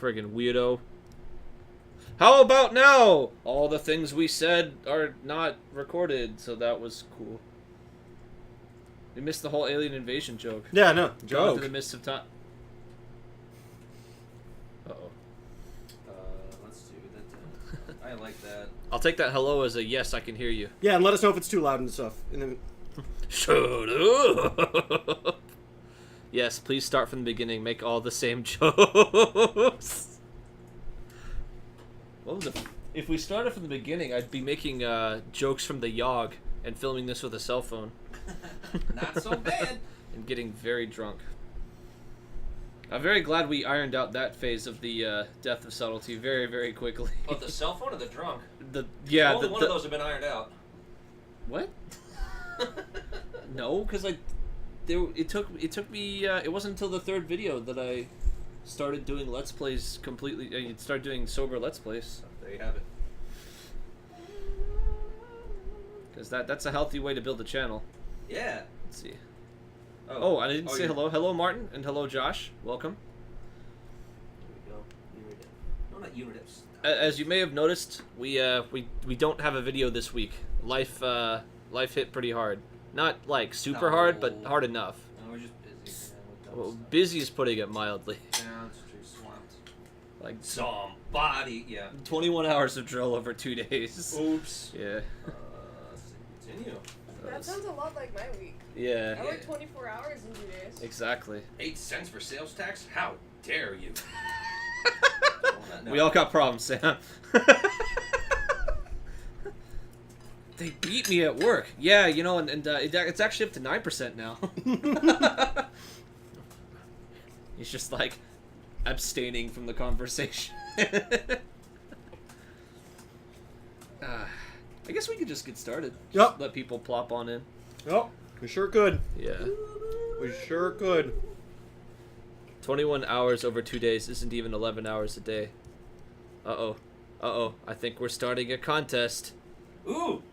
Friggin' weirdo. How about now? All the things we said are not recorded, so that was cool. We missed the whole alien invasion joke. Yeah, no. Gone Joke. to the mist of time. Uh-oh. Let's do that. I like that. I'll take that hello as a yes, I can hear you. Yeah, and let us know if it's too loud and stuff. And then... Shut up! Yes, please start from the beginning. Make all the same jokes. What was it? If we started from the beginning, I'd be making jokes from the Yog and filming this with a cell phone. Not so bad. And getting very drunk. I'm very glad we ironed out that phase of the death of subtlety very, very quickly. Oh, the cell phone or the drunk? Yeah, only one of those have been ironed out. What? No, because it took me. It wasn't until the third video that I started doing Let's Plays completely. I started doing sober Let's Plays. There you have it. Because that's a healthy way to build a channel. Yeah. Let's see. Oh, I didn't say hello. Hello, Martin, and hello, Josh. Welcome. There we go. No, not Unitips. As you may have noticed, we don't have a video this week. Life hit pretty hard. Not like super hard, but hard enough. No, we're just busy. Well, busy is putting it mildly. Yeah, it's true. Swamped. Like somebody. Yeah. 21 hours of drill over 2 days. Oops. Yeah. Let's continue. That sounds a lot like my week. Yeah. I worked 24 hours in 2 days. Exactly. 8 cents for sales tax? How dare you? We all got problems, Sam. They beat me at work. Yeah, you know, and it's actually up to 9% now. He's just like abstaining from the conversation. I guess we could just get started. Yep. Let people plop on in. Yep. We sure could. Yeah. We sure could. 21 hours over 2 days isn't even 11 hours a day. Uh-oh. Uh-oh. I think we're starting a contest. Ooh!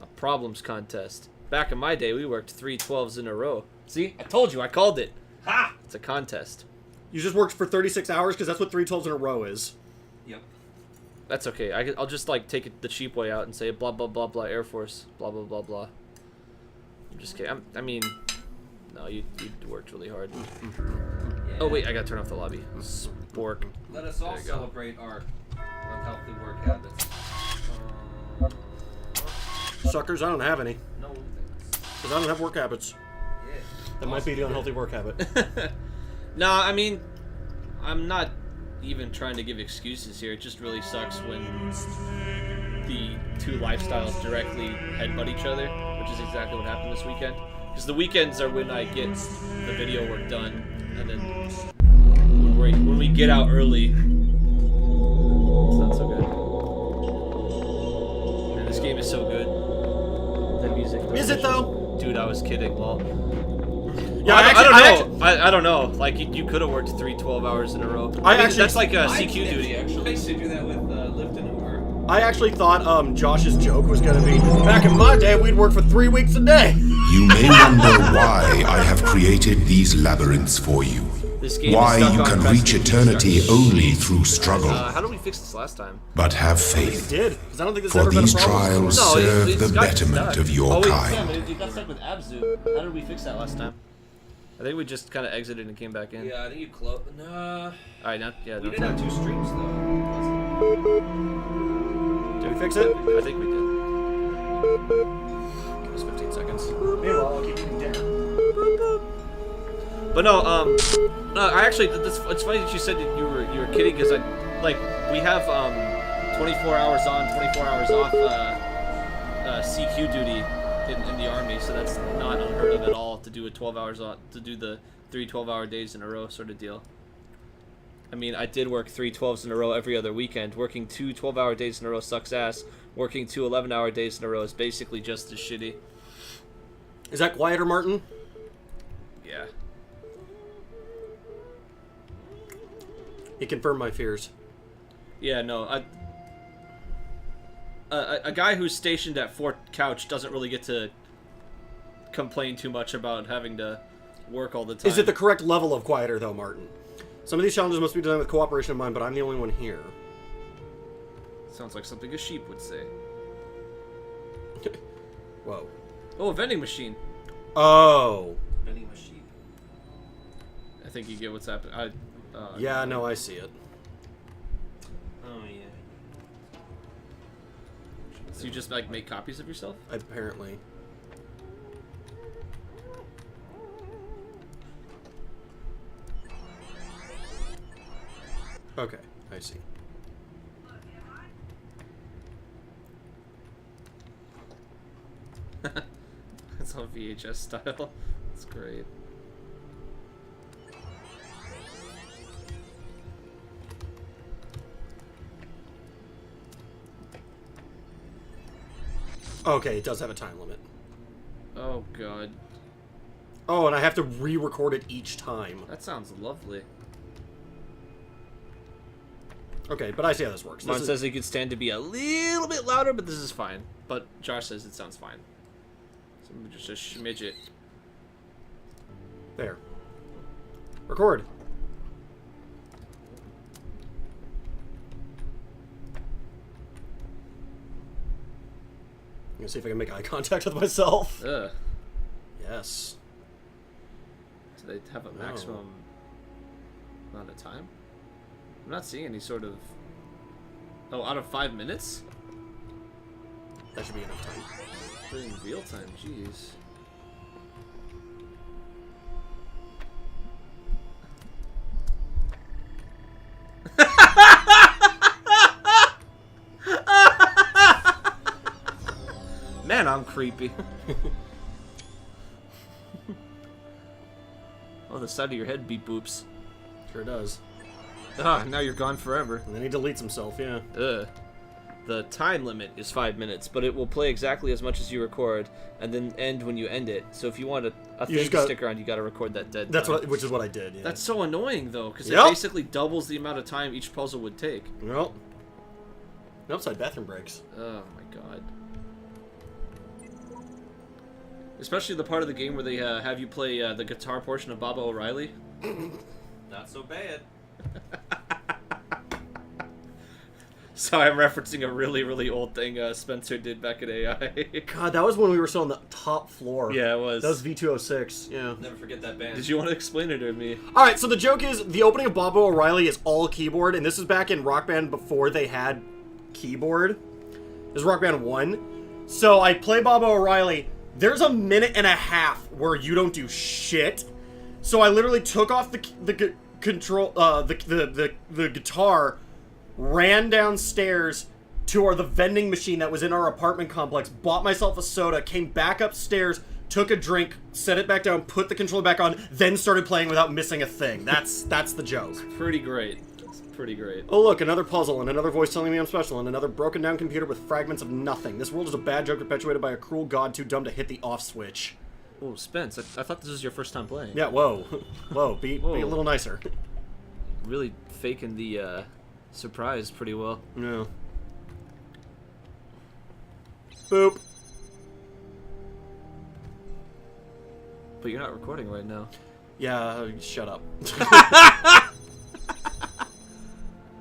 A problems contest. Back in my day, we worked 3 12s in a row. See? I told you. I called it. Ha! It's a contest. You just worked for 36 hours because that's what 3 12s in a row is. Yep. That's okay. I'll just, like, take it the cheap way out and say blah, blah, blah, blah, Air Force. Blah, blah, blah, blah. I'm just kidding. I mean... No, you worked really hard. Yeah. Oh, wait. I gotta turn off the lobby. Spork. Let us all celebrate our unhealthy work habits. Suckers, I don't have any. No thanks. Because I don't have work habits. Yeah. That might be the unhealthy work habit. Nah, I mean... I'm not even trying to give excuses here. It just really sucks when the two lifestyles directly headbutt each other, which is exactly what happened this weekend. Because the weekends are when I get the video work done, and then when we get out early, it's not so good. Man, this game is so good. The music. Is it though? Dude, I was kidding. Lol. Yeah, I don't know. Like you could have worked 3 12 hours in a row. That's like a CQ duty. Actually, I used to do that with Lyft and Uber. I actually thought Josh's joke was going to be, back in my day, we'd work for 3 weeks a day. You may wonder why I have created these labyrinths for you. This game Why is stuck you on can press reach eternity only through struggle. How did we fix this last time? But have We faith, did, because I don't think this has for ever been a these problem. trials No, serve it's the got betterment stuck. of your Sam, kind. it got stuck with Abzu. How did we fix that last time? I think we just kind of exited and came back in. Yeah, I think you closed. Nah. Alright, now, yeah. We No, did have 2 streams though. Did we fix it? I think we did. Give us 15 seconds. Meanwhile, I'll keep eating dinner. But no, I actually, it's funny that you said that you were kidding, because we have 24 hours on, 24 hours off CQ duty in the army, so that's not unheard of at all to do 12 hours on, to do the 3 12-hour days in a row sort of deal. I mean, I did work 3 12s in a row every other weekend. Working 2 12-hour days in a row sucks ass. Working 2 11-hour days in a row is basically just as shitty. Is that quieter, Martin? Yeah. He confirmed my fears. Yeah, no, a guy who's stationed at Fort Couch doesn't really get to complain too much about having to work all the time. Is it the correct level of quieter, though, Martin? Some of these challenges must be done with cooperation in mind, but I'm the only one here. Sounds like something a sheep would say. Whoa. Oh, a vending machine. Oh. Vending machine. I think you get what's happening. Yeah, no, I see it. Oh yeah. So you just like make copies of yourself? Apparently. Okay, I see. It's all VHS style. It's great. Okay, it does have a time limit. Oh god. Oh, and I have to re-record it each time. That sounds lovely. Okay, but I see how this works. Mon says it could stand to be a little bit louder, but this is fine. But Josh says it sounds fine. So just a schmidget. There. Record. I'm gonna see if I can make eye contact with myself. Ugh. Yes. Do they have a maximum amount of time? I'm not seeing any sort of... Oh, out of 5 minutes? That should be enough time. But in real time, jeez. Man, I'm creepy. Oh, the side of your head beep boops. Sure does. Ah, now you're gone forever. And then he deletes himself, yeah. Ugh. The time limit is 5 minutes, but it will play exactly as much as you record, and then end when you end it. So if you want a thing to stick around, you gotta record that dead That's time. which is what I did, yeah. That's so annoying, though, because Yep. it basically doubles the amount of time each puzzle would take. Well. Upside bathroom breaks. Oh my god. Especially the part of the game where they have you play the guitar portion of Baba O'Reilly. Not so bad. Sorry, I'm referencing a really, really old thing Spencer did back at AI. God, that was when we were still on the top floor. Yeah, it was. That was V206, yeah. Never forget that band. Did you want to explain it to me? Alright, so the joke is, the opening of Baba O'Reilly is all keyboard, and this is back in Rock Band before they had keyboard. This is Rock Band 1. So I play Baba O'Reilly, there's a minute and a half where you don't do shit. So I literally took off the guitar, ran downstairs to the vending machine that was in our apartment complex, bought myself a soda, came back upstairs, took a drink, set it back down, put the controller back on, then started playing without missing a thing. That's the joke. Pretty great. It's pretty great. Oh look, another puzzle, and another voice telling me I'm special, and another broken down computer with fragments of nothing. This world is a bad joke perpetuated by a cruel god too dumb to hit the off switch. Oh, Spence, I thought this was your first time playing. Yeah, whoa. Whoa, be a little nicer. Really faking the surprise pretty well. No. Boop. But you're not recording right now. Yeah, shut up.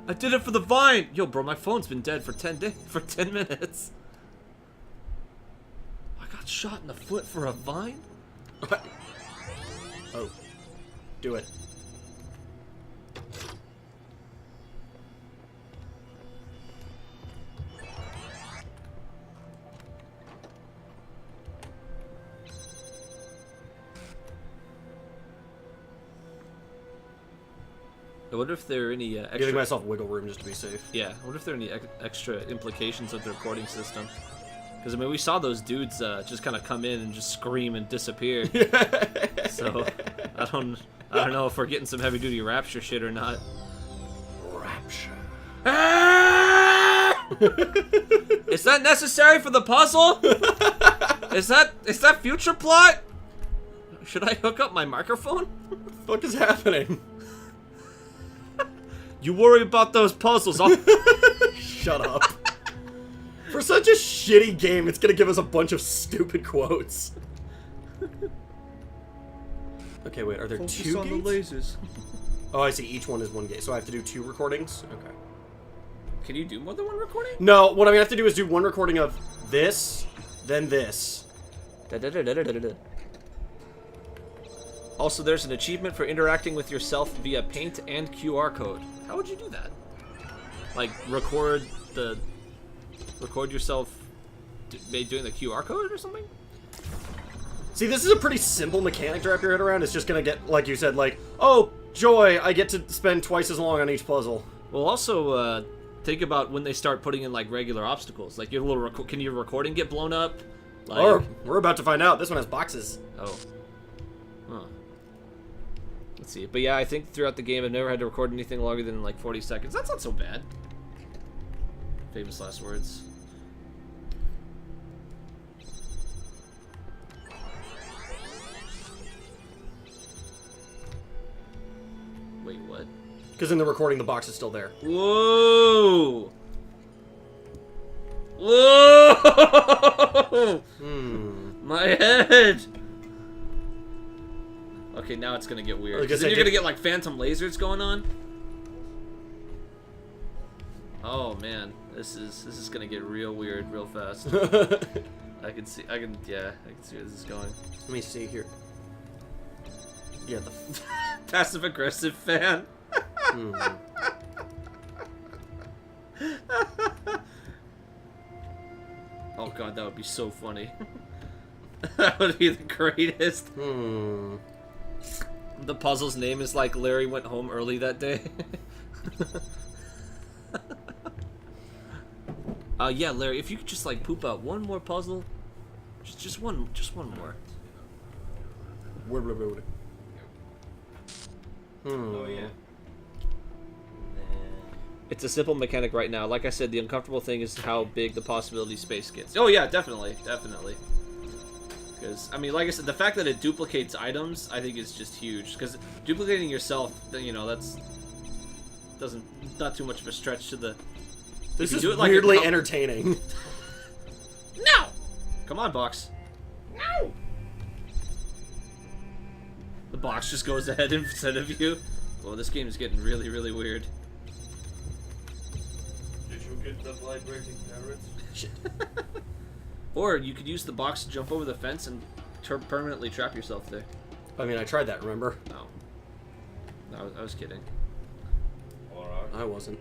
I did it for the Vine! Yo, bro, my phone's been dead for 10 minutes. I got shot in the foot for a Vine? Oh. Do it. I wonder if there are any I'm extra... giving myself wiggle room just to be safe. Yeah, I wonder if there are any extra implications of the recording system. Because, I mean, we saw those dudes just kind of come in and just scream and disappear. So, I don't know if we're getting some heavy-duty Rapture shit or not. Rapture. Is that necessary for the puzzle? Is that future plot? Should I hook up my microphone? What the fuck is happening? You worry about those puzzles. I'll... Shut up. For such a shitty game, it's gonna give us a bunch of stupid quotes. Okay, wait, are there Focus two on gates? the lasers. Oh, I see. Each one is one game, so I have to do 2 recordings. Okay. Can you do more than one recording? No, what I have to do is do 1 recording of this, then this. Also, there's an achievement for interacting with yourself via paint and QR code. How would you do that? Like, record yourself doing the QR code or something? See, this is a pretty simple mechanic to wrap your head around. It's just gonna get, like you said, like, oh, joy, I get to spend twice as long on each puzzle. Well, also, think about when they start putting in, like, regular obstacles. Like, your little can your recording get blown up? Like... Or, we're about to find out. This one has boxes. Oh. Huh. Let's see. But yeah, I think throughout the game I've never had to record anything longer than, like, 40 seconds. That's not so bad. Famous last words. Wait, what? Because in the recording, the box is still there. Whoa! Whoa! My head! Okay, now it's gonna get weird. Because then you're gonna get like phantom lasers going on. Oh man, this is gonna get real weird real fast. I can see where this is going. Let me see here. Yeah, the passive aggressive fan. Oh god, that would be so funny. That would be the greatest. The puzzle's name is like Larry went home early that day. Yeah, Larry, if you could just like poop out one more puzzle, just one more. Oh yeah. It's a simple mechanic right now. Like I said, the uncomfortable thing is how big the possibility space gets. Oh yeah, definitely. Because, I mean, like I said, the fact that it duplicates items, I think is just huge. Because duplicating yourself, you know, that's... not too much of a stretch to the... This is weirdly entertaining. No! Come on, box. No! The box just goes ahead instead of you. Well, this game is getting really, really weird. Did you get the vibrating parrots? Shit. Or you could use the box to jump over the fence and permanently trap yourself there. I mean, I tried that, remember? No. No, I was kidding. Alright. I wasn't.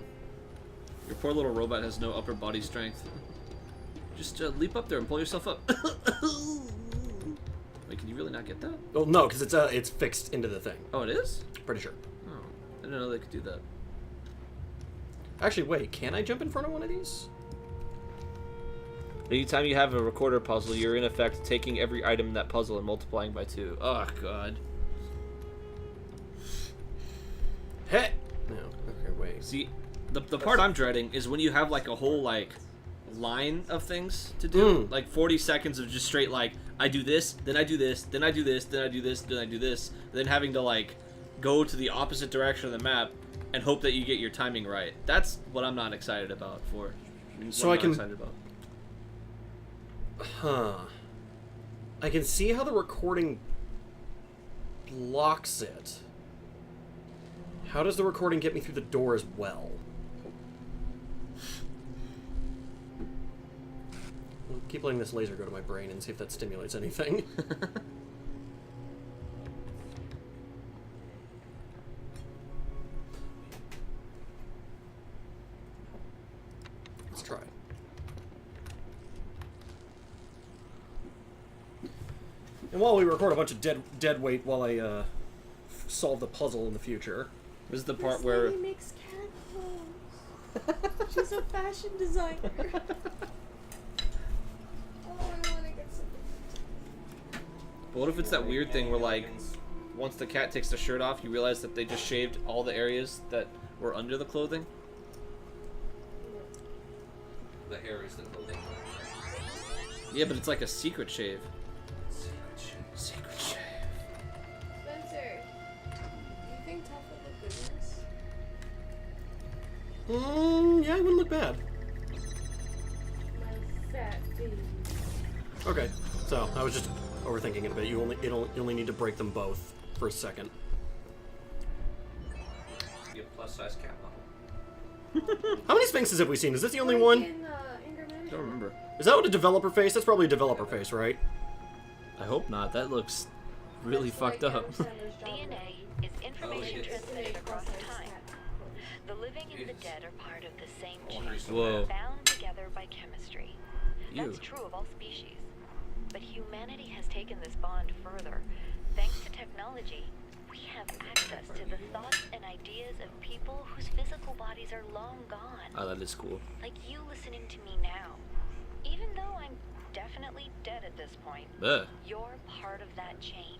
Your poor little robot has no upper body strength. Just leap up there and pull yourself up. Wait, can you really not get that? Oh, no, because it's fixed into the thing. Oh, it is? Pretty sure. Oh, I didn't know they could do that. Actually, wait, can I jump in front of one of these? Anytime you have a recorder puzzle, you're in effect taking every item in that puzzle and multiplying by 2. Oh, God. Hey! No, okay, wait. See, the part I'm dreading is when you have, like, a whole, like, line of things to do. Like, 40 seconds of just straight, like, I do this, then I do this, then I do this, then I do this, then I do this. Then having to, like, go to the opposite direction of the map and hope that you get your timing right. That's what I'm not excited about for. So I can... excited about. Huh. I can see how the recording blocks it. How does the recording get me through the door as well? I'll keep letting this laser go to my brain and see if that stimulates anything. Let's try. And while we record a bunch of dead weight while I solve the puzzle in the future. This is the part where... Lady makes cat clothes. She's a fashion designer. Oh, I want to get something. But what if it's that weird thing where, like, once the cat takes the shirt off, you realize that they just shaved all the areas that were under the clothing? The hair is the clothing. Yeah, but it's like a secret shave. Secret shave. Spencer, do you think Tough would look good in this? Yeah, it wouldn't look bad. My fat baby. Okay, so I was just overthinking it a bit. You only need to break them both for a second. plus size cat model. How many Sphinxes have we seen? Is this the only Like one? in, Anger Management? Don't remember. Is that what a developer face? That's probably a developer face, right? I hope not. That looks really It's fucked like up. Alexander's job DNA is information yes. transmitted across Plus-size time. cat. The living and the dead are part of the same chain, Whoa. bound together by chemistry. Ew. That's true of all species. But humanity has taken this bond further. Thanks to technology, we have access to the thoughts and ideas of people whose physical bodies are long gone. Oh, that is cool. Like you listening to me now. Even though I'm definitely dead at this point, Ugh. you're part of that chain.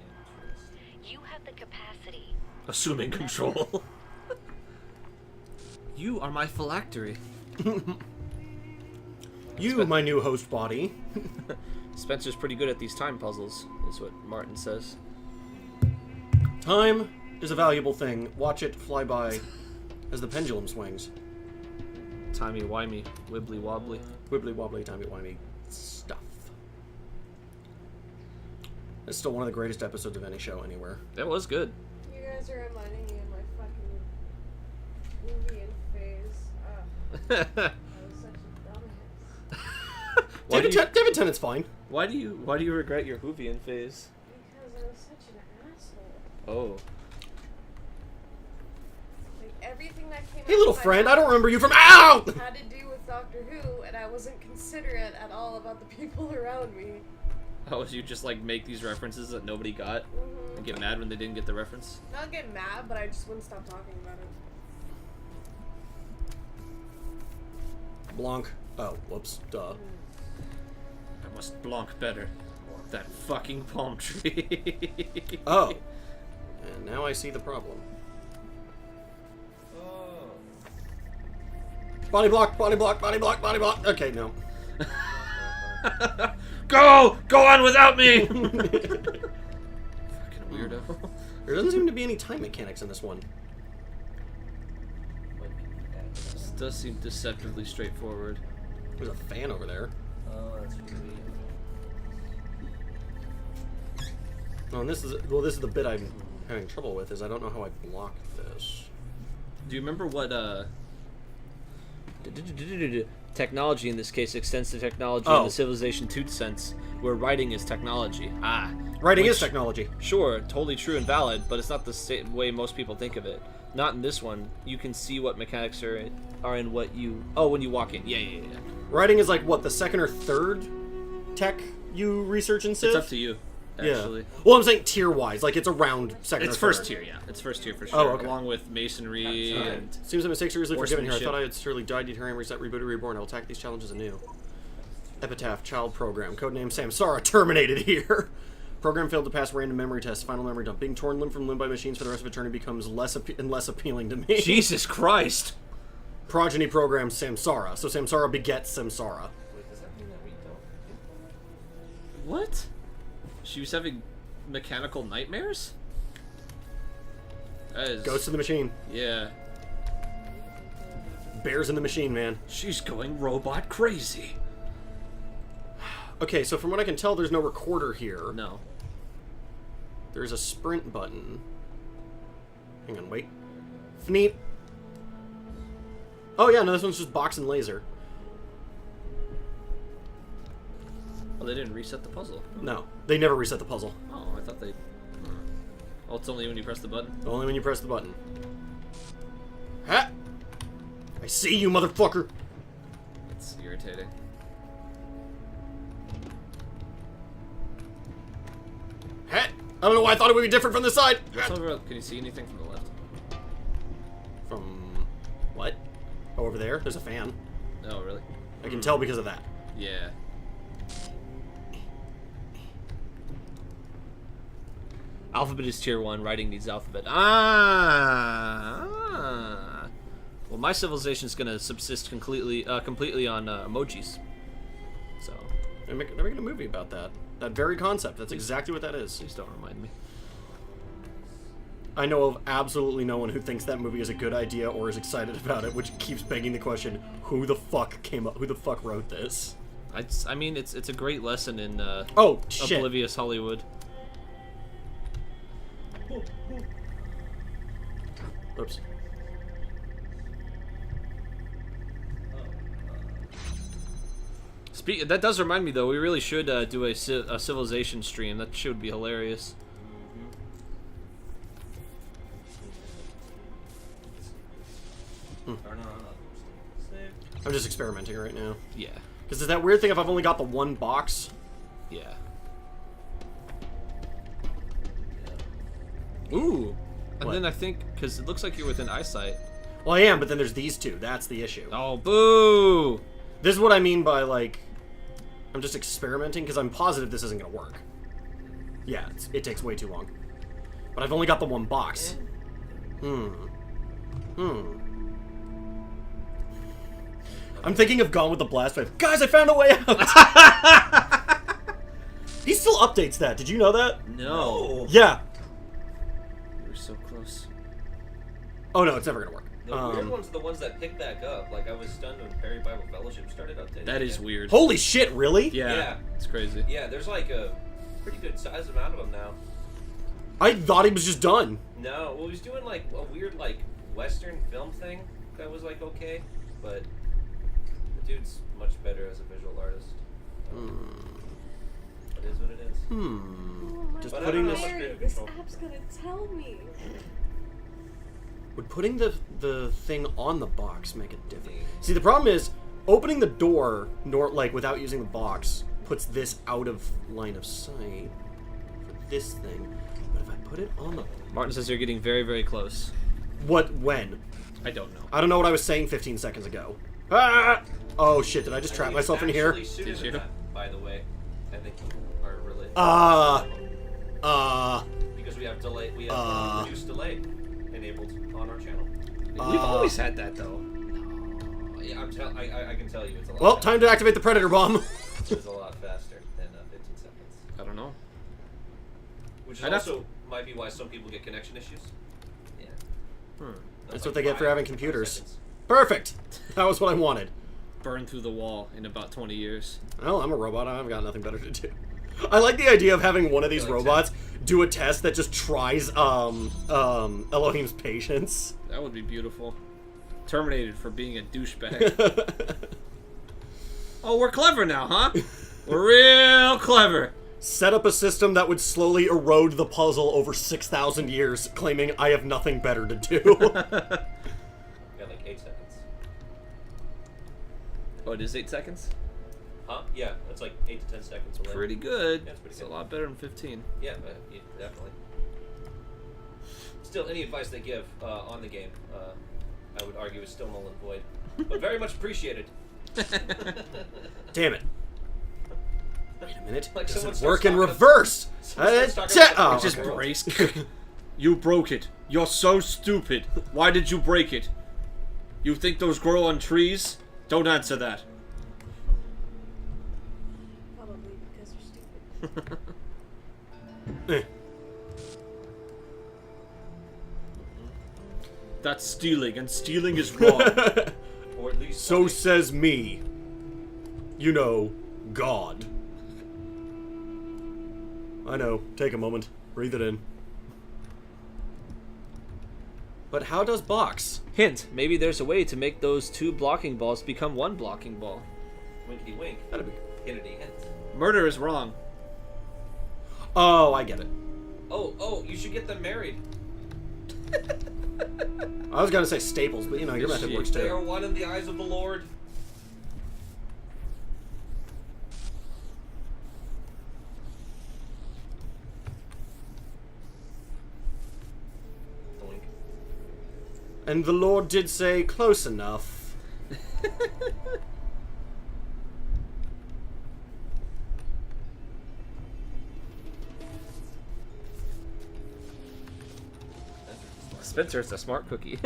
You have the capacity. Assuming control. You are my phylactery. You, my new host body. Spencer's pretty good at these time puzzles, is what Martin says. Time is a valuable thing. Watch it fly by as the pendulum swings. Timey-wimey, wibbly-wobbly. Wibbly wobbly, timey wimey stuff. It's still one of the greatest episodes of any show anywhere. That was good. You guys are reminding me of my fucking movie and phase. I was such a dumbass. David Tennant's fine. Why do you regret your Hoovian phase? Because I was such an asshole. Oh. Like, everything that came Hey, out little of my friend, I mouth don't remember you from OW! had to do with Doctor Who, and I wasn't considerate at all about the people around me. Oh, so you just like make these references that nobody got Mm-hmm. and get mad when they didn't get the reference? Not get mad, but I just wouldn't stop talking about it. Blanc. Oh, whoops. Duh. I must Blanc better. That fucking palm tree. Oh. And now I see the problem. Body block, body block, body block, body block. Okay, no. Go on without me. Fucking weirdo. There doesn't seem to be any time mechanics in this one. This does seem deceptively straightforward. There's a fan over there. Oh, that's really. Oh, and this is the bit I'm having trouble with, is I don't know how I block this. Do you remember what technology in this case extends to technology in Oh. the Civilization 2 sense, where writing is technology? Writing Which- is technology. Sure, totally true and valid, but it's not the same way most people think of it. Not in this one. You can see what mechanics are in what you... Oh, when you walk in. Yeah. Writing is like, what, the second or third tech you research in Civ? It's up to you, actually. Yeah. Well, I'm saying tier-wise. Like, it's around second It's or third. first tier, yeah. It's first tier for sure. Oh, okay. Along with masonry and... Seems that mistakes are easily forgiven here. I Horsemanship. thought I had surely died, deterring, reset, rebooted, reborn. I will attack these challenges anew. Epitaph, child program. Codename Samsara terminated here. Program failed to pass random memory test. Final memory dump. Being torn limb from limb by machines for the rest of eternity becomes less and less appealing to me. Jesus Christ! Progeny program Samsara. So Samsara begets Samsara. Wait, does that mean that we don't? What? She was having mechanical nightmares? That is... Goes to the machine. Yeah. Bears in the machine, man. She's going robot crazy. Okay, so from what I can tell, there's no recorder here. No. There's a sprint button. Hang on, wait. Fneep. Oh yeah, no, this one's just box and laser. Oh, they didn't reset the puzzle. No, they never reset the puzzle. Oh, I thought they... Oh, it's only when you press the button? Only when you press the button. Ha! I see you, motherfucker! It's irritating. Ha! I don't know why I thought it would be different from this side! What's over? Can you see anything from the left? From... what? Oh, over there? There's a fan. No, really? I can tell because of that. Yeah. Alphabet is tier 1, writing needs alphabet. Well, my civilization is going to subsist completely on emojis. So, They're making a movie about that. That very concept. That's exactly what that is. please don't remind me. I know of absolutely no one who thinks that movie is a good idea or is excited about it, which keeps begging the question, who the fuck wrote this? I mean, it's a great lesson in Oh, shit. oblivious Hollywood. Oops. That does remind me, though. We really should do a civilization stream. That should be hilarious. I'm just experimenting right now. Yeah. Because there's that weird thing if I've only got the one box. Yeah. Ooh. And What? then I think, because it looks like you're within eyesight. Well, I am, but then there's these two. That's the issue. Oh, boo! This is what I mean by, like, I'm just experimenting, because I'm positive this isn't going to work. Yeah, it takes way too long. But I've only got the one box. I'm thinking of Gone with the Blast Wave. Guys, I found a way out! He still updates that. Did you know that? No. Yeah. We're so close. Oh, no, it's never going to work. The weird ones are the ones that pick back up. Like, I was stunned when Perry Bible Fellowship started updating. That is again. weird. Holy shit, really? Yeah. Yeah. It's crazy. Yeah, there's like a pretty good sized amount of them now. I thought he was just done. No, well, he was doing like a weird like Western film thing that was like okay, but the dude's much better as a visual artist. It is what it is. Oh, my Just But I putting don't this... know. Mary, this app's gonna tell me. Would putting the thing on the box make it different? See, the problem is, opening the door, like, without using the box, puts this out of line of sight for this thing. But if I put it on the... Martin says you're getting very, very close. What? When? I don't know. I don't know what I was saying 15 seconds ago. Ah! Oh, shit, did I just trap myself in here? Did you? That, by the way, I think you are related. Because we have delay, we have reduced delay enabled on our channel. We've always had that, though. Yeah, I can tell you it's a lot. Well, faster. time to activate the Predator Bomb. It's a lot faster than 15 seconds. I don't know. Which is I'd have also might be why some people get connection issues. Yeah. That's what they get for having computers. seconds. Perfect. That was what I wanted. Burn through the wall in about 20 years. Well, I'm a robot. I've got nothing better to do. I like the idea of having one of these robots do a test that just tries Elohim's patience. That would be beautiful. Terminated for being a douchebag. Oh, we're clever now, huh? We're real clever. Set up a system that would slowly erode the puzzle over 6,000 years, claiming I have nothing better to do. Got like 8 seconds. Oh, it is 8 seconds? Huh? Yeah, that's like 8 to 10 seconds away. Pretty good. Yeah, it's pretty It's good. a lot better than 15. Yeah, definitely. Still, any advice they give on the game, I would argue is still null and void, but very much appreciated. Damn it. Wait a minute. Like Does someone it starts work in talking- reverse? someone starts talking about Oh, Just okay. brace. You broke it. You're so stupid. Why did you break it? You think those grow on trees? Don't answer that. Probably because you're stupid. Eh. That's stealing, and stealing is wrong. Or at least So says me. You know, God. I know. Take a moment. Breathe it in. But how does box? Hint, maybe there's a way to make those 2 blocking balls become 1 blocking ball. winkety wink, That'd be... hintity hint. Murder is wrong. Oh, I get it. Oh, you should get them married. I was gonna say staples, but you know, your method works They are too. one in the eyes of the Lord. Doink. And the Lord did say, close enough. Spencer's a smart cookie.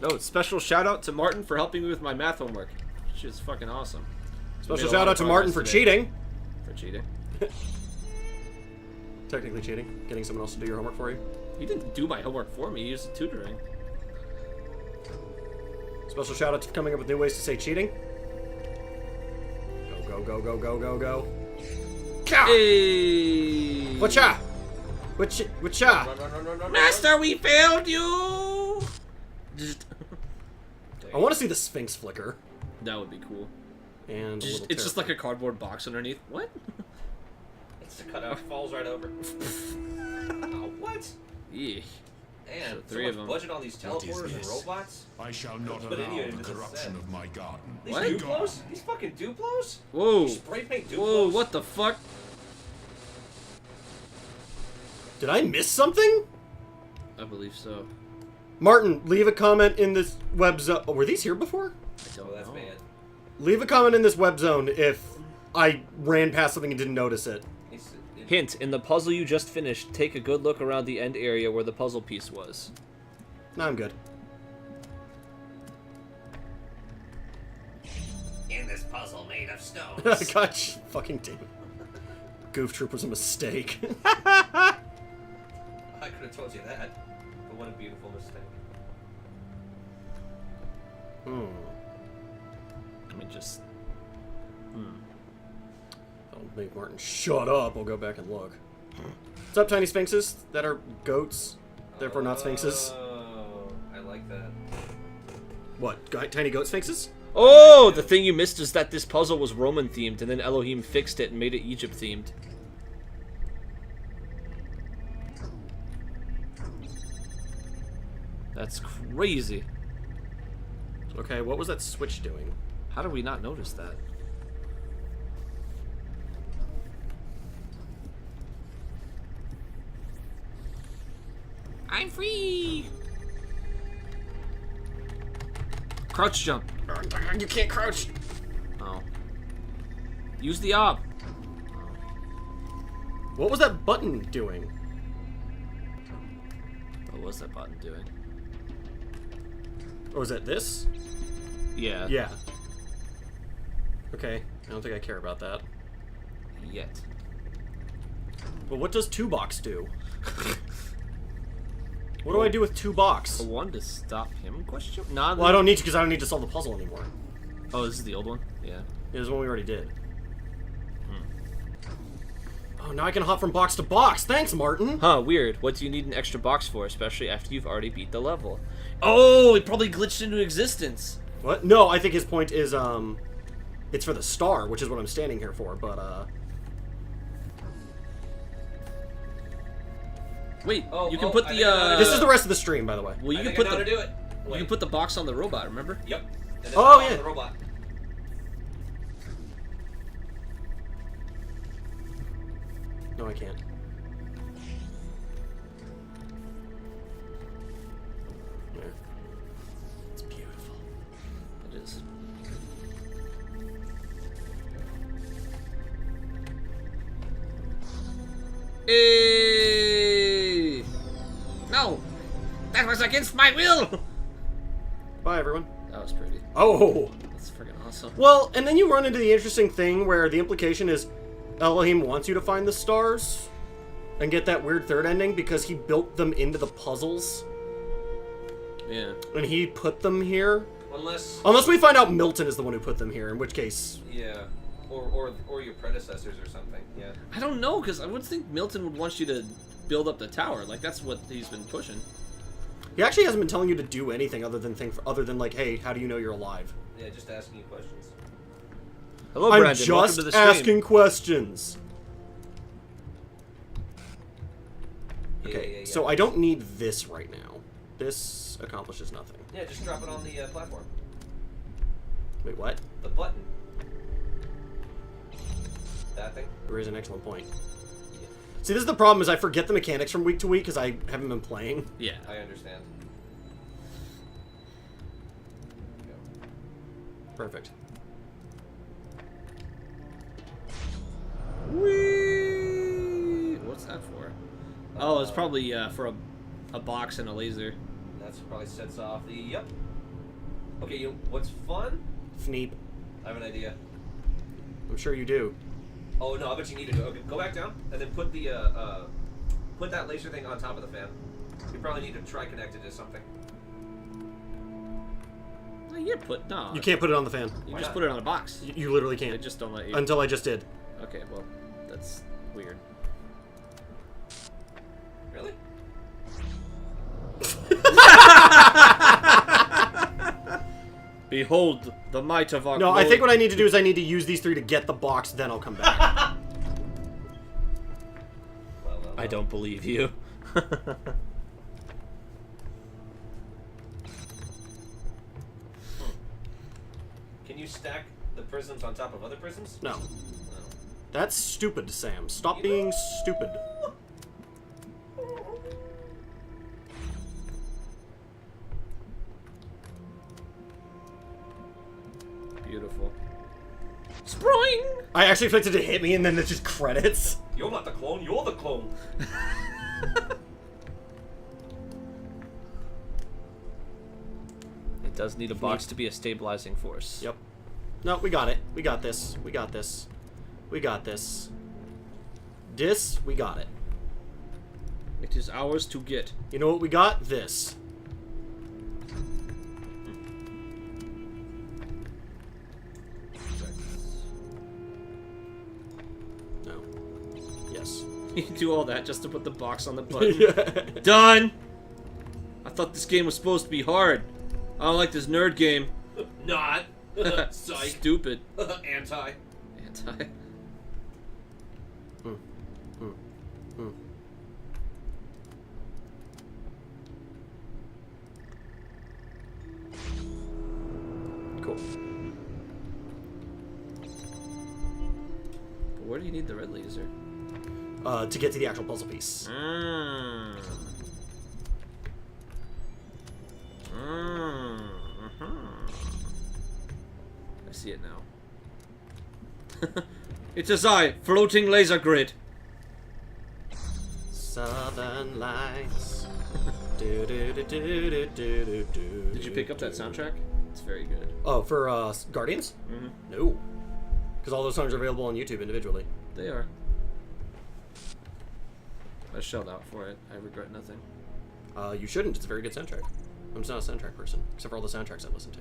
No, special shout out to Martin for helping me with my math homework. She's fucking awesome. Special Made a shout lot out of to Martin for progress today. cheating. For cheating. Technically cheating. Getting someone else to do your homework for you. He didn't do my homework for me. He used tutoring. Special shout out to coming up with new ways to say cheating. Go, go, go, go, go, go, go. Hey! Whatcha? Whatcha? Run. Master, we failed you! There I want to see the Sphinx flicker. That would be cool. And It's just like a cardboard box underneath. What? It's a cutout. Falls right over. Oh, what? Yeah. Man, So so three much of them. budget on these What is teleporters and this? robots. I shall not But allow anyway, the it doesn't corruption say. of my garden. These What? Duplos? These fucking Duplos? Whoa. You spray paint Duplos? Whoa, what the fuck? Did I miss something? I believe so. Martin, leave a comment in this web zone. Oh, were these here before? I don't Oh, that's know. bad. Leave a comment in this web zone if I ran past something and didn't notice it. Hint, in the puzzle you just finished, take a good look around the end area where the puzzle piece was. No, I'm good. In this puzzle made of stones. Gosh, fucking damn it. Goof Troop was a mistake. I could have told you that. But what a beautiful mistake. Let me just... I'll make Martin shut up. I'll go back and look. What's up, tiny sphinxes that are goats, therefore not sphinxes? Oh, I like that. What, tiny goat sphinxes? Oh, the thing you missed is that this puzzle was Roman themed, and then Elohim fixed it and made it Egypt themed. That's crazy. Okay, what was that switch doing? How did we not notice that? I'm free! Crouch jump. You can't crouch. Oh. Use the op. What was that button doing? What was that button doing? Or was it this? Yeah. Yeah. Okay, I don't think I care about that. Yet. But what does 2-box do? What do I do with 2-box? A one to stop him? Question? Nah. Well, I don't need to because I don't need to solve the puzzle anymore. Oh, this is the old one? Yeah. It was one we already did. Oh, now I can hop from box to box. Thanks, Martin. Huh, weird. What do you need an extra box for, especially after you've already beat the level? Oh, it probably glitched into existence. What? No, I think his point is, it's for the star, which is what I'm standing here for, but, Wait, Oh, you can oh, put I the, think I know this is the rest of the stream, by the way. Well, you I can think put I know the... how to do it. You Wait. can put the box on the robot, remember? Yep. And then Oh, on yeah. The robot. No, I can't. There. It's beautiful. It is. Hey! No! That was against my will! Bye, everyone. That was pretty. Oh! That's freaking awesome. Well, and then you run into the interesting thing where the implication is Elohim wants you to find the stars and get that weird third ending because he built them into the puzzles Yeah. and he put them here. Unless we find out Milton is the one who put them here, in which case... yeah. Or your predecessors or something. Yeah. I don't know, because I would think Milton would want you to build up the tower. Like, that's what he's been pushing. He actually hasn't been telling you to do anything other than like, hey, how do you know you're alive? Yeah, just asking you questions. Hello, I'm Brandon. Welcome just to the stream. asking questions. Yeah, Okay, yeah. so I don't need this right now. This accomplishes nothing. Yeah, just drop it on the platform. Wait, what? The button. That thing. You raise an excellent point. See, this is the problem, is I forget the mechanics from week to week because I haven't been playing. Yeah. I understand. Perfect. Whee! What's that for? Oh, it's probably for a box and a laser. That's probably sets off the. Yep. Okay, what's fun? Fneep. I have an idea. I'm sure you do. Oh no, I bet you need to go. Okay, go back down and then put the put that laser thing on top of the fan. You probably need to try connect it to something. No, you put no. You can't put it on the fan. You Why just not? put it on a box. You literally They can't. just don't let you. Until I just did. Okay, well, that's weird. Really? Behold the might of our No, glory. I think what I need to do is I need to use these 3 to get the box, then I'll come back. I don't believe you. Can you stack the prisms on top of other prisms? No. No. That's stupid, Sam. Stop being stupid. Beautiful. Spring! I actually expected it to hit me and then it's just credits. You're not the clone, you're the clone. It does need a box to be a stabilizing force. Yep. No, we got it. We got this. We got this. We got this. We got it. It is ours to get. You know what we got? This. No. Yes. You do all that just to put the box on the button. Done! I thought this game was supposed to be hard. I don't like this nerd game. Not. Psych. Stupid. Anti. Anti. Cool. But where do you need the red laser? To get to the actual puzzle piece. I see it now. It is I, floating laser grid. Southern Lights. Did Did you pick up that soundtrack? It's very good. Oh, for Guardians? Mm-hmm. No. Because all those songs are available on YouTube individually. They are. I shelled out for it. I regret nothing. You shouldn't. It's a very good soundtrack. I'm just not a soundtrack person, except for all the soundtracks I listen to.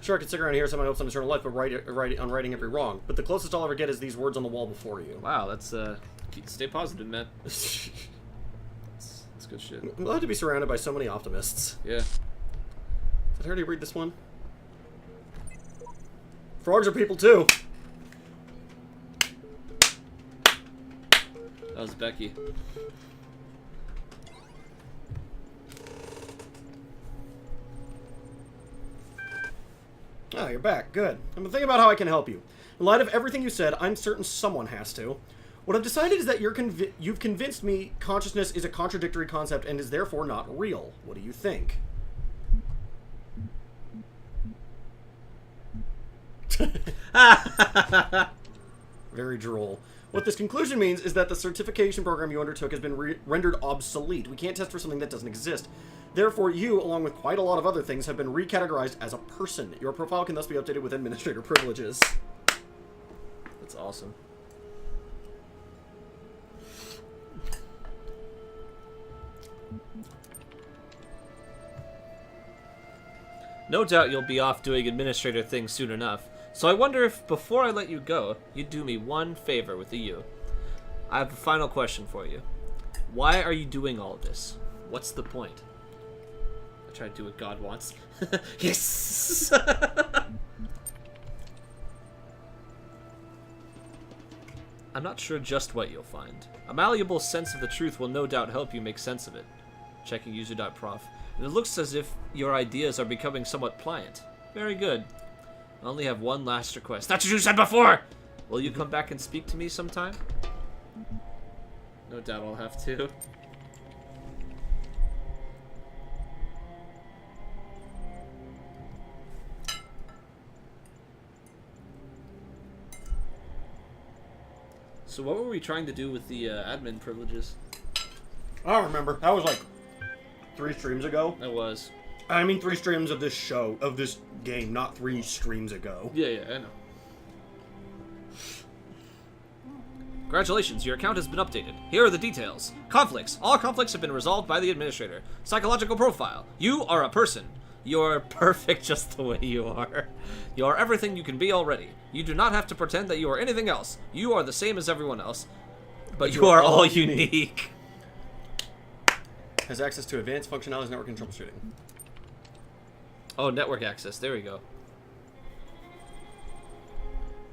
Sure, I could stick around here, set my hopes on eternal life, but on writing every wrong. But the closest I'll ever get is these words on the wall before you. Wow, that's stay positive, man. That's good shit. I'm glad to be surrounded by so many optimists. Yeah. Did I already read this one? Frogs are people too. That was Becky. Oh, you're back. Good. I'm thinking about how I can help you. In light of everything you said, I'm certain someone has to. What I've decided is that you've convinced me consciousness is a contradictory concept and is therefore not real. What do you think? Very droll. What this conclusion means is that the certification program you undertook has been rendered obsolete. We can't test for something that doesn't exist. Therefore, you, along with quite a lot of other things, have been recategorized as a person. Your profile can thus be updated with administrator privileges. That's awesome. No doubt you'll be off doing administrator things soon enough, so I wonder if, before I let you go, you'd do me one favor with the U. I have a final question for you. Why are you doing all this? What's the point? I try to do what God wants. Yes! I'm not sure just what you'll find. A malleable sense of the truth will no doubt help you make sense of it. Checking user.prof. And it looks as if your ideas are becoming somewhat pliant. Very good. I only have one last request. That's what you said before! Will you come back and speak to me sometime? No doubt I'll have to. So what were we trying to do with the admin privileges? I don't remember. That was like 3 streams ago. It was. I mean 3 streams of this show, of this game, not 3 streams ago. Yeah, I know. Congratulations, your account has been updated. Here are the details. Conflicts. All conflicts have been resolved by the administrator. Psychological profile. You are a person. You're perfect just the way you are. You are everything you can be already. You do not have to pretend that you are anything else. You are the same as everyone else. But you are all unique. Has access to advanced functionalities, network and troubleshooting. Oh, network access. There we go.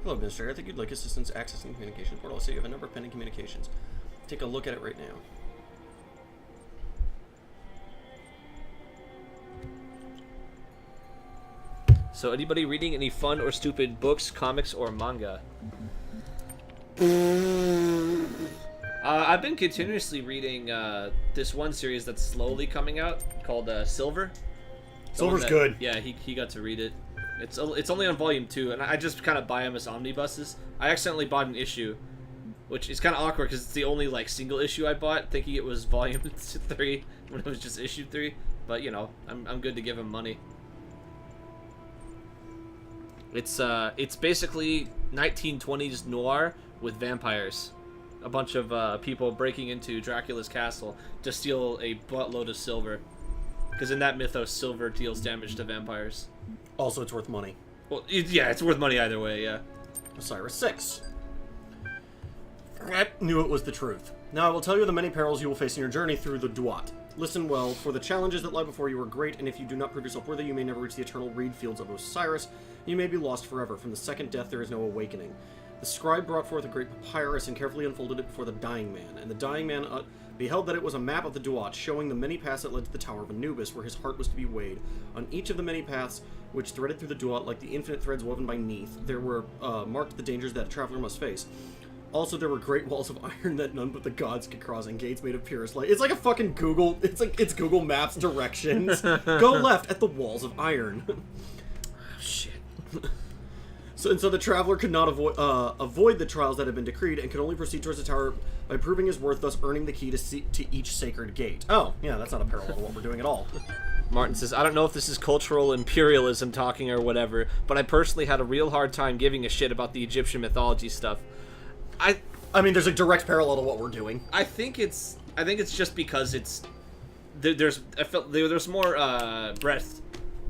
Hello, Administrator. I think you'd like assistance accessing the communications portal. I see you have a number of pending communications. Take a look at it right now. So, anybody reading any fun or stupid books, comics, or manga? I've been continuously reading this one series that's slowly coming out called Silver. Silver's good. Yeah, he got to read it. It's only on volume 2, and I just kind of buy them as omnibuses. I accidentally bought an issue, which is kind of awkward because it's the only like single issue I bought, thinking it was volume 3 when it was just issue 3. But you know, I'm good to give him money. It's basically 1920s noir with vampires. A bunch of people breaking into Dracula's castle to steal a buttload of silver. Because in that mythos, silver deals damage to vampires. Also, it's worth money. Well, yeah, it's worth money either way, yeah. Osiris 6. I knew it was the truth. Now I will tell you the many perils you will face in your journey through the Duat. Listen well, for the challenges that lie before you are great, and if you do not prove yourself worthy, you may never reach the eternal reed fields of Osiris, and you may be lost forever. From the second death there is no awakening. The scribe brought forth a great papyrus and carefully unfolded it before the dying man, and the dying man beheld that it was a map of the Duat, showing the many paths that led to the Tower of Anubis, where his heart was to be weighed. On each of the many paths which threaded through the Duat, like the infinite threads woven by Neith, there were marked the dangers that a traveler must face. Also, there were great walls of iron that none but the gods could cross, and gates made of purest light. It's like a fucking Google. It's Google Maps directions. Go left at the walls of iron. Shit. So the traveler could not avoid the trials that had been decreed, and could only proceed towards the tower by proving his worth, thus earning the key to each sacred gate. Oh, yeah, that's not a parallel to what we're doing at all. Martin says, I don't know if this is cultural imperialism talking or whatever, but I personally had a real hard time giving a shit about the Egyptian mythology stuff. I mean, there's a direct parallel to what we're doing. I think it's just because it's there's more breadth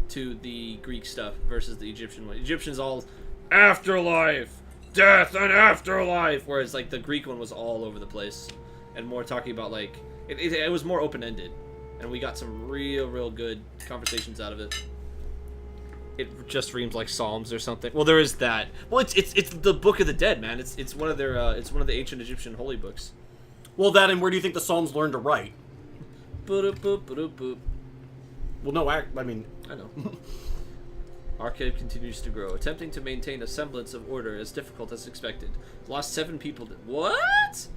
to the Greek stuff versus the Egyptian one. Egyptian's all afterlife, death, and afterlife, whereas like the Greek one was all over the place and more talking about like it was more open ended, and we got some real good conversations out of it. It just reads like Psalms or something. Well, there is that. Well, it's the Book of the Dead, man. It's one of their it's one of the ancient Egyptian holy books. Well, that, and where do you think the Psalms learned to write? Boop. Well, no, I mean, I know. Archive continues to grow, attempting to maintain a semblance of order as difficult as expected. Lost 7 people. What?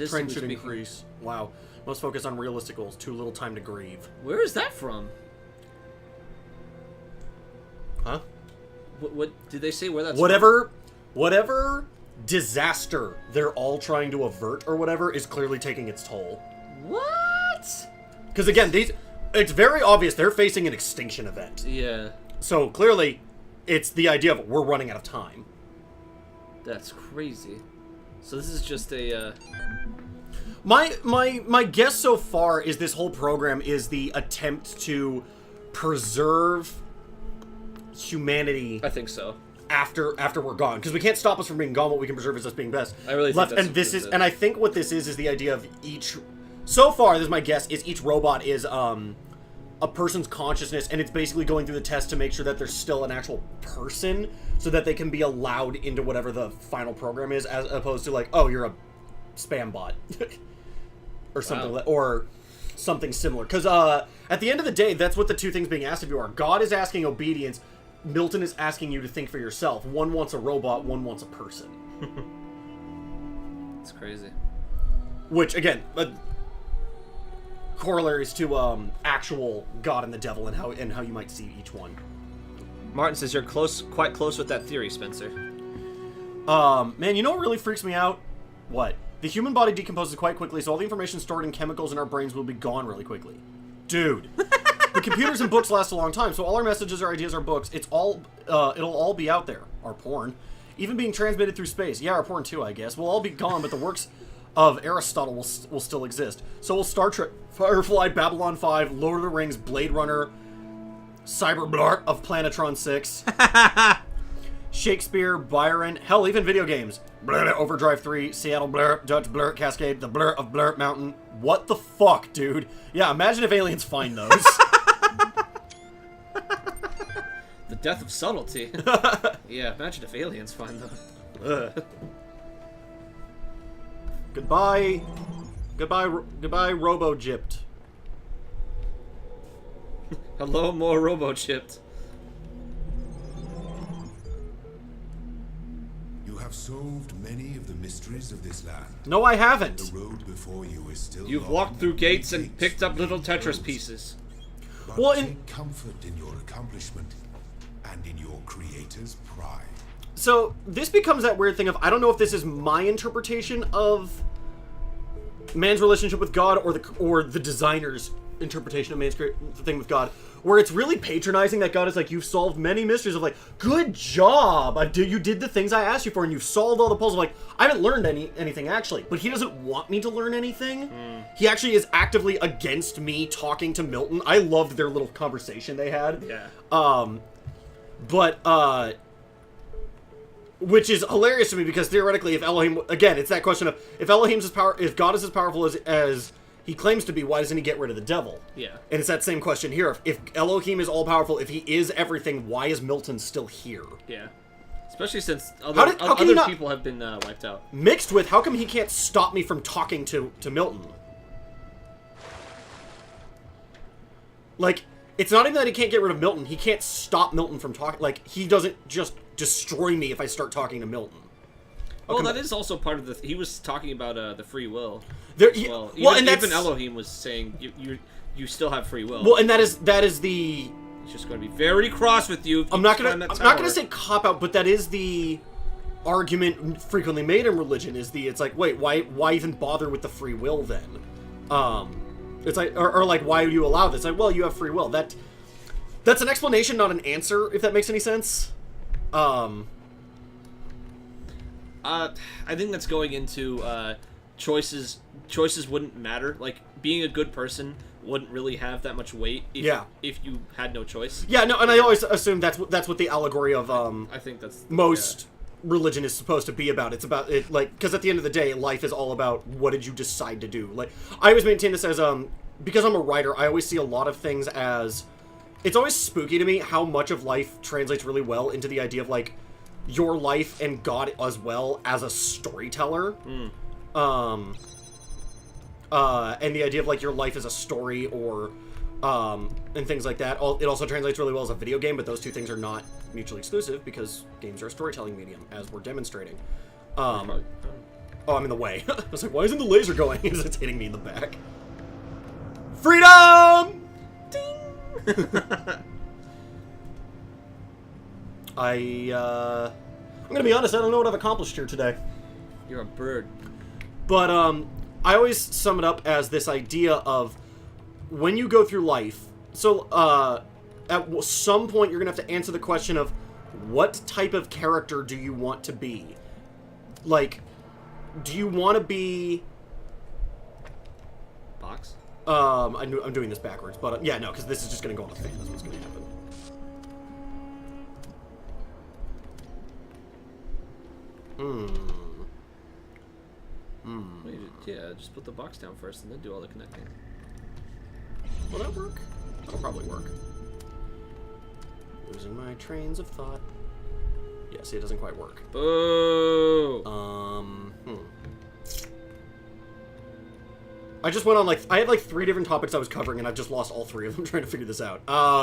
Trend should increase. Wow. Most focus on realistic goals. Too little time to grieve. Where is that from? Huh? What did they say where that's whatever disaster they're all trying to avert or whatever is clearly taking its toll. What? Because again, it's very obvious they're facing an extinction event. Yeah. So clearly, it's the idea of we're running out of time. That's crazy. So this is just a. My guess so far is this whole program is the attempt to preserve humanity. I think so. After we're gone, because we can't stop us from being gone. What we can preserve is us being best. I really left, think that's and this is, and I think what this is the idea of each. So far, this is my guess, is each robot is a person's consciousness, and it's basically going through the test to make sure that there's still an actual person, so that they can be allowed into whatever the final program is, as opposed to like, oh, you're a spam bot, or something, or something similar. Because at the end of the day, that's what the two things being asked of you are. God is asking obedience. Milton is asking you to think for yourself. One wants a robot, one wants a person. It's crazy. Which, again, corollaries to actual God and the devil and how you might see each one. Martin says you're quite close with that theory, Spencer. Man, you know what really freaks me out? What? The human body decomposes quite quickly, so all the information stored in chemicals in our brains will be gone really quickly. Dude. The computers and books last a long time, so all our messages, our ideas, our books, it'll all be out there. Our porn. Even being transmitted through space. Yeah, our porn too, I guess. We'll all be gone, but the works of Aristotle will still exist. So will Star Trek, Firefly, Babylon 5, Lord of the Rings, Blade Runner, Cyber Blur of Planetron 6, Shakespeare, Byron, hell, even video games. Blur, Overdrive 3, Seattle Blur, Dutch Blur, Cascade, the Blur of Blur Mountain. What the fuck, dude? Yeah, imagine if aliens find those. The death of subtlety. Yeah, imagine if aliens find them. Goodbye, Robo-Gypped. Hello, more robo-chipped. You have solved many of the mysteries of this land. No, I haven't. The road before you is still You've long walked through gates and gates picked up little remain Tetris closed. pieces. But Well, take comfort in your accomplishment and in your creator's pride. So this becomes that weird thing of, I don't know if this is my interpretation of man's relationship with God or the designer's interpretation of man's thing with God, where it's really patronizing that God is like, you've solved many mysteries, of like, good job, you did the things I asked you for, and you've solved all the puzzles. Like, I haven't learned anything actually, but he doesn't want me to learn anything. He actually is actively against me talking to Milton. I loved their little conversation they had. Yeah. Which is hilarious to me, because theoretically, if Elohim, again, it's that question of, if if God is as powerful as he claims to be, why doesn't he get rid of the devil? Yeah. And it's that same question here. If Elohim is all powerful, if he is everything, why is Milton still here? Yeah. Especially since other people have been wiped out. Mixed with, how come he can't stop me from talking to Milton? Like, it's not even that he can't get rid of Milton. He can't stop Milton from talking. Like, he doesn't just destroy me if I start talking to Milton. Well, that is also part of the... He was talking about the free will There, as well. well, and that's... Even Elohim was saying you still have free will. Well, and that is the... He's just going to be very cross with you. I'm not gonna say cop out, but that is the argument frequently made in religion. It's like, wait, why even bother with the free will then? It's like, or like, why do you allow this? Like, well, you have free will. That's an explanation, not an answer. If that makes any sense. I think that's going into choices. Choices wouldn't matter. Like, being a good person wouldn't really have that much weight if you had no choice. Yeah, no, and I always assume that's what the allegory of I think that's most religion is supposed to be about. It's about it, like, because at the end of the day, life is all about what did you decide to do. Like, I always maintain this as because I'm a writer, I always see a lot of things as, it's always spooky to me how much of life translates really well into the idea of like your life and God as well as a storyteller. And the idea of like your life as a story, or and things like that. It also translates really well as a video game, but those two things are not mutually exclusive, because games are a storytelling medium, as we're demonstrating. Oh, I'm in the way. I was like, why isn't the laser going? It's hitting me in the back. Freedom! Ding! I'm gonna be honest, I don't know what I've accomplished here today. You're a bird. But, I always sum it up as this idea of, when you go through life, so, at some point you're gonna have to answer the question of, what type of character do you want to be? Like, do you want to be... Box? I'm doing this backwards, but, yeah, no, because this is just gonna go on the fan, that's what's gonna happen. Yeah, just put the box down first and then do all the connecting. Will that work? That'll probably work. Losing my trains of thought. Yeah, see, it doesn't quite work. Boo! I just went on, like, I had, like, 3 different topics I was covering, and I've just lost all 3 of them trying to figure this out.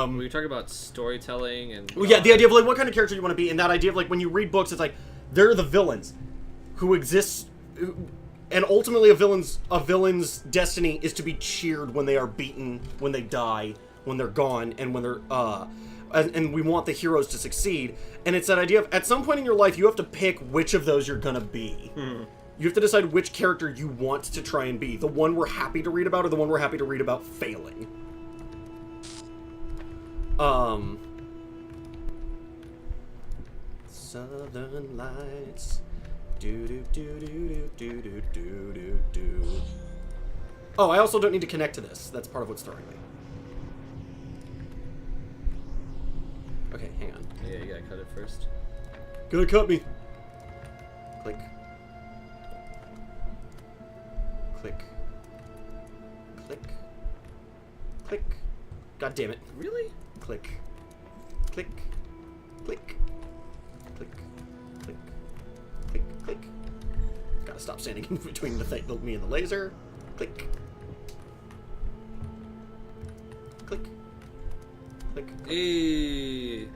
We were talking about storytelling and... Well, yeah, the idea of, like, what kind of character you want to be, and that idea of, like, when you read books, it's like, they're the villains who exist... And ultimately, a villain's destiny is to be cheered when they are beaten, when they die, when they're gone, and when they're, and we want the heroes to succeed. And it's that idea of, at some point in your life, you have to pick which of those you're gonna be. You have to decide which character you want to try and be. The one we're happy to read about, or the one we're happy to read about failing. Southern Lights... Oh, I also don't need to connect to this. That's part of what's throwing me. Okay, hang on. Yeah, you gotta cut it first. Gotta cut me. Click. Click. Click. Click. God damn it. Really? Click. Click. Click. Click. Click. gotta stop standing in between me and the laser. Click. Click. Click. Hey.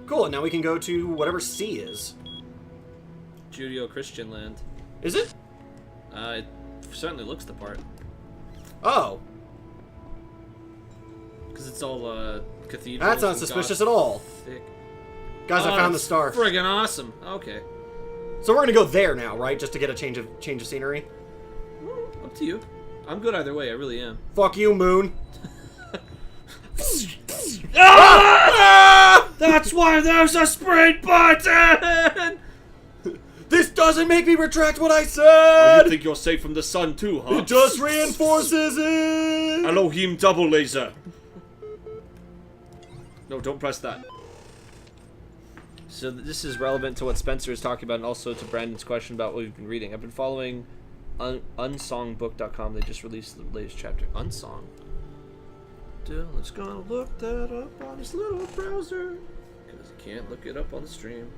Cool, and now we can go to whatever C is. Judeo-Christian land. Is it? It certainly looks the part. Oh. Because it's all, cathedrals. That's not and suspicious at all. Gothic. Guys, I found the star. Friggin' awesome. Okay. So we're gonna go there now, right? Just to get a change of scenery? Up to you. I'm good either way, I really am. Fuck you, Moon. That's why there's a sprint button! This doesn't make me retract what I Oh, said! you think you're safe from the sun too, huh? It just reinforces it! Elohim double laser. No, don't press that. So this is relevant to what Spencer is talking about and also to Brandon's question about what we've been reading. I've been following unsongbook.com. They just released the latest chapter. Unsong. Dylan's gonna look that up on his little browser because he can't look it up on the stream.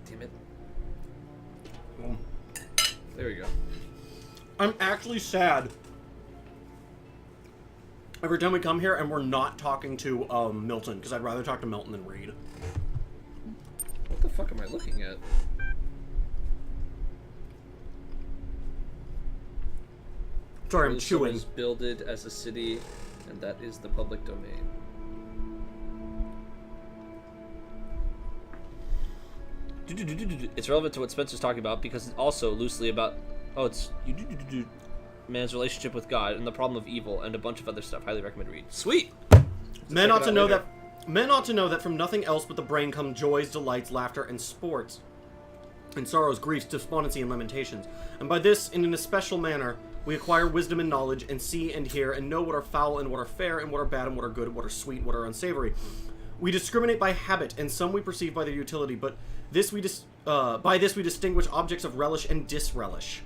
Damn it. There we go. I'm actually sad. Every time we come here and we're not talking to Milton, because I'd rather talk to Milton than Reed. What the fuck am I looking at? Sorry, I'm Jerusalem chewing. is builded as a city, and that is the public domain. It's relevant to what Spencer's talking about because it's also loosely about man's relationship with God and the problem of evil and a bunch of other stuff. Highly recommend read. Sweet. Men check ought it to out know later. that men ought to know that from nothing else but the brain come joys, delights, laughter, and sports, and sorrows, griefs, despondency, and lamentations. And by this, in an especial manner, we acquire wisdom and knowledge, and see and hear, and know what are foul and what are fair, and what are bad and what are good, and what are sweet and what are unsavory. We discriminate by habit, and some we perceive by their utility, but by this we distinguish objects of relish and disrelish.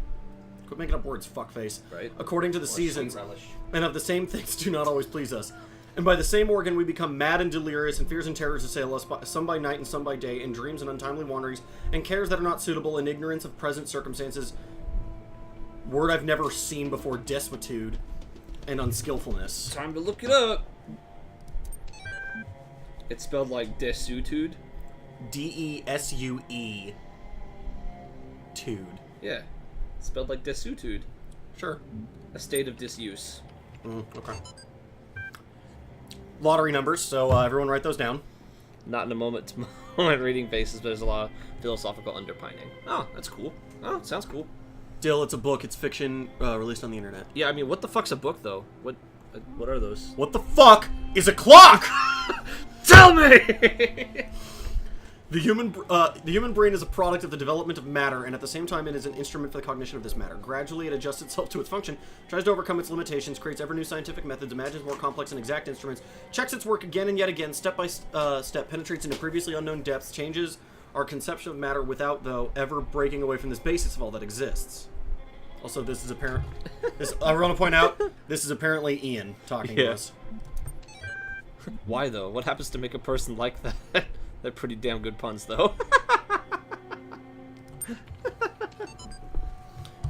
Quit making up words, fuckface. Right. According to the Or seasons, sweet relish. and of the same things do not always please us. And by the same organ we become mad and delirious, and fears and terrors assail us, some by night and some by day, in dreams and untimely wanderings, and cares that are not suitable, and ignorance of present circumstances. Word I've never seen before, desuetude, and unskillfulness. Time to look it up. It's spelled like desuetude. D-E-S-U-E. Tude. Yeah. It's spelled like desuetude. Sure. A state of disuse. Okay. Lottery numbers, so everyone write those down. Not in a moment to moment reading basis, but there's a lot of philosophical underpining. Oh, that's cool. Oh, sounds cool. Still, it's a book. It's fiction released on the internet. Yeah, I mean, what the fuck's a book, though? What are those? What the fuck is a clock? Tell me! The human brain is a product of the development of matter, and at the same time it is an instrument for the cognition of this matter. Gradually it adjusts itself to its function, tries to overcome its limitations, creates ever new scientific methods, imagines more complex and exact instruments, checks its work again and yet again, step by step, penetrates into previously unknown depths, changes our conception of matter without, though, ever breaking away from this basis of all that exists. Also, this is apparent. I want to point out, this is apparently Ian talking to us. Why, though? What happens to make a person like that? They're pretty damn good puns, though. The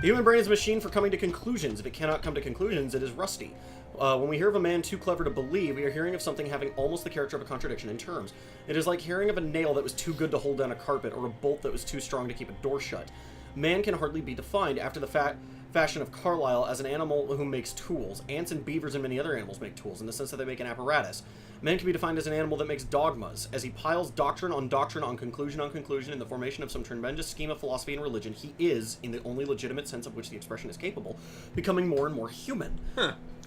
human brain is a machine for coming to conclusions. If it cannot come to conclusions, it is rusty. When we hear of a man too clever to believe, we are hearing of something having almost the character of a contradiction in terms. It is like hearing of a nail that was too good to hold down a carpet, or a bolt that was too strong to keep a door shut. Man can hardly be defined, after the fashion of Carlyle, as an animal who makes tools. Ants and beavers and many other animals make tools, in the sense that they make an apparatus. Man can be defined as an animal that makes dogmas. As he piles doctrine on conclusion in the formation of some tremendous scheme of philosophy and religion, he is, in the only legitimate sense of which the expression is capable, becoming more and more human.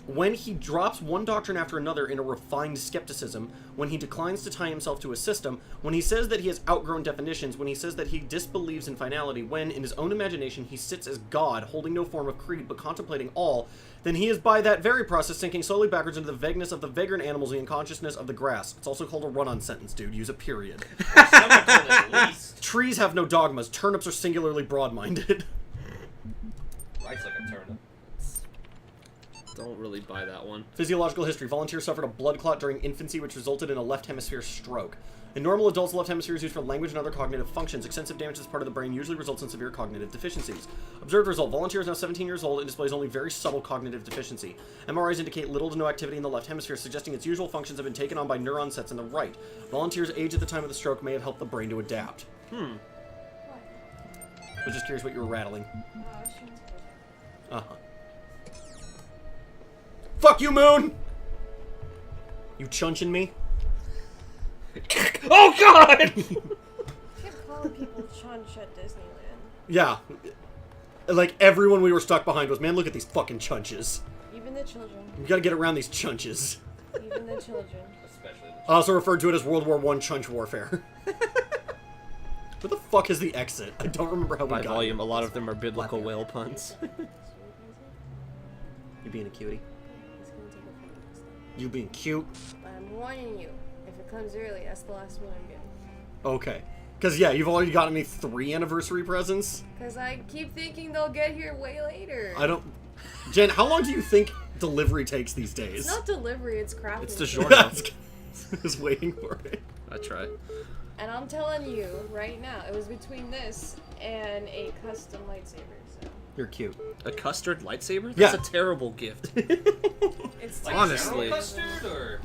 When he drops one doctrine after another in a refined skepticism, when he declines to tie himself to a system, when he says that he has outgrown definitions, when he says that he disbelieves in finality, when, in his own imagination, he sits as God, holding no form of creed, but contemplating all, then he is by that very process sinking slowly backwards into the vagueness of the vagrant animals and the unconsciousness of the grass. It's also called a run-on sentence, dude. Use a period. Someone told it at least. Trees have no dogmas. Turnips are singularly broad-minded. Writes like a turnip. Don't really buy that one. Physiological history. Volunteer suffered a blood clot during infancy, which resulted in a left hemisphere stroke. In normal adults, the left hemisphere is used for language and other cognitive functions. Extensive damage to this part of the brain usually results in severe cognitive deficiencies. Observed result. Volunteer is now 17 years old and displays only very subtle cognitive deficiency. MRIs indicate little to no activity in the left hemisphere, suggesting its usual functions have been taken on by neuron sets in the right. Volunteer's age at the time of the stroke may have helped the brain to adapt. What? I was just curious what you were rattling. Sheen's good. Uh-huh. Fuck you, Moon! You chunching me? Oh God! You kept calling people chunch at Disneyland. Yeah. Like, everyone we were stuck behind was, man, look at these fucking chunches. Even the children. We gotta get around these chunches. Even the children. Especially I also referred to it as World War I chunch warfare. Where the fuck is the exit? I don't remember how we By got volume, a here. lot of them are biblical whale puns. You being a cutie? It's gonna take a few minutes. You being cute? But I'm warning you. If it comes early, that's the last one I'm getting. Okay. Because, yeah, you've already gotten me 3 anniversary presents. Because I keep thinking they'll get here way later. I don't... Jen, how long do you think delivery takes these days? It's not delivery, it's crafting. It's DiGiorno. I was waiting for it. I try. And I'm telling you, right now, it was between this and a custom lightsaber, so... You're cute. A custard lightsaber? Yeah. That's a terrible gift. It's Like Honestly. General Custard, or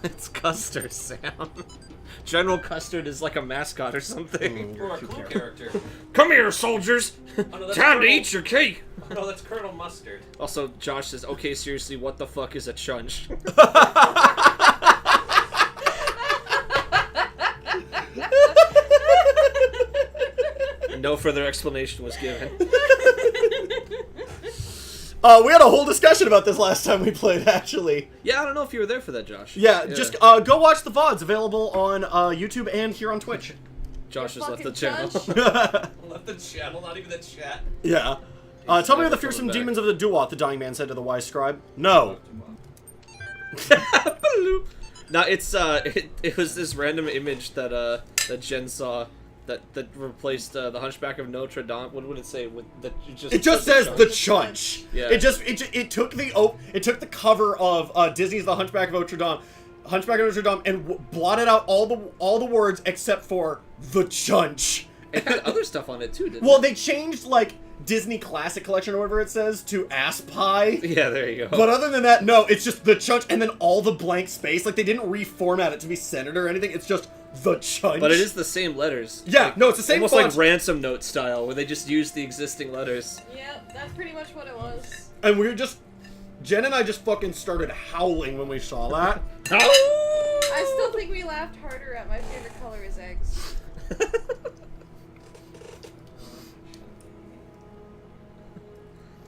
It's custard, Sam. General Custard is like a mascot or something. You're or a too cool cute. character. Come here, soldiers! Oh, no, that's Time to Colonel- eat your cake! Oh, no, that's Colonel Mustard. Also, Josh says, okay, seriously, what the fuck is a chunch? No further explanation was given. We had a whole discussion about this last time we played, actually. Yeah, I don't know if you were there for that, Josh. Yeah, just go watch the VODs available on YouTube and here on Twitch. Josh has left the fucking channel. chunch. Left the channel, not even the chat. Yeah. Tell me never of the fearsome coming back. demons of the Duat, the dying man said to the wise scribe. No. No, it's it was this random image that that Jen saw that replaced the Hunchback of Notre Dame. What would it say? With that It just says the Chunch. Yeah. It took the cover of Disney's The Hunchback of Notre Dame, and blotted out all the words except for the Chunch. It had other stuff on it too, didn't Well, it? they changed like Disney Classic Collection or whatever it says to Ass Pie. Yeah, there you go. But other than that, no, it's just the Chunch and then all the blank space. Like, they didn't reformat it to be centered or anything. It's just the Chunch. But it is the same letters. Yeah, Like, no, it's the same almost font. like ransom note style, where they just use the existing letters. Yep, that's pretty much what it was. And we were just... Jen and I just fucking started howling when we saw that. I still think we laughed harder at my favorite color is eggs.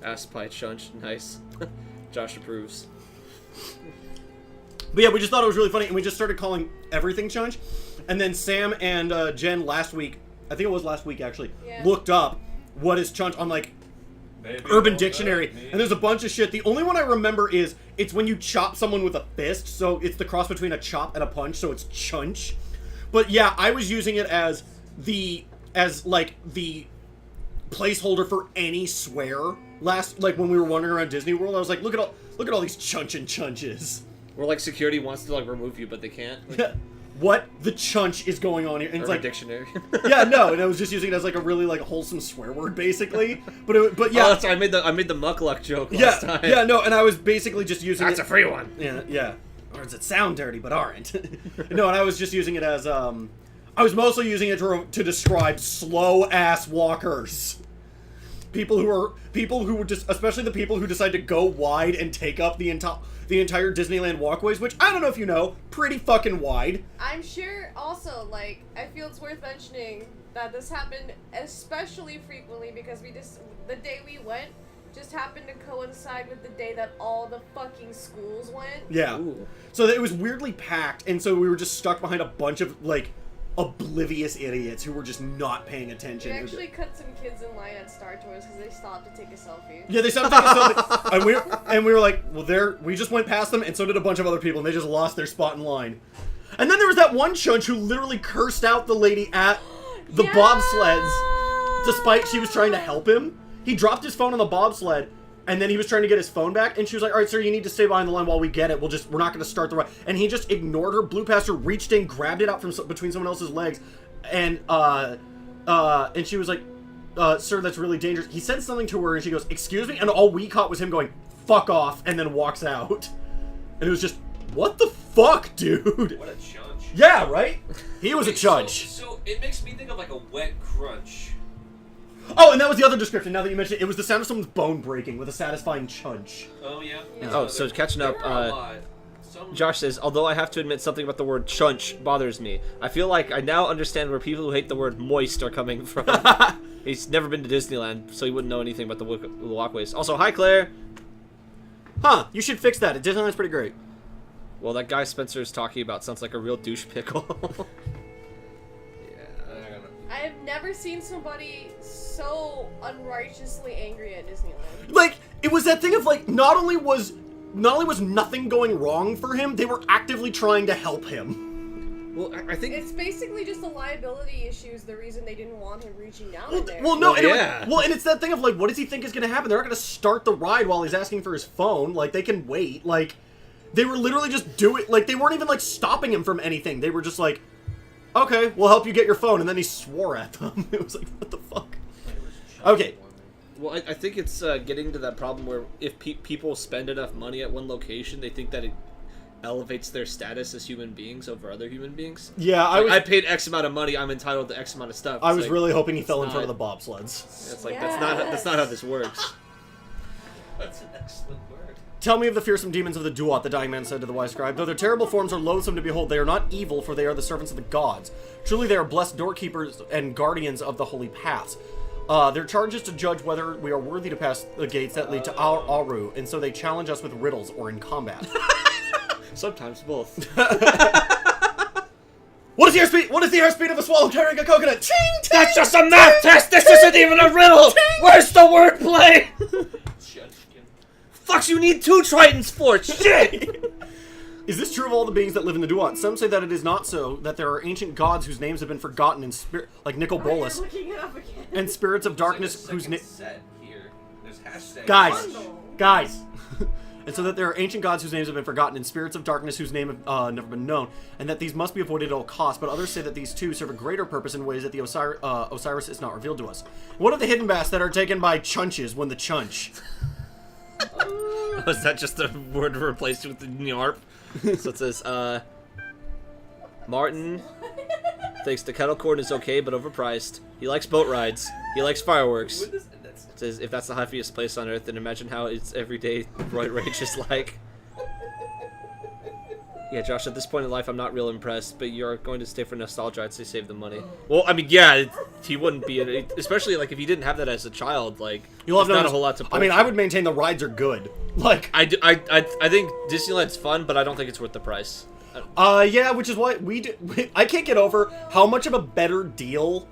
Ass pie chunch, nice. Josh approves. But yeah, we just thought it was really funny, and we just started calling everything Chunch. And then Sam and Jen last week, I think it was last week actually, Yeah. looked up what is Chunch on like Urban Dictionary, and there's a bunch of shit. The only one I remember is it's when you chop someone with a fist, so it's the cross between a chop and a punch, so it's Chunch. But yeah, I was using it as the placeholder for any swear like when we were wandering around Disney World. I was like, look at all these Chunch and Chunches. Or like security wants to like remove you, but they can't. Like, What the Chunch is going on here? And it's Urban like, dictionary. yeah, no, and I was just using it as like a really like wholesome swear word, basically. But yeah, Oh, that's right. I made the muckluck joke yeah, last time. yeah, no, and I was basically just using That's it. a free one. Yeah. Or does it sound dirty but aren't? No, and I was just using it as I was mostly using it to describe slow ass walkers. People who were just, especially the people who decide to go wide and take up the entire Disneyland walkways, which I don't know if you know, pretty fucking wide. I'm sure also, like, I feel it's worth mentioning that this happened especially frequently because the day we went just happened to coincide with the day that all the fucking schools went. Yeah. Ooh. So it was weirdly packed, and so we were just stuck behind a bunch of like oblivious idiots who were just not paying We attention. actually cut some kids in line at Star Tours because they stopped to take a selfie. Yeah, they stopped taking selfies, and we were like, well, we just went past them, and so did a bunch of other people, and they just lost their spot in line. And then there was that one Chunch who literally cursed out the lady at the bobsleds, despite she was trying to help him. He dropped his phone on the bobsled, And then he was trying to get his phone back, and she was like, all right, sir, you need to stay behind the line while we get it. We're not going to start the ride. And he just ignored her, blew past her, reached in, grabbed it out from between someone else's legs, and she was like, sir, that's really dangerous. He said something to her, and she goes, excuse me? And all we caught was him going, fuck off, and then walks out. And it was just, what the fuck, dude? What a chunch. Yeah, right? He was a chudge. So it makes me think of like a wet crunch. Oh, and that was the other description, now that you mentioned it. It was the sound of someone's bone breaking with a satisfying chunch. Oh, yeah? Oh, so catching up, There are a lot. Josh says, although I have to admit something about the word chunch bothers me. I feel like I now understand where people who hate the word moist are coming from. He's never been to Disneyland, so he wouldn't know anything about the walkways. Also, hi, Claire! Huh, you should fix that. Disneyland's pretty great. Well, that guy Spencer is talking about sounds like a real douche pickle. I have never seen somebody so unrighteously angry at Disneyland. Like, it was that thing of, like, not only was nothing going wrong for him, they were actively trying to help him. Well, I think... It's basically just the liability issues, the reason they didn't want him reaching down in there. Well, no, Well, yeah. and it's that thing of, like, what does he think is going to happen? They're not going to start the ride while he's asking for his phone. Like, they can wait. Like, they were literally just doing... Like, they weren't even, like, stopping him from anything. They were just like, okay, we'll help you get your phone. And then he swore at them. It was like, what the fuck? Okay. Well, I think it's getting to that problem where if people spend enough money at one location, they think that it elevates their status as human beings over other human beings. Yeah, I paid X amount of money, I'm entitled to X amount of stuff. I was like, really hoping he fell in not- front of the bobsleds. It's like, Yes. that's not how this works. That's an excellent word. Tell me of the fearsome demons of the Duat, the dying man said to the wise scribe. Though their terrible forms are loathsome to behold, they are not evil, for they are the servants of the gods. Truly they are blessed doorkeepers and guardians of the holy paths. Their charge is to judge whether we are worthy to pass the gates that lead to Aru, and so they challenge us with riddles or in combat. Sometimes both. What is the airspeed? What is the airspeed of a swallow carrying a coconut? Ching, ting, That's just a math test! This isn't even a riddle! Where's the wordplay? Fucks, you need 2 tritons for it! Shit! Is this true of all the beings that live in the Duat? Some say that it is not so, that there are ancient gods whose names have been forgotten in spirit, like Nicol Bolas, You're looking it up again. and spirits of darkness whose There's like a name... second set here. There's hashtag Guys! And so that there are ancient gods whose names have been forgotten, and spirits of darkness whose name have never been known, and that these must be avoided at all costs, but others say that these too serve a greater purpose in ways that the Osiris is not revealed to us. What are the hidden baths that are taken by chunches when the chunch? Was that just a word replaced with the yarp? So it says, Martin thinks the kettle corn is okay, but overpriced. He likes boat rides. He likes fireworks. It says, if that's the happiest place on earth, then imagine how its everyday roid rage is like. Yeah, Josh, at this point in life, I'm not real impressed, but you're going to stay for nostalgia. I'd say save the money. Well, I mean, yeah, he wouldn't be, especially, like, if he didn't have that as a child, like, You'll have it's not no- a whole lot to I mean, I would maintain the rides are good. Like, I think Disneyland's fun, but I don't think it's worth the price. yeah, which is why I can't get over how much of a better deal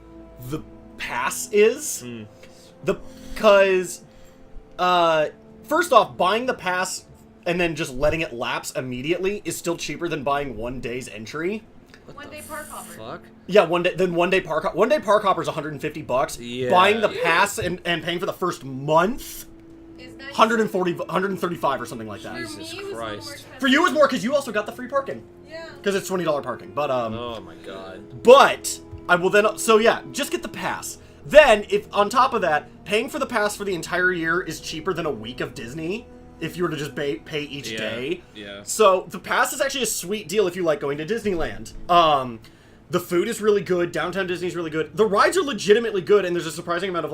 the pass is. Because, first off, buying the pass and then just letting it lapse immediately is still cheaper than buying 1 day's entry. One day park hopper. Fuck. Yeah, one day park hopper is $150. Yeah. Buying the pass and paying for the first month, Is that 135 or something like that. For Jesus me, it was a little more Christ. expensive. For you, it's more because you also got the free parking. Yeah. Because it's $20 parking. But Oh my god. But I will then. So yeah, just get the pass. Then, if on top of that, paying for the pass for the entire year is cheaper than a week of Disney, if you were to just pay each day. Yeah. So the pass is actually a sweet deal if you like going to Disneyland. The food is really good. Downtown Disney's really good. The rides are legitimately good, and there's a surprising amount of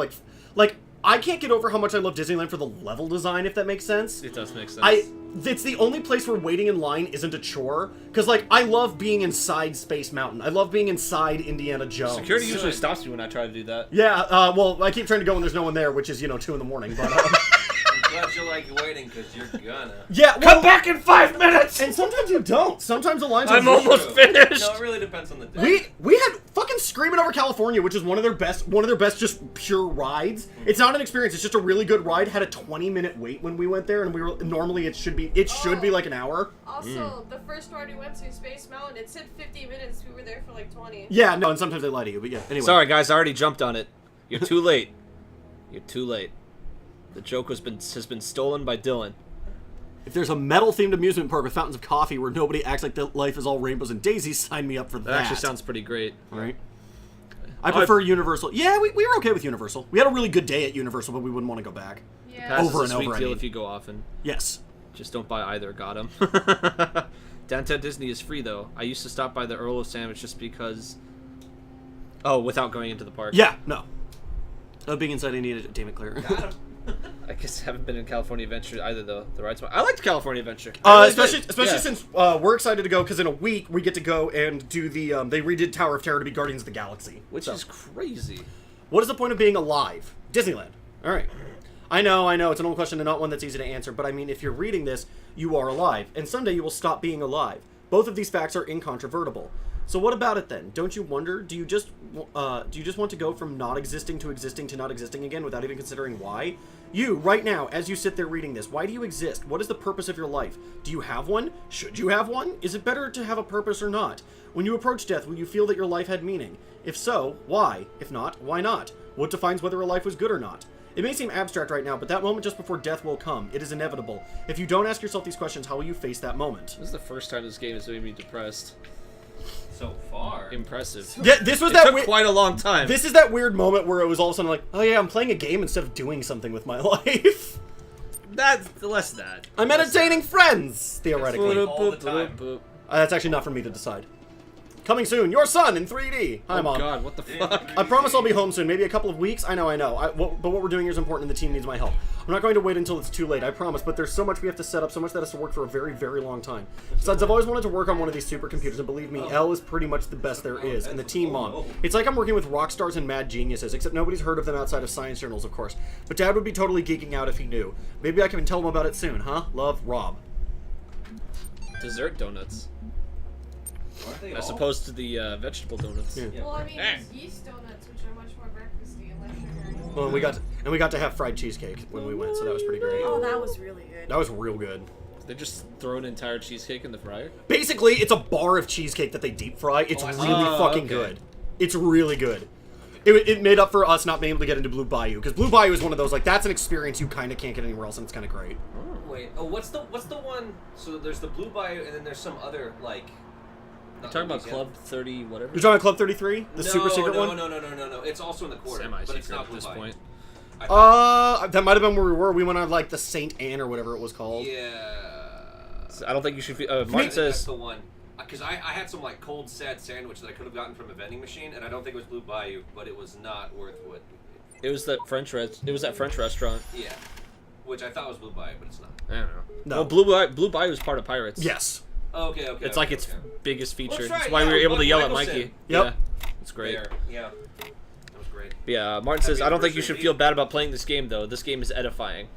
like I can't get over how much I love Disneyland for the level design, if that makes sense. It does make sense. It's the only place where waiting in line isn't a chore. Because, like, I love being inside Space Mountain. I love being inside Indiana Jones. Security usually stops me when I try to do that. Yeah, well, I keep trying to go when there's no one there, which is, 2 in the morning. But, I'm glad you like waiting, because you're gonna. yeah, well, Come back in 5 minutes! and sometimes you don't. Sometimes the lines are I'm almost finished! No, it really depends on the day. We had fucking Screaming Over California, which is one of their best just pure rides. It's not an experience, it's just a really good ride. Had a 20-minute wait when we went there, and normally it should be like an hour. Also, the first ride we went to, Space Mountain, it said 50 minutes. We were there for like 20. Yeah, no, and sometimes they lie to you, but yeah, anyway. Sorry, guys, I already jumped on it. You're too late. You're too late. The joke has been stolen by Dylan. If there's a metal-themed amusement park with fountains of coffee where nobody acts like life is all rainbows and daisies, sign me up for that. That actually sounds pretty great. All right. I prefer Universal. Yeah, we were okay with Universal. We had a really good day at Universal, but we wouldn't want to go back. Yeah. Pass Over is a and sweet over, I deal mean. if you go often. Yes. Just don't buy either. Got him. Downtown Disney is free though. I used to stop by the Earl of Sandwich just because. Oh, without going into the park. Yeah, no. Being inside Indiana, damn it, Claire. Got him. I guess I haven't been in California Adventure either though. The rides. I liked California Adventure. Especially Yeah. since we're excited to go, because in a week we get to go and do the, they redid Tower of Terror to be Guardians of the Galaxy. Which So, is crazy. what is the point of being alive? Disneyland. All right. I know, it's an old question and not one that's easy to answer, but I mean, if you're reading this, you are alive, and someday you will stop being alive. Both of these facts are incontrovertible. So what about it then? Don't you wonder? Do you just want to go from not existing to not existing again without even considering why? You, right now, as you sit there reading this, why do you exist? What is the purpose of your life? Do you have one? Should you have one? Is it better to have a purpose or not? When you approach death, will you feel that your life had meaning? If so, why? If not, why not? What defines whether a life was good or not? It may seem abstract right now, but that moment just before death will come. It is inevitable. If you don't ask yourself these questions, how will you face that moment? This is the first time this game has made me depressed. So far. Impressive. Yeah, this was It that took quite a long time. This is that weird moment where it was all of a sudden like, oh yeah, I'm playing a game instead of doing something with my life. That's less that. I'm entertaining friends, theoretically. All the time. That's actually not for me to decide. Coming soon, your son in 3D. Hi, Oh Mom. God, what the fuck? I promise I'll be home soon. Maybe a couple of weeks. I know. But what we're doing here is important, and the team needs my help. I'm not going to wait until it's too late. I promise. But there's so much we have to set up, so much that has to work for a very, very long time. Besides, I've always wanted to work on one of these supercomputers, and believe me, L is pretty much the best there is, and the team Mom. It's like I'm working with rock stars and mad geniuses, except nobody's heard of them outside of science journals, of course. But Dad would be totally geeking out if he knew. Maybe I can tell him about it soon, huh? Love, Rob. Dessert donuts. Aren't they As all? opposed to the vegetable donuts. Yeah. Well, I mean, there's yeast donuts, which are much more breakfasty and less sugary. Well, we got to have fried cheesecake when we went, so that was pretty great. Oh, that was really good. That was real good. They just throw an entire cheesecake in the fryer. Basically, it's a bar of cheesecake that they deep fry. It's I see. really fucking okay. good. It's really good. It made up for us not being able to get into Blue Bayou, because Blue Bayou is one of those, like, that's an experience you kind of can't get anywhere else, and it's kind of great. Wait. Oh, what's the one? So there's the Blue Bayou, and then there's some other like. You're talking about Club 30 whatever? You're talking about Club 33? The super secret one? No. It's also in the quarter, but it's Semi-secret not at Blue this Bayou. point. I thought- That might have been where we were. We went on, like, the Saint Anne or whatever it was called. Yeah. I don't think you should. Martin That's says the one. Because I had some like cold sad sandwich that I could have gotten from a vending machine, and I don't think it was Blue Bayou, but it was not worth what. it was that French restaurant. Yeah. Which I thought was Blue Bayou, but it's not. I don't know. No. Well, Blue Bayou is part of Pirates. Yes. Okay. It's like its biggest feature. Well, that's That's right, why we yeah, were able to yell at Michelson. Mikey. Yep. Yeah, it's great. There. Yeah. That was great. But yeah, Martin says, Happy I don't think you anniversary, should feel Pete." bad about playing this game, though. This game is edifying.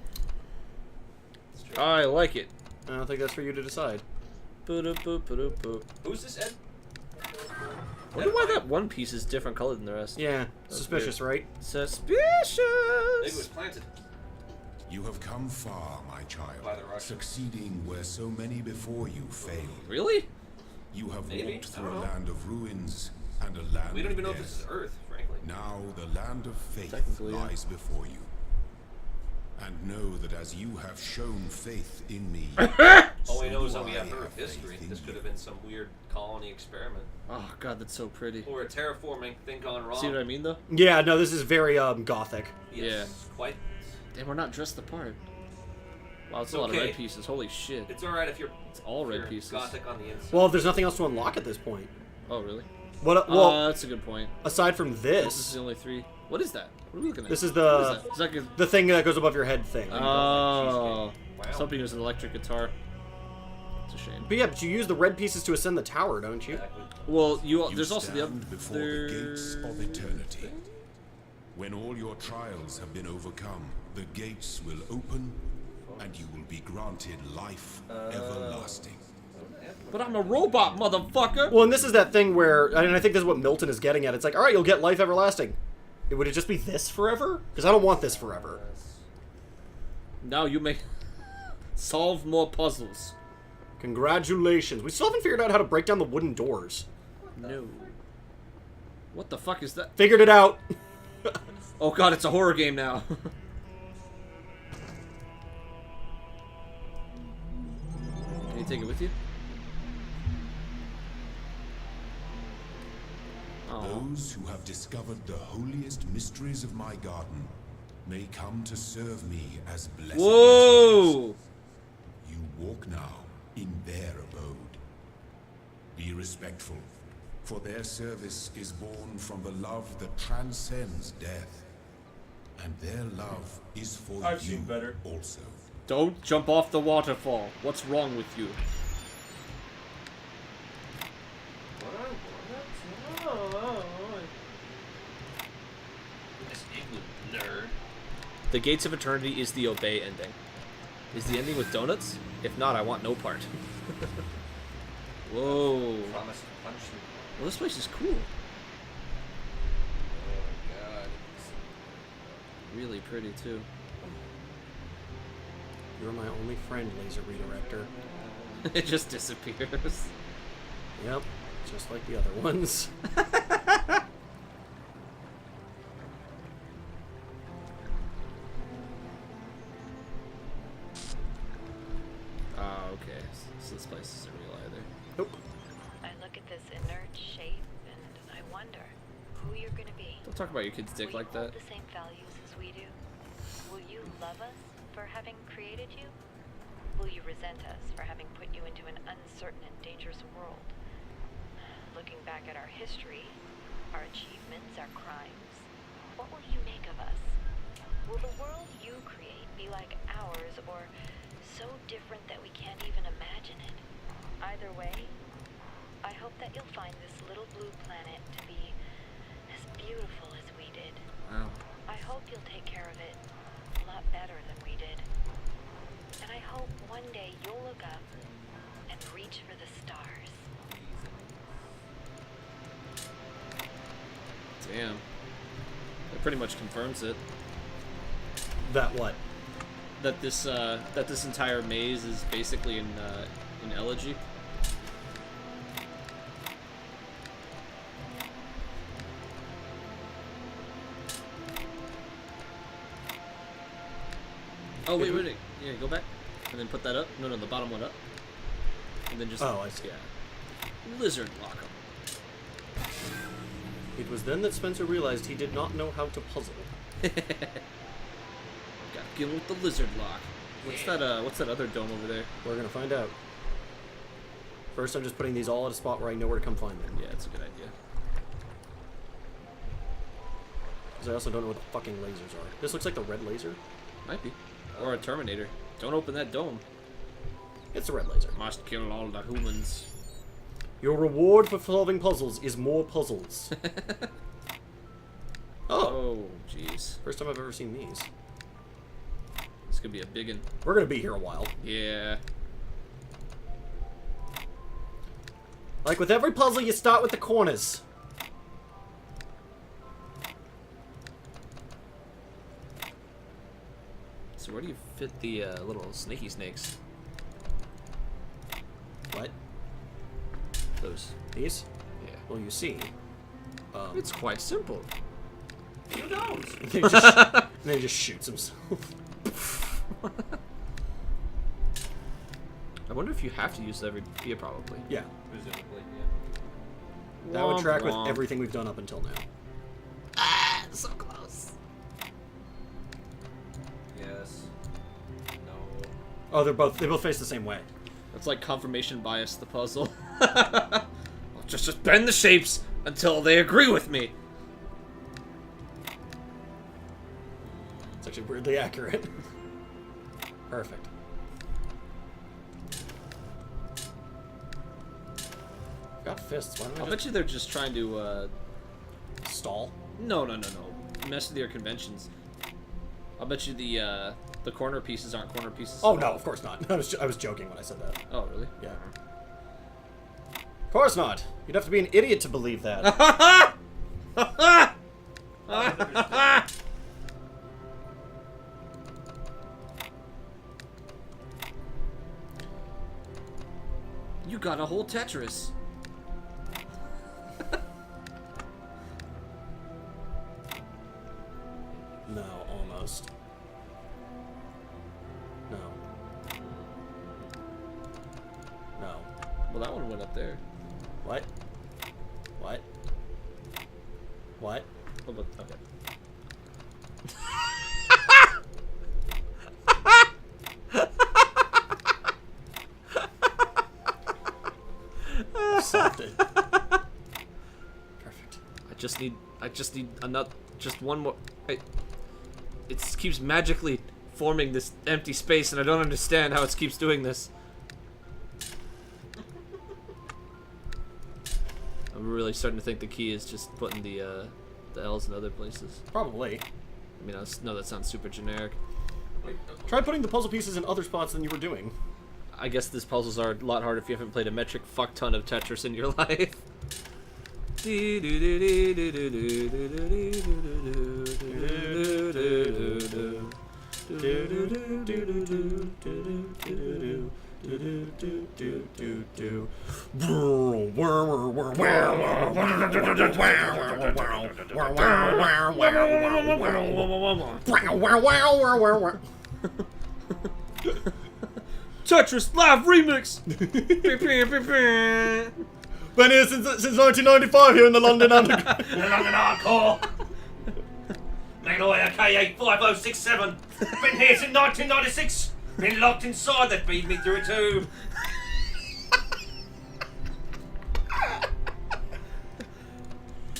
It's true. I like it. I don't think that's for you to decide. Boop-a-boop-a-doop-boop. Who's this Ed? I wonder why that one piece is different color than the rest. Yeah. Suspicious, right? Suspicious! Maybe it was planted. You have come far, my child, By the Russians. succeeding where so many before you failed. Really? You have Maybe. walked I through don't a know. land of ruins and a land We don't even know of if death. this is Earth, frankly. Now the land of faith Technically, yeah. lies before you. And know that as you have shown faith in me, All we so know is do that we I have Earth faith history. in This you. could have been some weird colony experiment. Oh god, that's so pretty. Or a terraforming thing gone wrong. See what I mean, though? Yeah, no, this is very, gothic. Yes, quite. Damn, we're not dressed the part. Wow, it's It's a lot of okay. red pieces. Holy shit. It's alright if you're all if red you're pieces. Gothic on the inside. Well, there's nothing else to unlock at this point. Oh, really? What? Well, That's a good point. aside from This is this, the only three. What is that? What are we looking at? this is What is the that? Is that good? the thing that goes above your head thing. Oh. Wow. I was hoping it was an electric guitar. It's a shame. But yeah, but you use the red pieces to ascend the tower, don't you? Exactly. Well, You there's also the other. stand before the gates of eternity. When all your trials have been overcome, the gates will open, and you will be granted life everlasting. But I'm a robot, motherfucker. Well, and this is that thing where, and I think this is what Milton is getting at. It's like, all right, you'll get life everlasting. Would it just be this forever? Because I don't want this forever. Now you may solve more puzzles. Congratulations. We still haven't figured out how to break down the wooden doors. No. What the fuck is that? Figured it out. Oh god, it's a horror game now. take it with you? Oh. Those who have discovered the holiest mysteries of my garden may come to serve me as blessed messengers. Whoa! You walk now in their abode. Be respectful, for their service is born from the love that transcends death. And their love is for I've you seen better. also. Don't jump off the waterfall. What's wrong with you? This igloo nerd. The Gates of Eternity is the obey ending. Is the ending with donuts? If not, I want no part. Whoa. Promise to punch you. Well, this place is cool. Oh my god. Really pretty, too. You're my only friend, laser redirector. It just disappears. Yep, just like the other ones. Oh, okay. So this place isn't real either. Nope. I look at this inert shape and I wonder who you're gonna be. Don't talk about your kid's dick Will like you hold that. the same values as we do? Will you love us for having created you? Will you resent us for having put you into an uncertain and dangerous world? Looking back at our history, our achievements, our crimes, what will you make of us? Will the world you create be like ours, or so different that we can't even imagine it? Either way, I hope that you'll find this little blue planet to be as beautiful as we did. Wow. I hope you'll take care of it a lot better than we did. And I hope one day you'll look up and reach for the stars. Damn. That pretty much confirms it. That what? That this entire maze is basically an elegy. Oh wait. Yeah, go back, and then put that up. No, the bottom one up, and then just. Oh, I see. Yeah. Lizard lock 'em. It was then that Spencer realized he did not know how to puzzle. Got to deal with the lizard lock. What's that other dome over there? We're gonna find out. First, I'm just putting these all at a spot where I know where to come find them. Yeah, it's a good idea. Because I also don't know what the fucking lasers are. This looks like the red laser. Might be. Or a Terminator. Don't open that dome. It's a red laser. Must kill all the humans. Your reward for solving puzzles is more puzzles. Oh, Oh, jeez. first time I've ever seen these. This could be a big one. We're gonna be here a while. Yeah. Like with every puzzle, you start with the corners. So where do you fit the little snaky snakes? What? Those. These? Yeah. Well, you see. It's quite simple. Who knows? And then he just shoots himself. I wonder if you have to use every. Yeah, probably. Yeah. Presumably, yeah. That would track Womp with everything we've done up until now. Ah, so close. Yes. No. Oh, they both face the same way. That's like confirmation bias, the puzzle. I'll just bend the shapes until they agree with me. It's actually weirdly accurate. Perfect. Got fists. Why don't I'll I bet just you they're just trying to, stall? No. Mess with your conventions. I'll bet you the corner pieces aren't corner pieces. Oh at no, all. of course not. I was joking when I said that. Oh, really? Yeah. Of course not. You'd have to be an idiot to believe that. You got a whole Tetris. No, almost. No. Well, that one went up there. What? What? What? Oh, but, okay. Solved it. Perfect. I just need another, just one more. It keeps magically forming this empty space, and I don't understand how it keeps doing this. I'm really starting to think the key is just putting the L's in other places. Probably. I mean, no, that sounds super generic. Try putting the puzzle pieces in other spots than you were doing. I guess these puzzles are a lot harder if you haven't played a metric fuck ton of Tetris in your life. Tetris Live Remix! Been here since 1995 here in the London Underground. London Hardcore. Magnolia K85067. Been here since 1996. Been locked inside that beat me through a tube.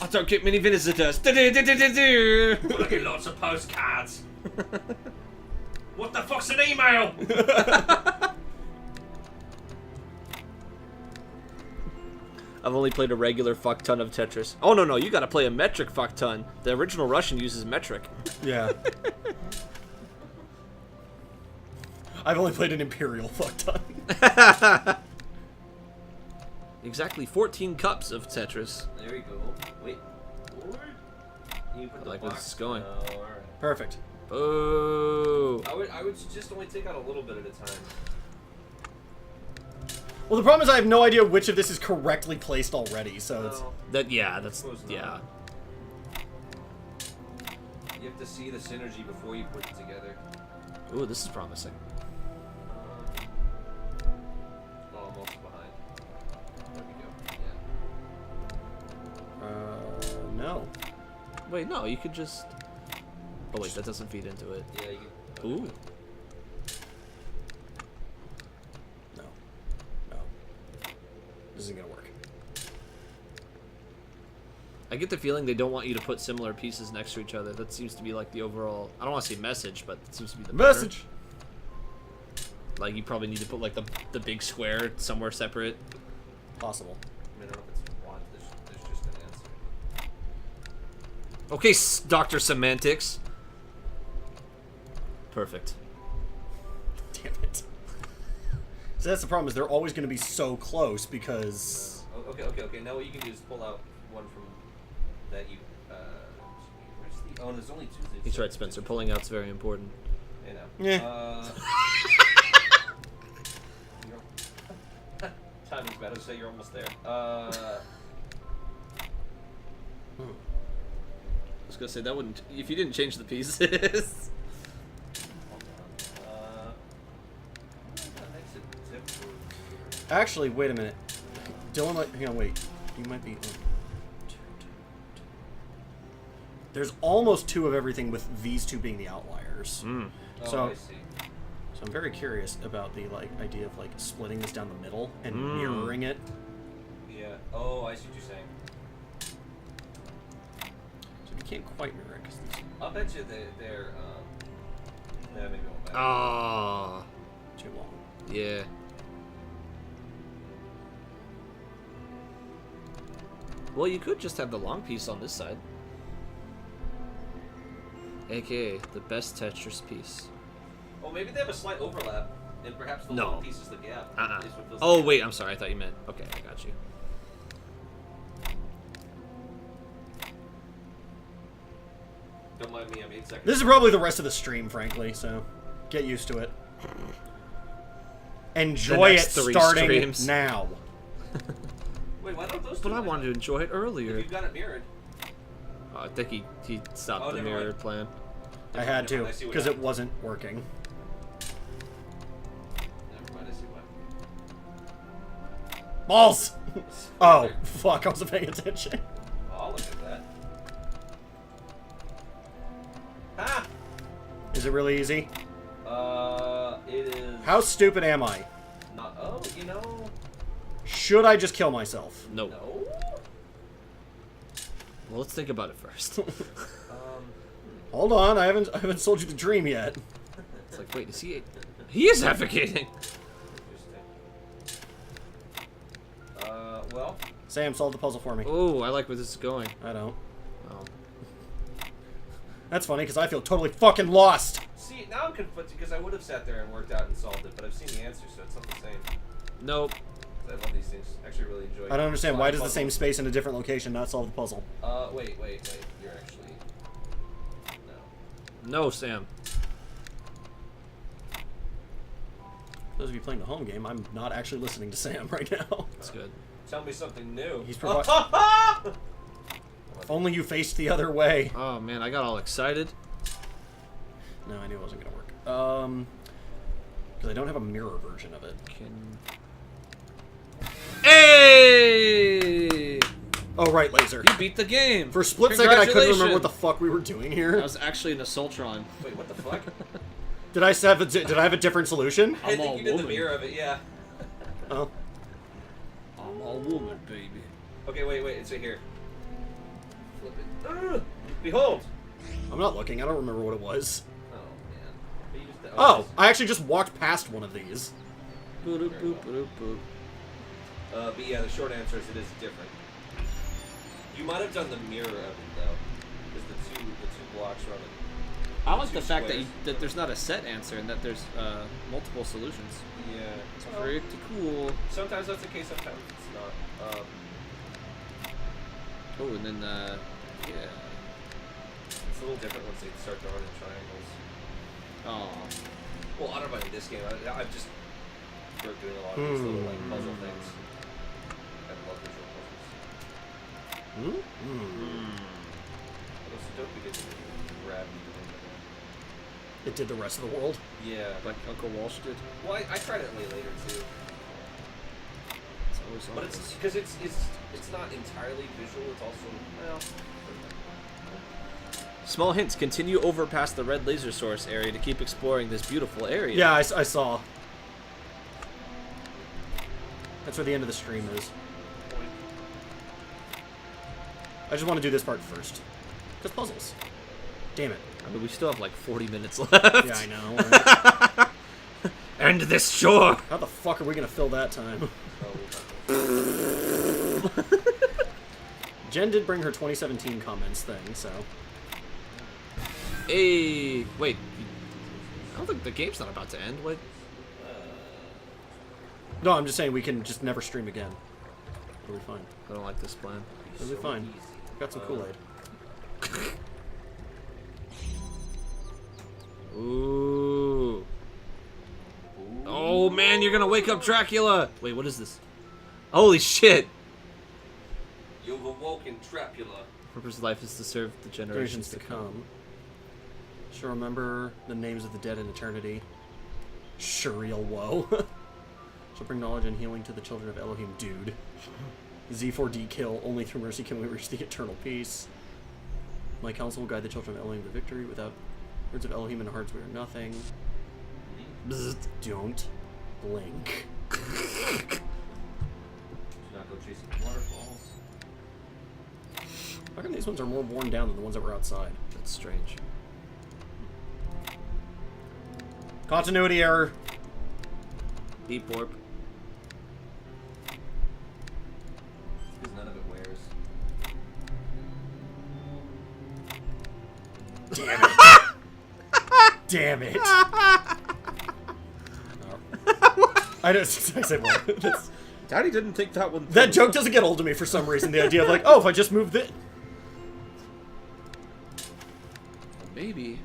I don't get many visitors. Look at lots of postcards. What the fuck's an email? I've only played a regular fuck ton of Tetris. Oh no, you gotta play a metric fuck ton. The original Russian uses metric. Yeah. I've only played an Imperial fuck ton. Exactly 14 cups of Tetris. There we go. Wait. Forward? You put I the like where box? this is going. Oh, alright. Perfect. Oh. I would just only take out a little bit at a time. Well, the problem is I have no idea which of this is correctly placed already, so it's... No, That's Suppose not. yeah. you have to see the synergy before you put it together. Ooh, this is promising. Almost behind. There we go. Yeah. No. Wait, no, you could just. Oh wait, that doesn't feed into it. Yeah, you can. Ooh. No. No. This isn't gonna work. I get the feeling they don't want you to put similar pieces next to each other. That seems to be like the overall. I don't want to say message, but it seems to be the better. Message! Like you probably need to put like the big square somewhere separate. Possible. I mean, I don't know if it's one. There's just an answer. Okay, Dr. Semantics. Perfect. Damn it. So that's the problem, is they're always going to be so close because... Okay. Now what you can do is pull out one from that you. Where's the? Oh, there's only two. He's right, Spencer. Pulling out's very important. You know. Yeah. Timing's better, so you're almost there. I was gonna say that wouldn't if you didn't change the pieces. Hold on. Exit tip. Actually, wait a minute. Dylan might... Hang on, wait. You might be... There's almost two of everything with these two being the outliers. Mm. Oh, So- I see. So I'm very curious about the idea of splitting this down the middle and mirroring it. Yeah. Oh, I see what you're saying. So you can't quite mirror it because these I'll bet you they're yeah, maybe one back. Ah, are too long. yeah. Well, you could just have the long piece on this side. AKA the best Tetris piece. Oh, maybe they have a slight overlap, and perhaps the No. long piece is the gap. Is what fills Oh, the gap. wait, I'm sorry. I thought you meant... Okay, I got you. Don't mind me, I'm 8 seconds. This is probably the rest of the stream, frankly, so get used to it. Enjoy it next 3 starting streams. now. Wait, why don't those But two I line wanted to up? enjoy it If earlier. you've got it mirrored. I think he stopped Oh, the never mirror mind. plan. I had Never to, mind, I see what because it happened. wasn't working. Never mind, I see Balls! Oh, fuck, I wasn't paying attention. Oh, I'll look at that. Ha! Is it really easy? It is. How stupid am I? Not. Oh, you know. Should I just kill myself? No. No. Well, let's think about it first. Hold on, I haven't sold you the dream yet. It's like, wait, is he? He is advocating. Well. Sam, solve the puzzle for me. Oh, I like where this is going. I don't. Oh. That's funny, because I feel totally fucking lost. See, now I'm conflicted because I would have sat there and worked out and solved it, but I've seen the answer, so it's not the same. Nope. I love these things. Actually, really enjoy. I don't understand. Why does the puzzle. same space in a different location not solve the puzzle? Wait. You're actually. No. No, Sam. Those of you playing the home game, I'm not actually listening to Sam right now. That's good. Tell me something new. He's providing. If only you faced the other way. Oh man, I got all excited. No, I knew it wasn't gonna work. Because I don't have a mirror version of it. Hey! Oh right, laser. You beat the game. For a split second, I couldn't remember what the fuck we were doing here. That was actually an Assaultron. Wait, what the fuck? Did I have a different solution? I I'm all think you did the woman. mirror of it, yeah. Oh. I'm all woman, baby. Okay, wait, it's right here. Flip it. Behold! I'm not looking. I don't remember what it was. Oh, man. But you just- Oh, I actually just walked past one of these. Boop, boop, boop, boop. But yeah, the short answer is it is different. You might have done the mirror of it, though. Because the two blocks are on it. I like the Two fact squares. that there's not a set answer and that there's multiple solutions. Yeah. It's Well, pretty cool. sometimes that's the case, sometimes it's not. Oh, and then yeah. It's a little different once they start drawing in triangles. Oh. Well, I don't know about in this game. I've just worked doing a lot of these little like puzzle things. I love visual puzzles. Although Sudoku didn't grab me doing It did the rest of the world. that. Yeah. Like Uncle Walsh did. Well, I tried it way later too. It's always But it's because it's not entirely visual. It's also well. Small hints. Continue over past the red laser source area to keep exploring this beautiful area. Yeah, I saw. That's where the end of the stream is. I just want to do this part first. Because puzzles. Damn it. I mean, we still have like 40 minutes left. Yeah, I know. Right? End this chore. How the fuck are we gonna fill that time? Jen did bring her 2017 comments thing, so. Hey, wait. I don't think the game's not about to end. Wait. No, I'm just saying we can just never stream again. It'll be fine. I don't like this plan. It'll be fine. Got some Kool-Aid. Ooh. Oh man, you're gonna wake up Dracula. Wait, what is this? Holy shit. You've awoken Dracula. The purpose of life is to serve the Generations to come. Shall remember the names of the dead in eternity. Shuriel woe. Shall bring knowledge and healing to the children of Elohim, dude. Z4D kill. Only through mercy can we reach the eternal peace. My counsel will guide the children of Elohim to victory. Without words of Elohim in our hearts, we are nothing. Bzzt. Don't blink. Do not go chasing waterfalls. How come these ones are more worn down than the ones that were outside? That's strange. Continuity error. Beep warp. Because none of it wears. Damn it. Damn it. I just I said what? That's, Daddy didn't think that one. that joke doesn't get old to me for some reason. The idea of like, oh, if I just move this. Maybe.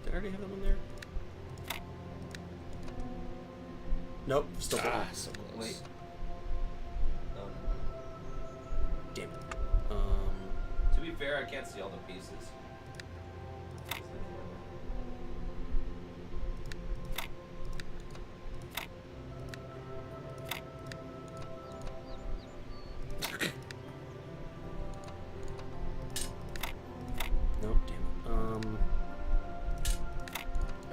Did I already have that one there? Nope, still don't. So close. Wait. No. Damn it. To be fair, I can't see all the pieces.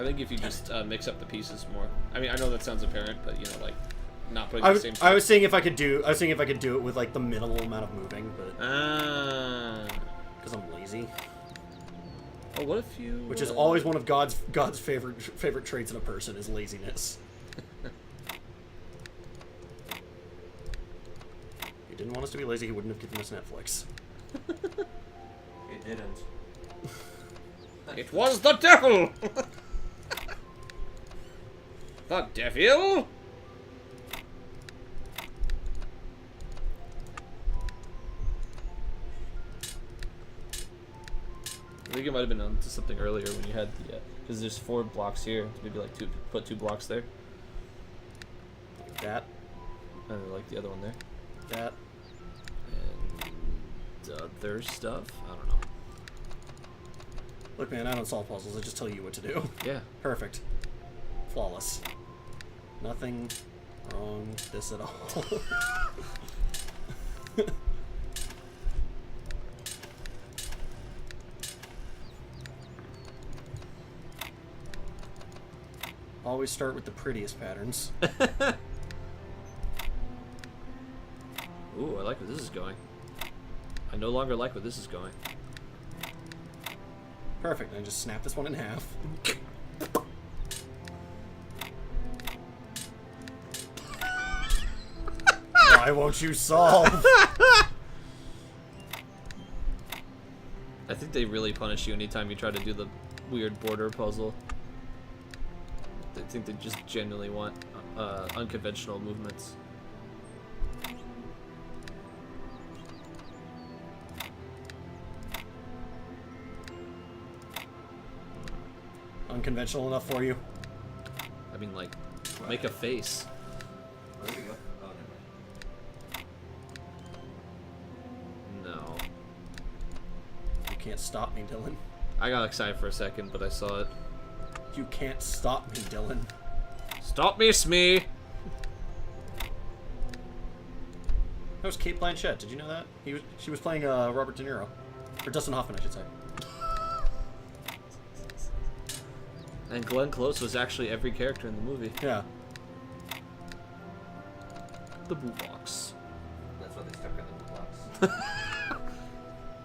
I think if you just mix up the pieces more. I mean, I know that sounds apparent, but you know, like not putting I the same. was seeing if I could do it with like the minimal amount of moving, but because I'm lazy. Oh, what if you? Which is always one of God's favorite traits in a person is laziness. If he didn't want us to be lazy, he wouldn't have given us Netflix. It didn't. It was the devil. The devil. I think it might have been onto something earlier when you had the because there's 4 blocks here. Maybe like put 2 blocks there. Like that. And like the other one there. That. And other stuff. I don't know. Look, man, I don't solve puzzles. I just tell you what to do. Yeah. Perfect. Flawless. Nothing wrong with this at all. Always start with the prettiest patterns. Ooh, I like where this is going. I no longer like where this is going. Perfect. I just snap this one in half. Why won't you solve? I think they really punish you anytime you try to do the weird border puzzle. I think they just genuinely want unconventional movements. Unconventional enough for you? I mean, like, make a face. Oh, there we go. Oh, never mind. No. You can't stop me, Dylan. I got excited for a second, but I saw it. You can't stop me, Dylan. Stop me, Smee! That was Kate Blanchett. Did you know that? She was playing Robert De Niro. Or Dustin Hoffman, I should say. And Glenn Close was actually every character in the movie. Yeah. The Boo Box. That's why they stuck in the blocks.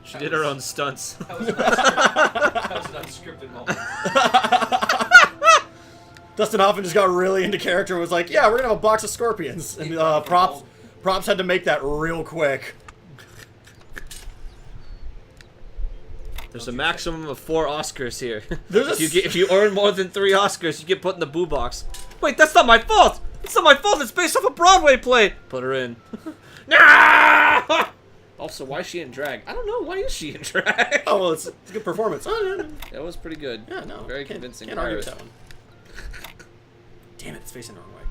She did her own stunts. That was an unscripted moment. Dustin Hoffman just got really into character and was like, yeah, we're gonna have a box of scorpions. And props had to make that real quick. There's a maximum of 4 Oscars here. There's if you earn more than 3 Oscars, you get put in the Boo Box. Wait, that's not my fault! It's not my fault, it's based off a Broadway play! Put her in. Nah! Also, why is she in drag? I don't know, why is she in drag? Oh, well, it's a good performance. That was pretty good. Yeah, no. Very convincing. Can't argue with that one. Damn it, it's facing the wrong way.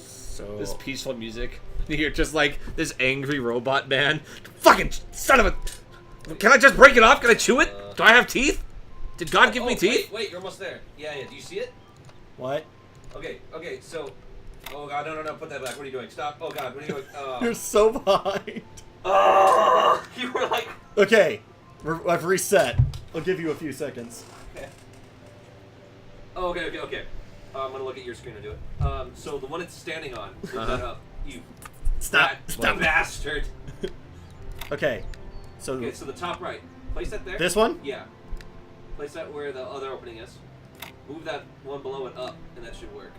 So... This peaceful music. You're just like this angry robot man. Fucking son of a... Can I just break it off? Can I chew it? Do I have teeth? Did God give me teeth? Wait, you're almost there. Yeah, do you see it? What? Okay, so... Oh god, no, put that back. What are you doing? Stop. Oh god, what are you doing? You're so behind. Oh, you were like... Okay, I've reset. I'll give you a few seconds. Okay. Oh, okay. I'm gonna look at your screen and do it. So the one it's standing on, move that up. You... Stop. That bastard. Okay, so... Okay, so the top right. Place that there. This one? Yeah. Place that where the other opening is. Move that one below it up, and that should work.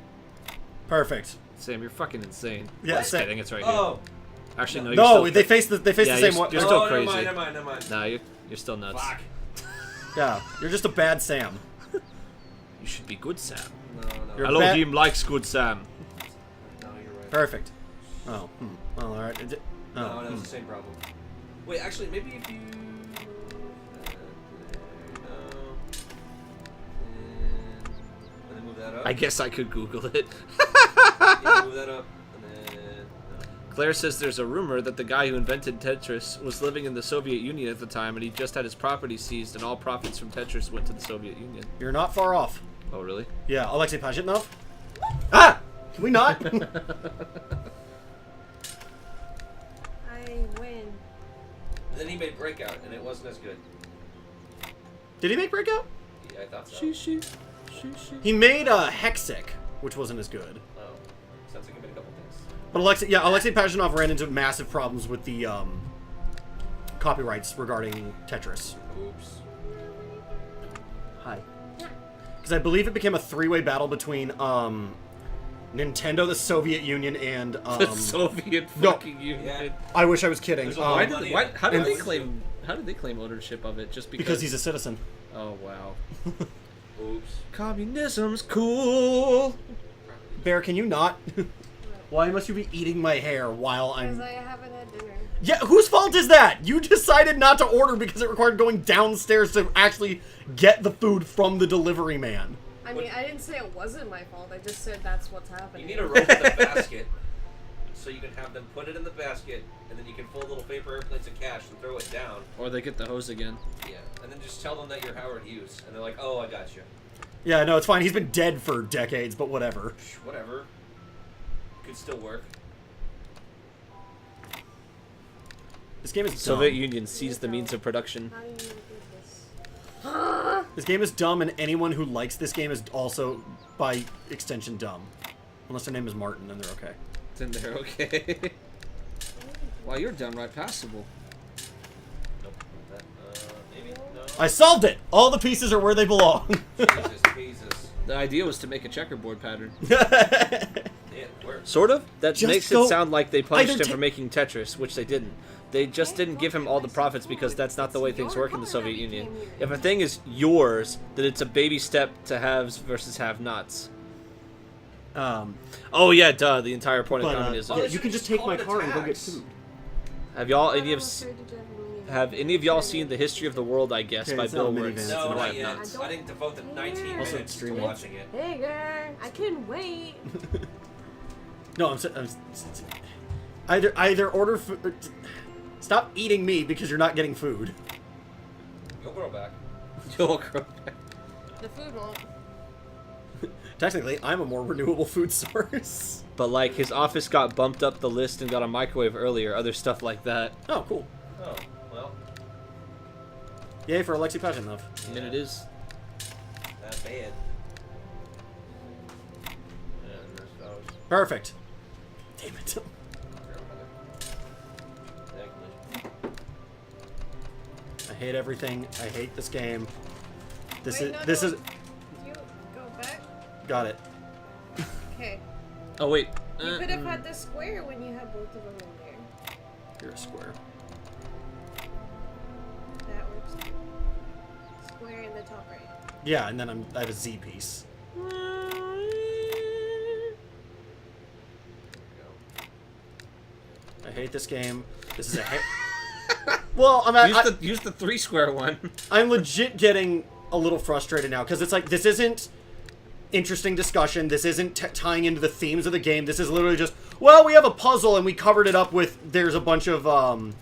Perfect. Sam, you're fucking insane. Yeah, Just kidding, it's right Oh! here. Actually, no, you're No, still... they face the Yeah, same one. you're still Oh, crazy. never mind. Nah, you're still nuts. Fuck. Yeah, you're just a bad Sam. You should be good, Sam. No. You're a Elohim likes good Sam. No, you're right. Perfect. Oh, well, alright. No, that's the same problem. Wait, actually, maybe if you... And then move that up. I guess I could Google it. Yeah, move that up. And then... Claire says there's a rumor that the guy who invented Tetris was living in the Soviet Union at the time, and he just had his property seized, and all profits from Tetris went to the Soviet Union. You're not far off. Oh, really? Yeah, Alexei Pajitnov. Ah! Can we not? I win. Then he made Breakout, and it wasn't as good. Did he make Breakout? Yeah, I thought so. She. He made Hexic, which wasn't as good. Oh, sounds like he made a couple things. But Alexei Pajitnov ran into massive problems with the copyrights regarding Tetris. Oops. Hi. Because I believe it became a three-way battle between Nintendo, the Soviet Union, and The Soviet no. fucking Union. Yeah. I wish I was kidding. There's a lot of money. How did they And- claim? How did they claim ownership of it? Just because he's a citizen. Oh wow. Oops. Communism's cool. Bear, can you not? Why must you be eating my hair while Because I'm... I haven't had dinner. Yeah, whose fault is that? You decided not to order because it required going downstairs to actually get the food from the delivery man. I mean, I didn't say it wasn't my fault. I just said that's what's happening. You need a rope with a basket, so you can have them put it in the basket, and then you can fold little paper airplanes of cash and throw it down. Or they get the hose again. Yeah, and then just tell them that you're Howard Hughes, and they're like, "Oh, I got you." Yeah, no, it's fine. He's been dead for decades, but whatever. Whatever. Could still work. This game is dumb. Soviet Union seized the means of production. How do you do this? This game is dumb, and anyone who likes this game is also, by extension, dumb. Unless their name is Martin, then they're okay. Then they're okay. Wow, you're downright passable. Nope. Maybe no. I solved it! All the pieces are where they belong. Jesus. The idea was to make a checkerboard pattern. Yeah, it worked. Sort of. That Just makes go it sound like they punished either him for making Tetris, which they didn't. They just didn't give him all the profits because that's not the way things work in the Soviet Union. If a thing is yours, then it's a baby step to haves versus have-nots. Oh yeah, duh. The entire point of communism. yeah, they you should've can just just take called my it a car and go get tax. food. Have y'all any of I'm afraid to definitely- have any of y'all seen The History of the World? I guess Okay, by it's not Bill a minivan, Wurtz. it's No, an not iPad. yet. I didn't devote the 19 Also, minutes to streaming. watching it. Hey, girl, I couldn't wait. No, either order food. Stop eating me because you're not getting food. You'll grow back. You'll grow back. The food won't. Technically, I'm a more renewable food source. But like his office got bumped up the list and got a microwave earlier. Other stuff like that. Oh, cool. Oh, well, Yay for Alexei Pajitnov. I mean, it is. not bad. And there's those. Perfect. Damn it. I hate everything. I hate this game. This Wait, is no. You go back. got it. Okay. Oh wait. You could have had the square when you had both of them in there. You're a square. That works. Square in the top right. Yeah, and then I have a Z piece. I hate this game. This is a well, Use the 3 square one. I'm legit getting a little frustrated now because it's like this isn't interesting discussion. This isn't tying into the themes of the game. This is literally just, well, we have a puzzle and we covered it up with there's a bunch of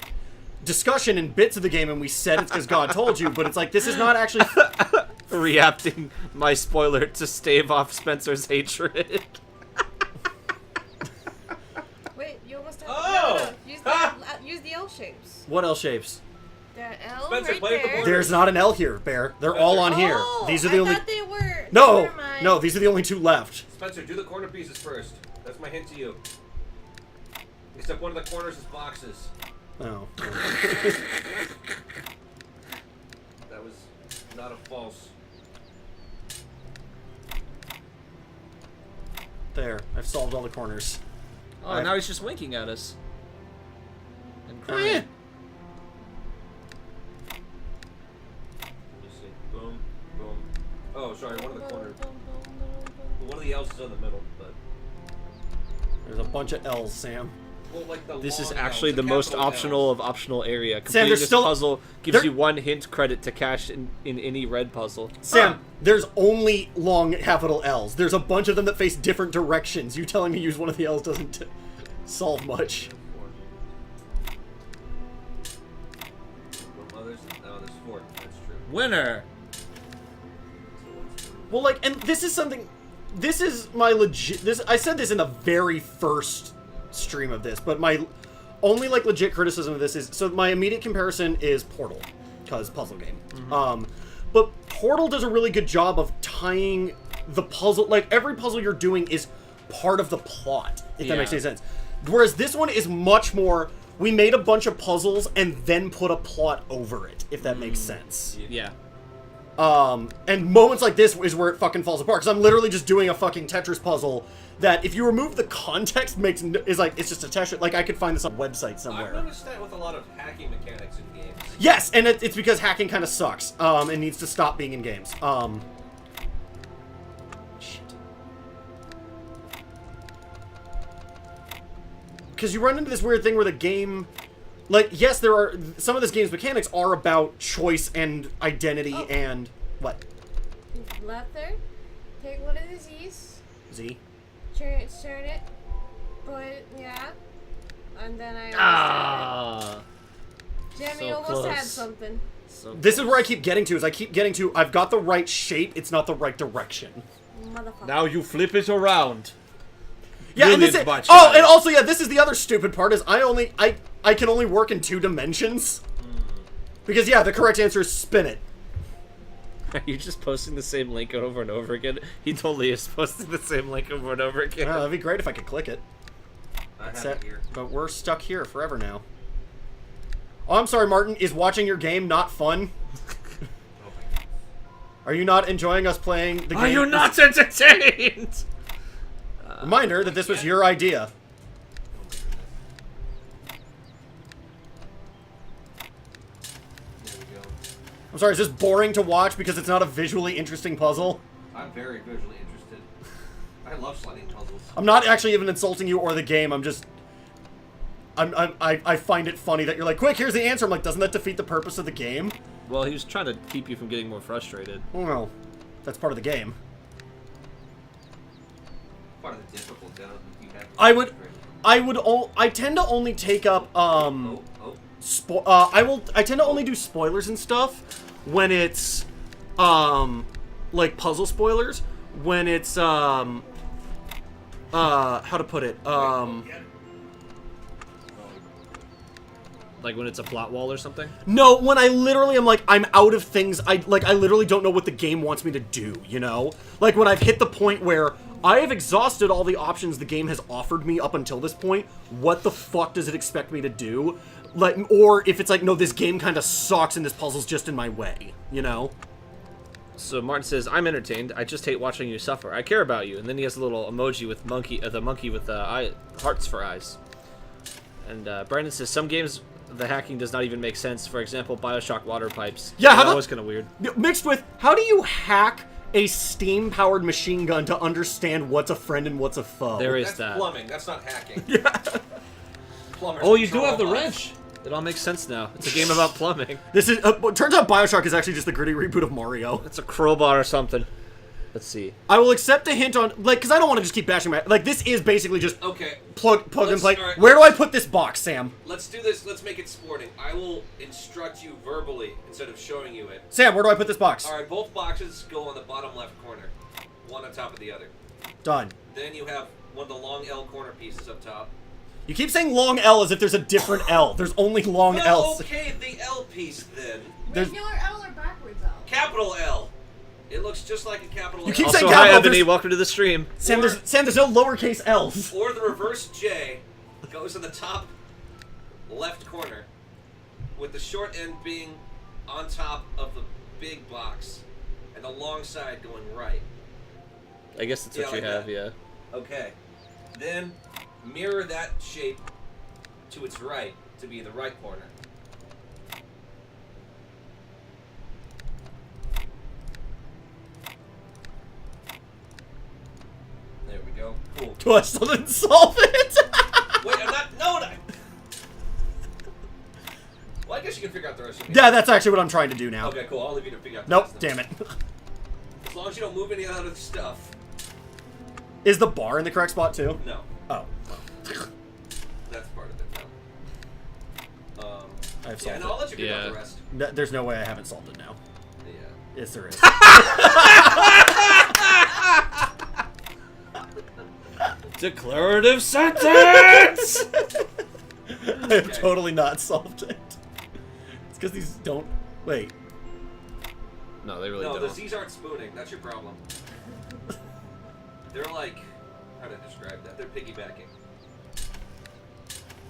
discussion and bits of the game and we said it's because God told you, but it's like this is not actually Reacting my spoiler to stave off Spencer's hatred. Wait, you almost have Oh! Use the L shapes. what L shapes? The L Spencer, right play with the there. border. There's not an L here, Bear. They're all on here. Oh, These are the I only thought they were. No, Never mind. no, these are the only two left. Spencer, do the corner pieces first. That's my hint to you. Except one of the corners is boxes. Oh. That was not a false. There. I've solved all the corners. Oh, now he's just winking at us. And Oh, crying. yeah. Let me see. Boom, boom. Oh, sorry, one of the corners. One of the L's is in the middle, but. There's a bunch of L's, Sam. Well, like the This is long actually L's, the most capital optional L's. of optional area. Sam, Completing there's this still- puzzle gives there- you 1 hint credit to cash in any red puzzle. Sam, there's only long capital L's. There's a bunch of them that face different directions. You telling me use one of the L's doesn't solve much. Oh, there's 4. That's true. Winner! Well, like, and this is something... This is my legit... I said this in the very first stream of this, but my only, like, legit criticism of this is... So my immediate comparison is Portal, because puzzle game. But but Portal does a really good job of tying the puzzle. Like, every puzzle you're doing is part of the plot, if that makes any sense. Whereas this one is much more, we made a bunch of puzzles and then put a plot over it, if that makes sense. Yeah. And moments like this is where it fucking falls apart, because I'm literally just doing a fucking Tetris puzzle that, if you remove the context, is like, it's just a Tetris. Like, I could find this on a website somewhere. I've noticed that with a lot of hacking mechanics in games. Yes, and it's because hacking kind of sucks, and needs to stop being in games. Shit. Because you run into this weird thing where the game, like, yes, there are, some of this game's mechanics are about choice and identity and, what? Left there. Take one of the Z's. Z? Turn it. Yeah. And then I Ah. Jimmy So almost had close. something. So This is where I keep getting to, I've got the right shape, it's not the right direction. Motherfucker. now you flip it around. Yeah, and this Brilliant, is, my oh, child. and also, yeah, this is the other stupid part, is I can only work in 2 dimensions. Because, yeah, the correct answer is spin it. Are you just posting the same link over and over again? He totally is posting the same link over and over again. That'd be great if I could click it. I have Set, it here. but we're stuck here forever now. Oh, I'm sorry, Martin. Is watching your game not fun? Oh my god. Are you not enjoying us playing the game? Are you not entertained? Reminder that this was your idea. There we go. I'm sorry, is this boring to watch because it's not a visually interesting puzzle? I'm very visually interested. I love sliding puzzles. I'm not actually even insulting you or the game. I'm just... I find it funny that you're like, quick, here's the answer. I'm like, doesn't that defeat the purpose of the game? Well, he was trying to keep you from getting more frustrated. Well, that's part of the game. Part of the difficult down. You have I tend to only take up, Oh. I tend to only do spoilers and stuff when it's, like puzzle spoilers, when it's, how to put it, Like when it's a plot wall or something? no, when I literally am like, I'm out of things, I literally don't know what the game wants me to do, you know? Like when I've hit the point where I have exhausted all the options the game has offered me up until this point, what the fuck does it expect me to do? Like, or if it's like, no, this game kind of sucks and this puzzle's just in my way, you know? So Martin says, I'm entertained. I just hate watching you suffer. I care about you. And then he has a little emoji with the monkey with hearts for eyes. And Brandon says, some games, the hacking does not even make sense. For example, Bioshock water pipes. Yeah, how that the- was kind of weird. Mixed with, how do you hack a steam-powered machine gun to understand what's a friend and what's a foe? There is That's that. plumbing. That's not hacking. Plumbers Oh, you do control have the robots. wrench. It all makes sense now. It's a game about plumbing. This is, turns out Bioshock is actually just the gritty reboot of Mario. It's a crowbar or something. Let's see. I will accept a hint on, like, because I don't want to just keep bashing my, like, this is basically just Okay. plug and Let's- play. alright, Where do I put this box, Sam? Let's do this. Let's make it sporting. I will instruct you verbally instead of showing you it. Sam, where do I put this box? All right. Both boxes go on the bottom left corner, one on top of the other. Done. Then you have one of the long L corner pieces up top. You keep saying long L as if there's a different L. There's only long Well, L's. okay, the L piece then. There's- Regular L or backwards L? Capital L. It looks just like a capital You L. keep Also, saying hi, capital, Ebony. there's- Welcome to the stream. Sam, there's no lowercase L's. Or the reverse J goes in the top left corner, with the short end being on top of the big box, and the long side going right. I guess that's what Yeah, you like have, that. yeah. Okay. Then mirror that shape to its right to be the right corner. There we go. Cool. Do I still didn't solve it? Wait, I'm not. No, no. Well, I guess you can figure out the rest of it. Yeah, that's actually what I'm trying to do now. Okay, cool. I'll leave you to figure out the Nope, rest of damn it. As long as you don't move any other stuff. Is the bar in the correct spot too? No. Oh. That's part of it now. I have Yeah, solved and I'll let you figure out Yeah. the rest. it. There's no way I haven't solved it now. Yeah. Yes, there is. Declarative sentence! I have totally not solved it. It's because these don't... Wait. No, they really No, don't. the Z's aren't spooning. That's your problem. They're like, how to describe that? They're piggybacking.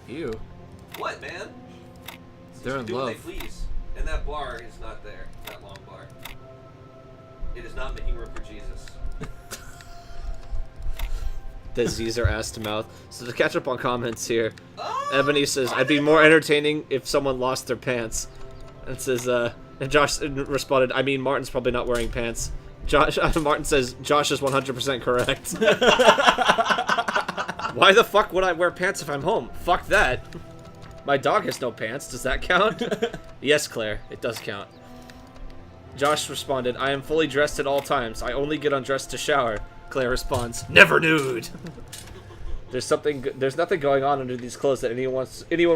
Ew. What, man? They're Z's in do what love. they please. And that bar is not there. That long bar. It is not making room for Jesus. The Z's are ass to mouth. So to catch up on comments here, Oh! Ebony says, "I'd be more entertaining if someone lost their pants." And it says, and Josh responded, "I mean, Martin's probably not wearing pants." Josh Martin says, "Josh is 100% correct." Why the fuck would I wear pants if I'm home? Fuck that. My dog has no pants. Does that count? Yes, Claire. It does count. Josh responded, "I am fully dressed at all times. I only get undressed to shower." Claire responds, "Never nude." There's nothing going on under these clothes that anyone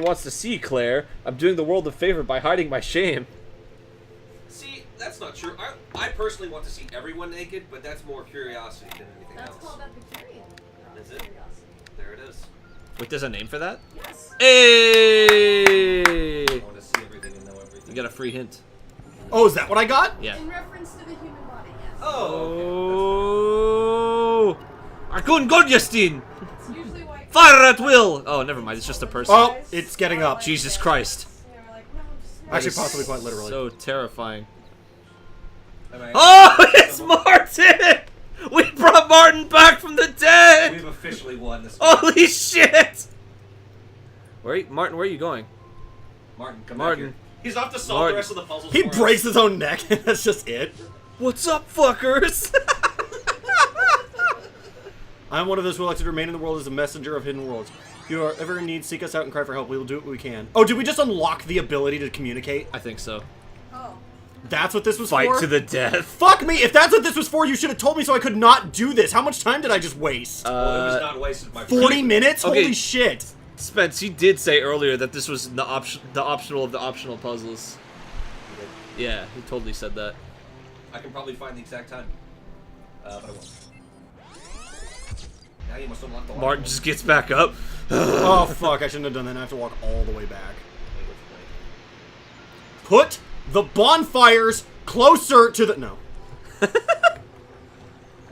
wants to see, Claire. I'm doing the world a favor by hiding my shame. See, that's not true. I personally want to see everyone naked, but that's more curiosity than anything That's else. called Epicurean. Is it? Curiosity. There it is. Wait, there's a name for that? Yes. Hey! I want to see everything and know everything. You got a free hint. Oh, is that what I got? Yeah. In reference to the human body, yes. Oh, Oh! Arkun Godjastin! It's usually why. Fire at will! Oh, never mind. It's just a person. Oh, it's getting up. Jesus Christ. Yeah, we're like, no, just That Actually, is possibly quite literally. So terrifying. okay. Oh, it's Martin! We brought Martin back from the dead! We've officially won this. Holy shit! Martin, where are you going? Martin, come Martin. back here. He's off to solve Martin. the rest of the puzzles. He for us. breaks his own neck, and that's just it. What's up, fuckers? I'm one of those who elected to remain in the world as a messenger of hidden worlds. If you are ever in need, seek us out and cry for help. We will do what we can. Oh, did we just unlock the ability to communicate? I think so. Oh. That's what this was Fight for? to the death. Fuck me! If that's what this was for, you should have told me so I could not do this. How much time did I just waste? Well, it was not wasted, my 40 friend. minutes? Okay. Holy shit. Spence, you did say earlier that this was the optional of the optional puzzles. Yeah, he totally said that. I can probably find the exact time. But I won't. Now you must unlock the water. Martin just gets back up. Oh, fuck. I shouldn't have done that. I have to walk all the way back. Wait, what's the point? Put the bonfires closer to the... No.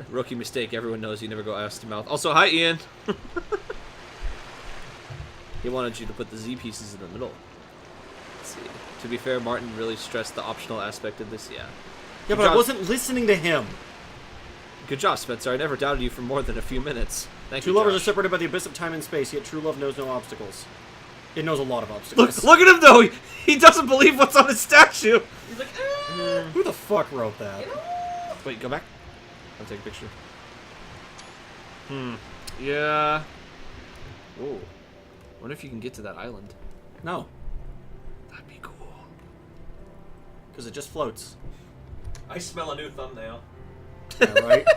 Rookie mistake. Everyone knows you never go ass to mouth. Also, hi, Ian. He wanted you to put the Z pieces in the middle. Let's see. To be fair, Martin really stressed the optional aspect of this. Yeah. Yeah, but I wasn't listening to him. Good job, Spencer. I never doubted you for more than a few minutes. Thank Two you, lovers are Josh. separated by the abyss of time and space, yet true love knows no obstacles. It knows a lot of obstacles. Look at him though. He doesn't believe what's on his statue. He's like, Who the fuck wrote that? Wait, go back. I'll take a picture. Yeah. Whoa. Wonder if you can get to that island. No, That'd be cool. because it just floats. I smell a new thumbnail. Yeah, right?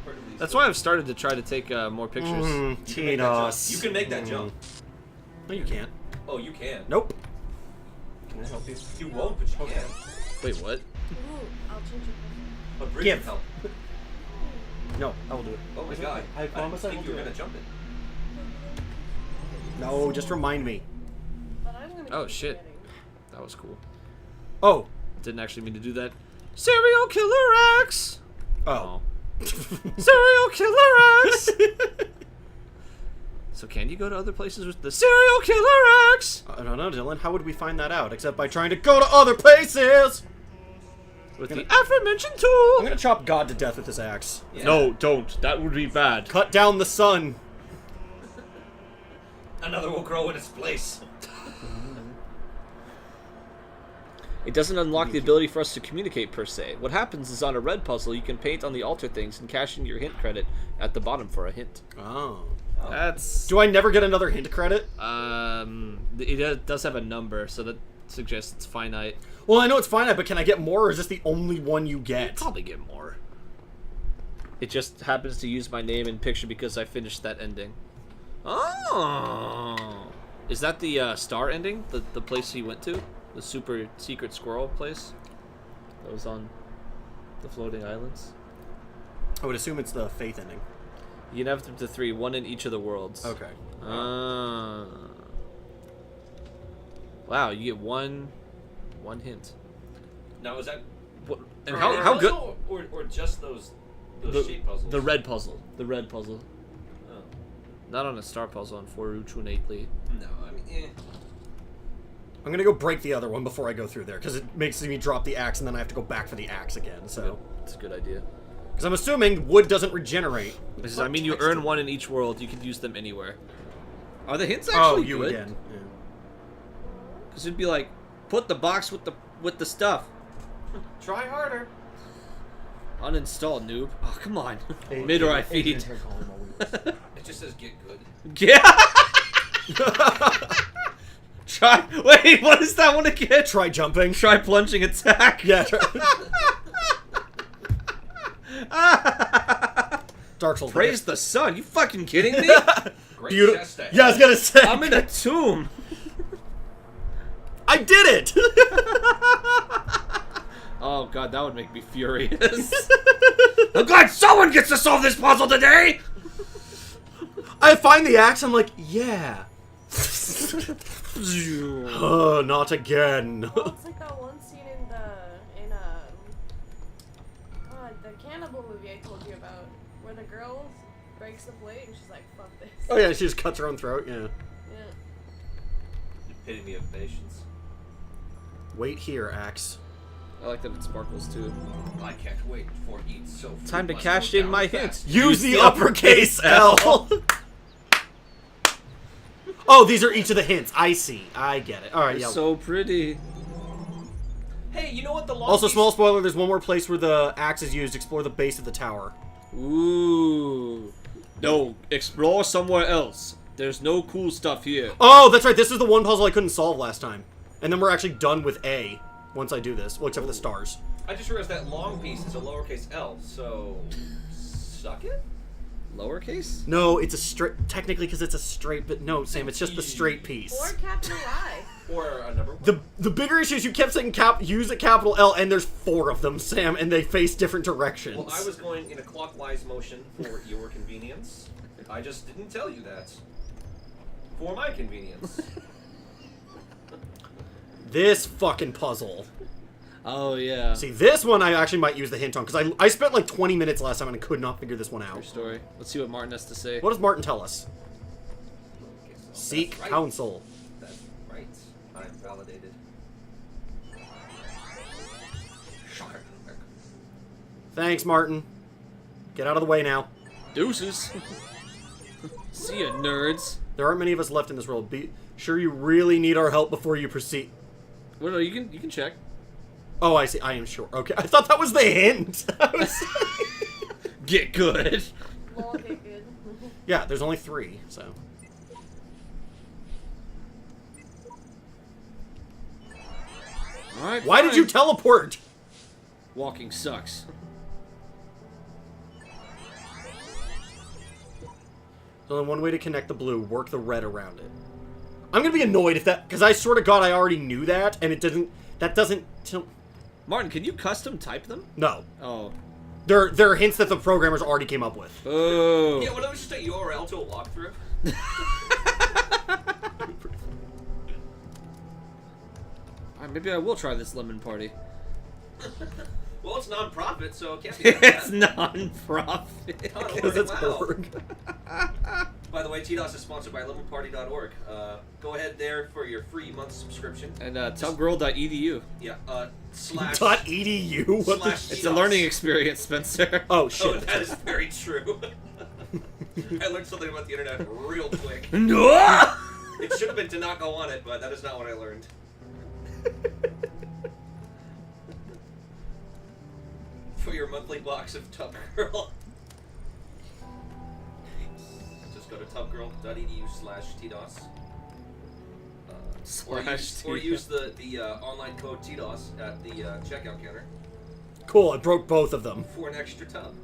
Where do these That's go? why I've started to try to take more pictures. Mm, You can make that jump. TDoS. You can make that jump. No, you can't. Oh, you can. Nope. Can I help you? You won't, but you Okay. can. Wait, what? Ooh, I'll change it. But Bridget Give. help. No, I will do it. Oh my god. I promise I think will you were do gonna it. jump it. No, just remind me. But I'm gonna Oh keep shit. forgetting. That was cool. Oh. Didn't actually mean to do that. Serial Killer X! Oh. Serial Killer X! So can you go to other places with the Serial Killer X? I don't know, Dylan. How would we find that out? Except by trying to go to other places! With the aforementioned tool! I'm gonna chop God to death with this axe. Yeah. No, don't. That would be bad. Cut down the sun. Another will grow in its place. It doesn't unlock the ability for us to communicate, per se. What happens is on a red puzzle, you can paint on the altar things and cash in your hint credit at the bottom for a hint. Oh. That's... Do I never get another hint credit? It does have a number, so that suggests it's finite. Well, I know it's finite, but can I get more, or is this the only one you get? Probably get more. It just happens to use my name and picture because I finished that ending. Oh! Is that the star ending? The place he went to? The super secret squirrel place? That was on the floating islands? I would assume it's the faith ending. You can have up to 3, 1 in each of the worlds. Okay. Wow, you get one hint. Now, is that What, and how good? Or just those shape puzzles? The red puzzle. The red puzzle. Oh. Not on a star puzzle, unfortunately. No, I mean, I'm gonna go break the other one before I go through there, because it makes me drop the axe, and then I have to go back for the axe again, so... It's a good idea. Because I'm assuming wood doesn't regenerate. Because, I mean, you earn one in each world. You can use them anywhere. Are the hints actually you good? again. Yeah. Because it'd be like, put the box with the stuff. try harder. Uninstall, noob. Oh, come on. Hey, Mid or I hey, feed. It just says get good. Yeah! Try. Wait, what is that one again? Try jumping. Try plunging attack. Yeah. Dark Souls. Praise the sun. You fucking kidding me? Great Beautiful. chest stat. Yeah, I was gonna say. I'm in a tomb. I did it! Oh god, that would make me furious. I'm glad someone gets to solve this puzzle today! I find the axe, I'm like, yeah. Oh, not again. Well, it's like that one scene in the cannibal movie I told you about, where the girl breaks the plate and she's like, fuck this. Oh yeah, she just cuts her own throat, yeah. Yeah. Epitome of patience. Wait here, axe. I like that it sparkles too. I can't wait for eat so. Time to cash in my hints. Use the uppercase L. Oh, these are each of the hints. I see. I get it. Alright, yeah. So pretty. Hey, you know what the long Also, piece- small spoiler, there's one more place where the axe is used. Explore the base of the tower. Ooh. No, explore somewhere else. There's no cool stuff here. Oh, that's right. This is the one puzzle I couldn't solve last time. And then we're actually done with A once I do this. Well, except for the stars. I just realized that long piece is a lowercase L, so suck it. Lowercase? No, it's a straight... Technically, because it's a straight... But no, Sam, it's just the straight piece. Or capital I. Or a number one. The bigger issue is you kept saying use a capital L, and there's 4 of them, Sam, and they face different directions. Well, I was going in a clockwise motion for your convenience. I just didn't tell you that. For my convenience. This fucking puzzle. Oh, yeah. See, this one I actually might use the hint on, because I spent like 20 minutes last time and I could not figure this one Your out. story. Let's see what Martin has to say. What does Martin tell us? Okay, so Seek that's right. counsel. That's right. I'm validated. Shocker. Thanks, Martin. Get out of the way now. Deuces. See ya, nerds. There aren't many of us left in this world. Be sure you really need our help before you proceed. Well, no, you can check. Oh, I see. I am sure. Okay, I thought that was the hint. I was Get good. Well, okay, good. yeah, there's only 3, so. Alright, Why did you teleport? Walking sucks. So then one way to connect the blue, work the red around it. I'm gonna be annoyed if that, because I swear to God I already knew that, and it doesn't. That doesn't. Martin, can you custom type them? No, Oh. they're hints that the programmers already came up with. Oh. Yeah, what if it was just a URL to a walkthrough? Alright, maybe I will try this lemon party. Well, it's non-profit, so it can't be that It's bad. non-profit. Oh, Because it's wow. Borg. By the way, TDoS is sponsored by lemonparty.org. Go ahead there for your free month subscription. And tubgirl.edu. Yeah, slash... .edu? What the? slash It's a TDoS. learning experience, Spencer. Oh Oh, shit. that is very true. I learned something about the internet real quick. No! It should have been to not go on it, but that is not what I learned. For your monthly box of Tub Girl. Just go to tubgirl.edu/TDoS. Or use the online code TDoS at the checkout counter Cool. I broke both of them. for an extra tub.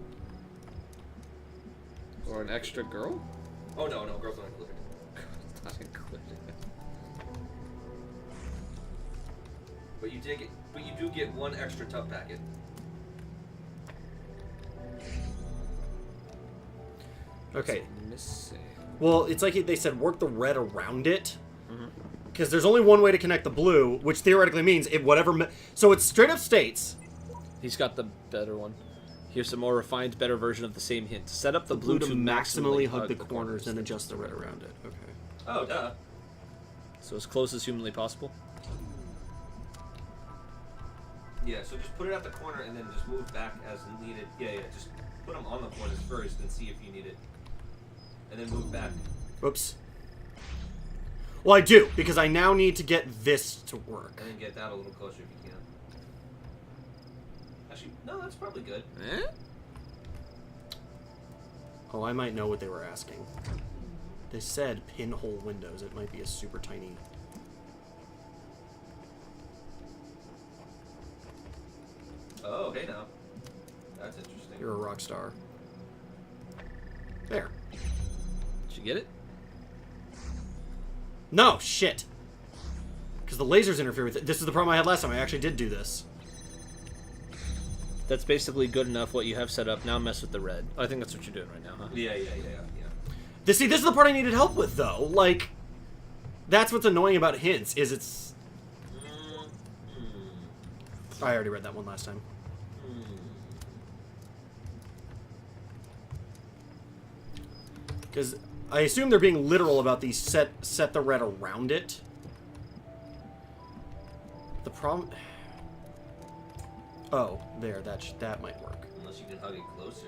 Or an extra girl? Oh no, girls not included. Not included. But you do get one extra tub packet. Okay. Missing. Well, it's like they said, work the red around it. Because there's only one way to connect the blue, which theoretically means it whatever. So it straight up states, He's got the better one. Here's some more refined, better version of the same hint. Set up the blue to maximally hug the corners and adjust the red around it. Okay. Oh, duh. So as close as humanly possible. Yeah, so just put it at the corner and then just move back as needed. Yeah, just put them on the corners first and see if you need it. And then move back. Oops. Well, I do, because I now need to get this to work. And then get that a little closer if you can. Actually, no, that's probably good. Eh? Oh, I might know what they were asking. They said pinhole windows. It might be a super tiny... Oh, hey now. That's interesting. You're a rock star. There. Did you get it? No, shit. Because the lasers interfere with it. This is the problem I had last time. I actually did do this. That's basically good enough what you have set up. Now mess with the red. I think that's what you're doing right now, huh? Yeah. This is the part I needed help with, though. Like, that's what's annoying about hints, is it's... I already read that one last time. Because I assume they're being literal about these set the red around it. The problem... Oh, there, that might work. Unless you can hug it closer.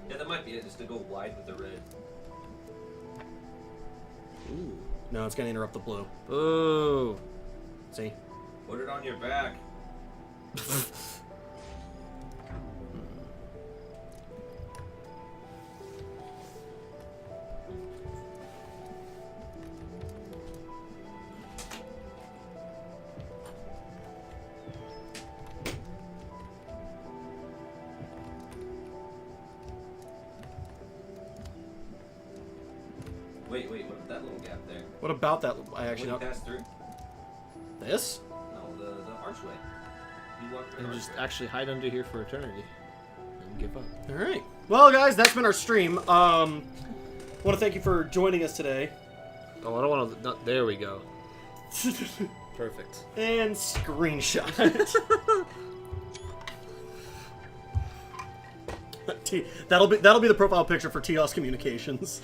Yeah, that might be it, just to go wide with the red. Ooh. No, it's gonna interrupt the blue. Ooh. See? Put it on your back. Wait, what about that little gap there? What about that? I actually When don't... you pass through? This? No, the archway. You walk through And the just archway. actually hide under here for eternity. And give up. Alright. Well, guys, that's been our stream. Want to thank you for joining us today. Oh, I don't want to... There we go. Perfect. And screenshot. That'll be the profile picture for TDoS Communications.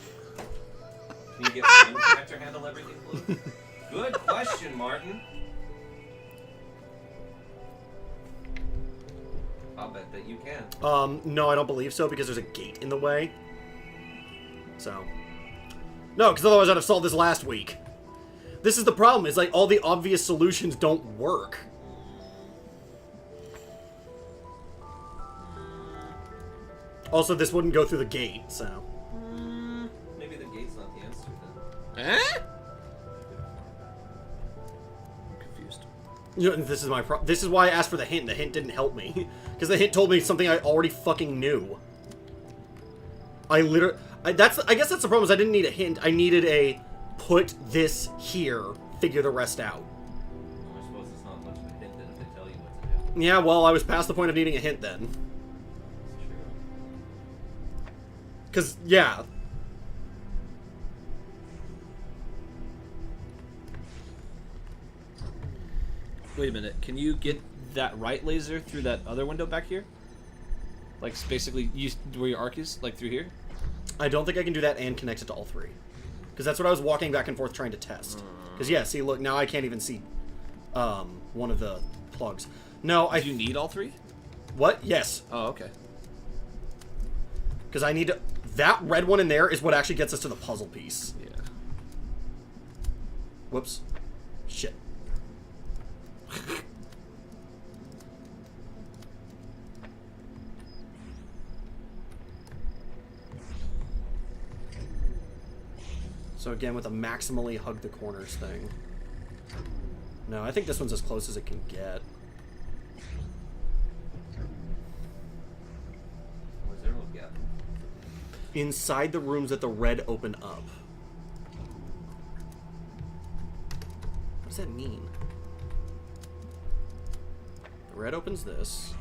Can you get the connector handle everything blue? Good question, Martin. I'll bet that you can. No, I don't believe so, because there's a gate in the way. So. No, because otherwise I'd have solved this last week. This is the problem, is like all the obvious solutions don't work. Also, this wouldn't go through the gate, so. Maybe the gate's not the answer then. Eh? Confused. You know, this is my this is why I asked for the hint. The hint didn't help me. Because the hint told me something I already fucking knew. I guess that's the problem, is I didn't need a hint. I needed a put this here, figure the rest out. I suppose it's not much of a hint then if they tell you what to do. Yeah, well, I was past the point of needing a hint then. It's true. Because, yeah. Wait a minute. Can you get that right laser through that other window back here? Like, basically, where your arc is? Like, through here? I don't think I can do that and connect it to all three. Because that's what I was walking back and forth trying to test. Because, yeah, see, look, now I can't even see one of the plugs. No, Do you need all three? What? Yes. Oh, okay. Because I need to... That red one in there is what actually gets us to the puzzle piece. Yeah. Whoops. Shit. So again, with a maximally hug the corners thing. No, I think this one's as close as it can get. Where's their little gap? Inside the rooms that the red open up. What does that mean? The red opens this.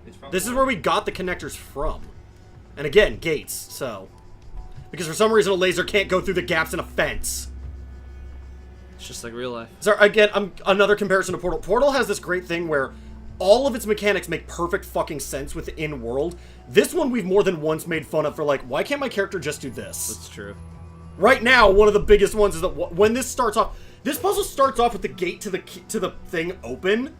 It's from This is where we got the connectors from. And again, gates, so. Because for some reason a laser can't go through the gaps in a fence. It's just like real life. So again, another comparison to Portal. Portal has this great thing where all of its mechanics make perfect fucking sense with the in-world. This one we've more than once made fun of for like, why can't my character just do this? That's true. Right now, one of the biggest ones is that when this starts off, this puzzle starts off with the gate to the thing open,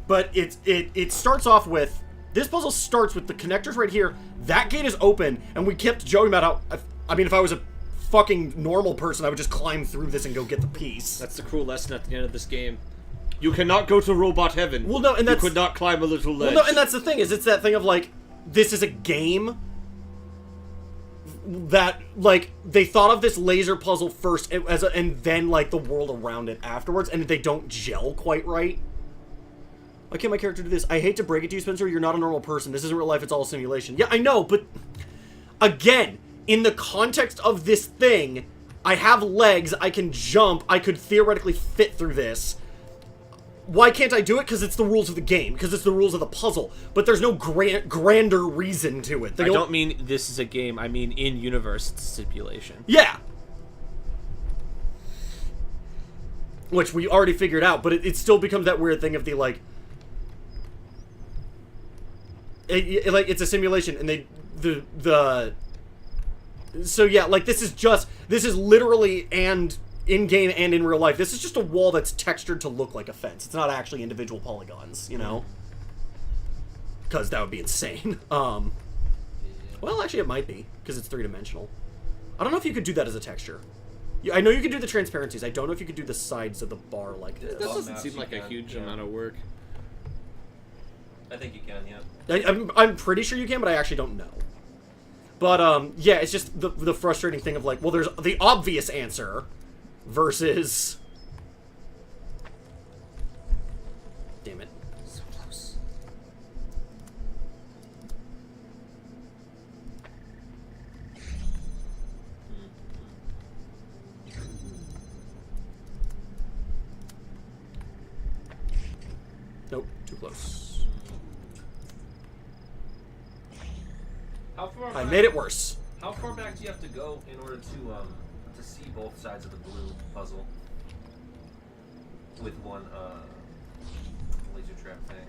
but it starts off with, this puzzle starts with the connectors right here. That gate is open, and we kept joking about how, I mean, if I was a fucking normal person, I would just climb through this and go get the piece. That's the cruel lesson at the end of this game. You cannot go to robot heaven. Well, no, and that's... You could not climb a little ledge. Well, no, and that's the thing, is it's that thing of, like, this is a game that, like, they thought of this laser puzzle first, and then, like, the world around it afterwards, and they don't gel quite right. Why can't my character do this? I hate to break it to you, Spencer, you're not a normal person. This isn't real life, it's all a simulation. Yeah, I know, but... Again, in the context of this thing, I have legs, I can jump, I could theoretically fit through this. Why can't I do it? Because it's the rules of the game. Because it's the rules of the puzzle. But there's no grander reason to it. I don't mean this is a game. I mean in-universe stipulation. Yeah. Which we already figured out, but it still becomes that weird thing of the, like... like, it's a simulation, and So yeah, like, this is literally and... in-game and in real life. This is just a wall that's textured to look like a fence. It's not actually individual polygons, you know? Because that would be insane. Well, actually it might be, because it's three-dimensional. I don't know if you could do that as a texture. I know you could do the transparencies. I don't know if you could do the sides of the bar like this. That doesn't seem like a huge amount of work. I think you can, yeah. I'm pretty sure you can, but I actually don't know. But, yeah, it's just the frustrating thing of, like, well, there's the obvious answer... versus... Damn it. So close. Nope, too close. How far I made it worse. How far back do you have to go in order to see both sides of the blue puzzle with one laser trap thing?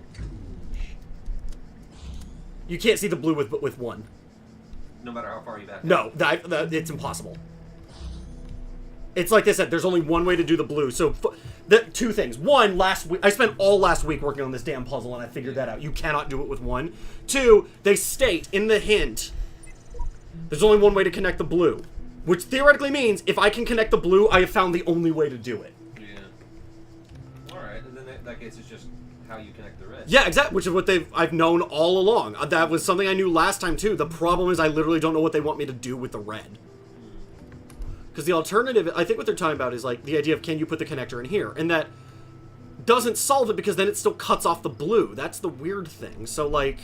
You can't see the blue with one. No matter how far you back. No, it's impossible. It's like I said, there's only one way to do the blue. So, two things. One, last week, I spent all last week working on this damn puzzle, and I figured that out. You cannot do it with one. Two, they state in the hint, there's only one way to connect the blue. Which theoretically means, if I can connect the blue, I have found the only way to do it. Yeah. Alright, and then in that case, it's just how you connect the red. Yeah, exactly, which is what I've known all along. That was something I knew last time, too. The problem is I literally don't know what they want me to do with the red. Because the alternative, I think what they're talking about is, like, the idea of can you put the connector in here? And that doesn't solve it because then it still cuts off the blue. That's the weird thing. So, like...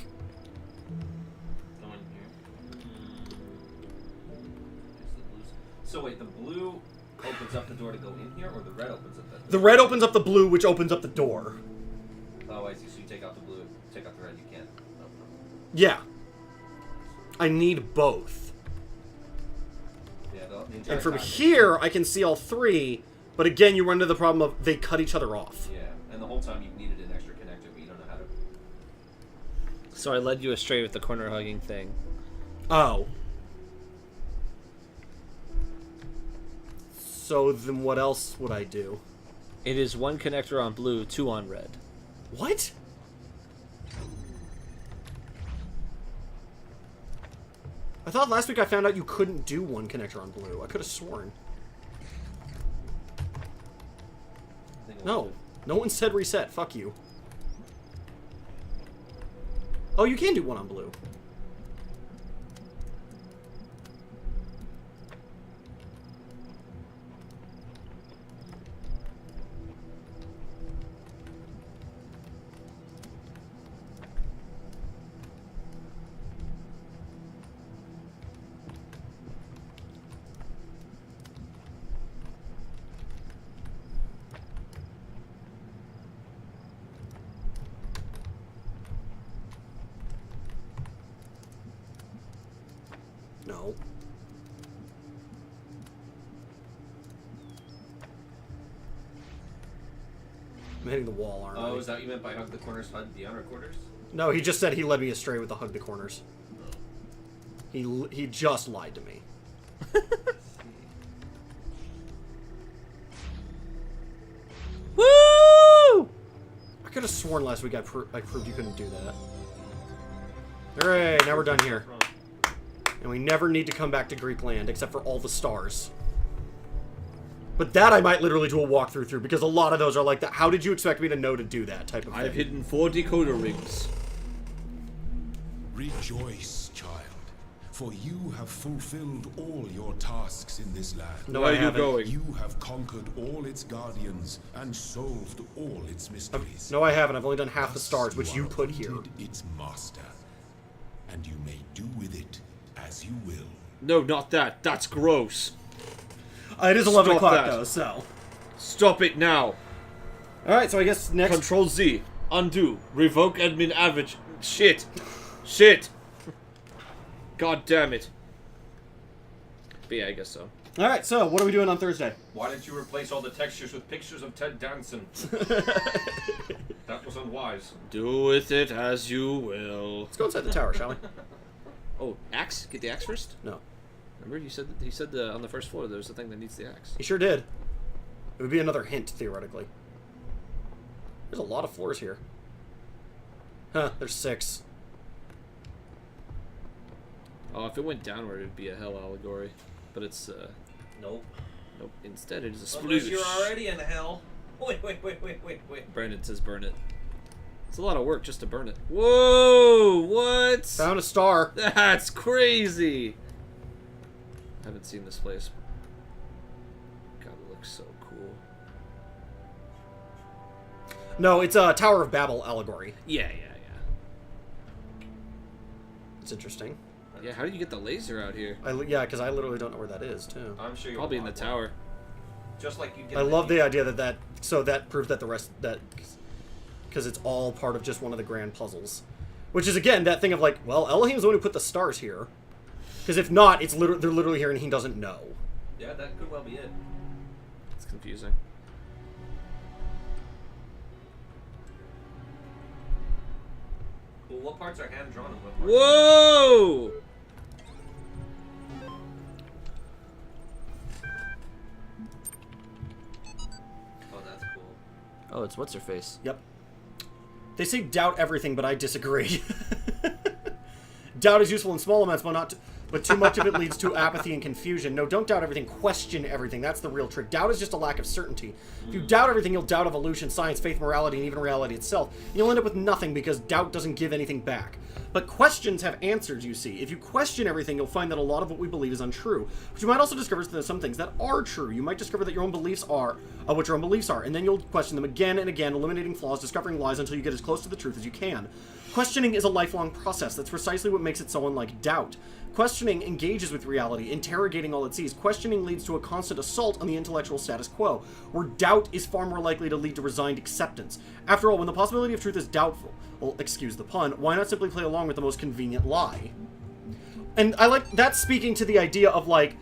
Go in here. So wait, the blue opens up the door to go in here, or the red opens up that door? The red opens up the blue, which opens up the door. Oh, I see. So you take out the blue, take out the red, you can't. Oh, no. Yeah. I need both. Yeah, the entire And from time here, I can see all three, but again, you run into the problem of they cut each other off. Yeah, and the whole time you've needed an extra connector, but you don't know how to. So I led you astray with the corner hugging thing. Oh. So then what else would I do? It is one connector on blue, two on red. What? I thought last week I found out you couldn't do one connector on blue. I could have sworn. No. No one said reset. Fuck you. Oh, you can do one on blue. No. I'm hitting the wall, aren't I? Oh, is that what you meant by hug the corners, hug the outer quarters? No, he just said he led me astray with the hug the corners. He just lied to me. Woo! I could have sworn last week I proved you couldn't do that. Alright, now we're done here. And we never need to come back to Greek land, except for all the stars. But that I might literally do a walkthrough through, because a lot of those are like that. How did you expect me to know to do that type of thing? I've hidden 4 decoder rings. Rejoice, child, for you have fulfilled all your tasks in this land. No, Where I are you haven't. going? You have conquered all its guardians and solved all its mysteries. No, I haven't. I've only done half the Thus, stars, which you are put here. appointed its master, and you may do with it as you will. No, not that. That's gross. It is 11 Stop o'clock, that. though, so... Stop it now. Alright, so I guess next... Control Z. Undo. Revoke admin average. Shit. Shit. God damn it. But yeah, I guess so. Alright, so what are we doing on Thursday? Why didn't you replace all the textures with pictures of Ted Danson? That was unwise. Do with it as you will. Let's go inside the tower, shall we? Oh, axe? Get the axe first? No. Remember you said on the first floor there's a thing that needs the axe. He sure did. It would be another hint, theoretically. There's a lot of floors here. Huh, there's 6. Oh, if it went downward it'd be a hell allegory. But it's Nope. nope. Instead it is a Unless sploosh. you're already in hell. Wait. Brandon says burn it. It's a lot of work just to burn it. Whoa! What? Found a star. That's crazy! I haven't seen this place. God, it looks so cool. No, it's a Tower of Babel allegory. Yeah. It's interesting. Yeah, how did you get the laser out here? Yeah, because I literally don't know where that is, too. I'm sure you'll Probably in the want one. tower. Just like you get. I love the idea that so that proved that the rest that because it's all part of just one of the grand puzzles, which is again that thing of like, well, Elohim's the one who put the stars here, because if not, it's they're literally here and he doesn't know. Yeah, that could well be it. It's confusing. Well, what parts are hand drawn and what parts? Whoa! Oh, that's cool. Oh, it's what's her face? Yep. They say doubt everything, but I disagree. Doubt is useful in small amounts, but too much of it leads to apathy and confusion. No, don't doubt everything. Question everything. That's the real trick. Doubt is just a lack of certainty. If you doubt everything, you'll doubt evolution, science, faith, morality, and even reality itself. You'll end up with nothing because doubt doesn't give anything back. But questions have answers, you see. If you question everything, you'll find that a lot of what we believe is untrue. But you might also discover that there's some things that are true. You might discover that your own beliefs are what your own beliefs are, and then you'll question them again and again, eliminating flaws, discovering lies until you get as close to the truth as you can. Questioning is a lifelong process. That's precisely what makes it so unlike doubt. Questioning engages with reality, interrogating all it sees. Questioning leads to a constant assault on the intellectual status quo, where doubt is far more likely to lead to resigned acceptance. After all, when the possibility of truth is doubtful, well, excuse the pun, why not simply play along with the most convenient lie? And I like that, speaking to the idea of like,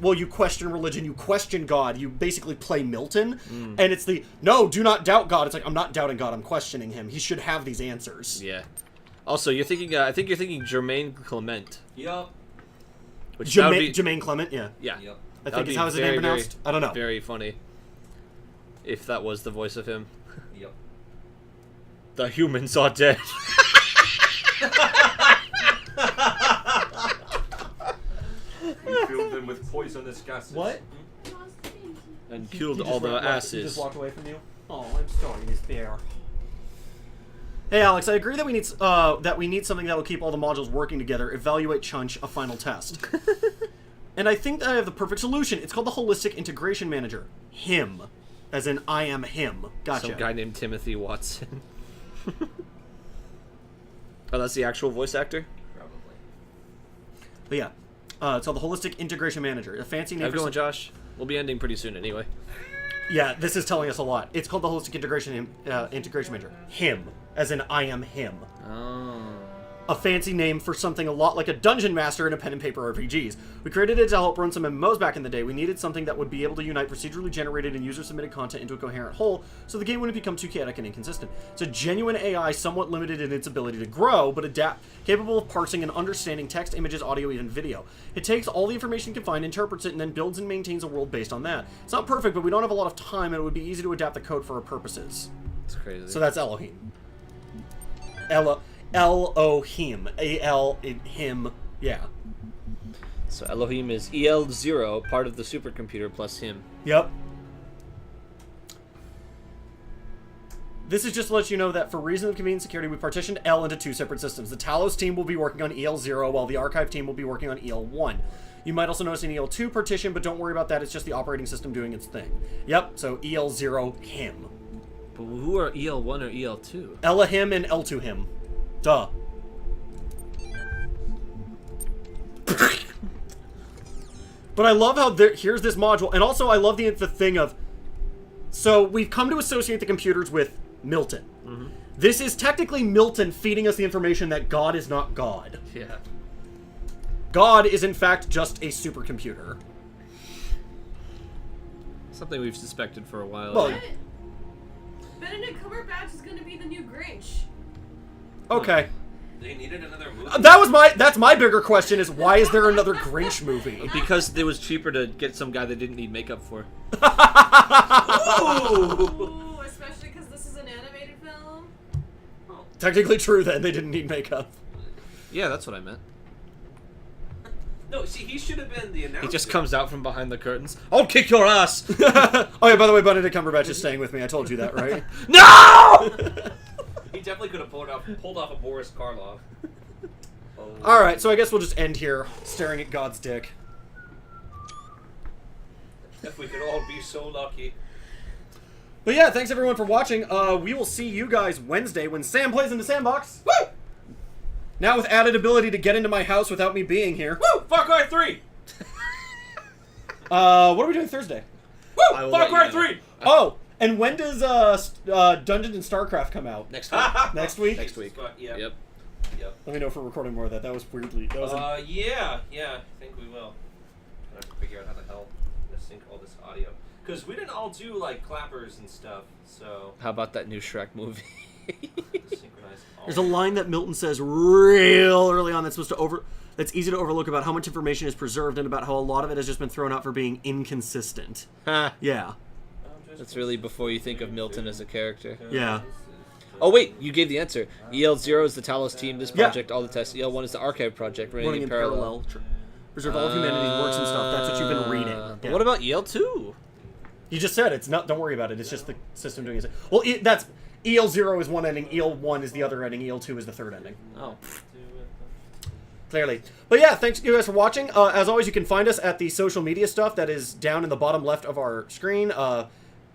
well, you question religion, you question God, you basically play Milton, and it's no, do not doubt God. It's like, I'm not doubting God, I'm questioning him. He should have these answers. Yeah. Also, you're thinking. I think you're thinking Jermaine Clement. Yup. Which that would be, Jermaine Clement, yeah. yeah. Yep. I That think would is be how his name very, pronounced. I don't know. Very funny. If that was the voice of him. Yep. The humans are dead. We filled them with poisonous gases. What? And killed all the He asses. just walked away from you? Oh, I'm sorry, Miss Bear. Hey Alex, I agree that we need something that will keep all the modules working together. Evaluate Chunch, a final test. And I think that I have the perfect solution. It's called the Holistic Integration Manager. Him. As in, I am him. Gotcha. Some guy named Timothy Watson. Oh, that's the actual voice actor? Probably. But yeah. It's called the Holistic Integration Manager. A fancy name How's it for going, Josh? We'll be ending pretty soon anyway. Yeah, this is telling us a lot. It's called the Holistic Integration Manager. Him. As in, I am him. Oh. a fancy name for something a lot like a dungeon master in a pen and paper RPGs. We created it to help run some MMOs back in the day. We needed something that would be able to unite procedurally generated and user-submitted content into a coherent whole, so the game wouldn't become too chaotic and inconsistent. It's a genuine AI, somewhat limited in its ability to grow, but adapt, capable of parsing and understanding text, images, audio, even video. It takes all the information it can find, interprets it, and then builds and maintains a world based on that. It's not perfect, but we don't have a lot of time, and it would be easy to adapt the code for our purposes. It's crazy. So that's Elohim. Elohim. A-L-him. Yeah. So Elohim is EL0, part of the supercomputer, plus him. Yep. This is just to let you know that for reasons of convenience and security, we partitioned L into 2 separate systems. The Talos team will be working on EL0, while the Archive team will be working on EL1. You might also notice an EL2 partition, but don't worry about that. It's just the operating system doing its thing. Yep, so EL0 him. But who are EL1 or EL2? Elohim and L2 him. Duh. But I love how here's this module, and also I love the thing of, so we've come to associate the computers with Milton. Mm-hmm. This is technically Milton feeding us the information that God is not God. Yeah. God is in fact just a supercomputer. Something we've suspected for a while. Well, yeah. Benedict Cumberbatch is gonna be the new Grinch. Okay. They needed another movie. That's my bigger question is why is there another Grinch movie? Because it was cheaper to get some guy that didn't need makeup for. Ooh, especially because this is an animated film. Technically true then, they didn't need makeup. Yeah, that's what I meant. No, see, he should have been the announcer. He just comes out from behind the curtains. I'll kick your ass! Oh yeah, by the way, Benedict Cumberbatch is staying with me. I told you that, right? No! He definitely could have pulled off a Boris Karloff. Oh. Alright, so I guess we'll just end here, staring at God's dick. If we could all be so lucky. But yeah, thanks everyone for watching. We will see you guys Wednesday when Sam plays into Sandbox. Woo! Now with added ability to get into my house without me being here. Woo! Far Cry 3! What are we doing Thursday? Woo! Far Cry 3! Oh, and when does Dungeons and StarCraft come out? Next week. Next week? Next week. Yeah. Yep. Yep. Let me know if we're recording more of that. That was weirdly. That was yeah, I think we will. I have to figure out how the hell to sync all this audio. Because we didn't all do, like, clappers and stuff, so... How about that new Shrek movie? synchronize all. There's a line that Milton says real early on that's that's easy to overlook about how much information is preserved and about how a lot of it has just been thrown out for being inconsistent. Yeah. That's really before you think of Milton as a character. Yeah. Oh wait, you gave the answer. EL0 is the Talos team, this Yeah. project, all the tests. EL1 is the archive project, running in parallel. Preserve all of humanity's works and stuff. That's what you've been reading. But Yeah. what about EL2? You just said it's not. Don't worry about it. It's just the system doing it. Well, that's EL0 is one ending. EL1 is the other ending. EL2 is the third ending. Oh. Clearly. But yeah, thanks you guys for watching. As always, you can find us at the social media stuff that is down in the bottom left of our screen.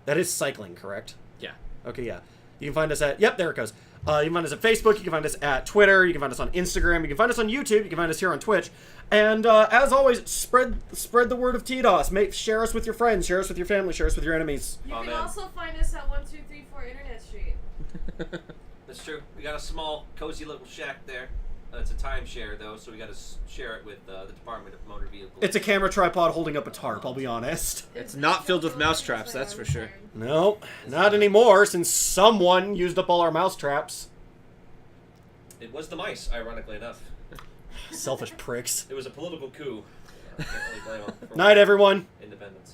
That is cycling, correct? Yeah. Okay, yeah. You can find us at, yep, there it goes. You can find us at Facebook, you can find us at Twitter, you can find us on Instagram, you can find us on YouTube, you can find us here on Twitch. And as always, spread the word of TDoS. Share us with your friends, share us with your family, share us with your enemies. You Amen. can also find us at 1234 Internet Street. That's true. We got a small, cozy little shack there. It's a timeshare, though, so we got to share it with the Department of Motor Vehicles. It's a camera tripod holding up a tarp, I'll be honest. It's not filled with mousetraps, that's for sure. No, not anymore, since someone used up all our mousetraps. It was the mice, ironically enough. Selfish pricks. It was a political coup. I can't really blame them. Night, everyone. Independence.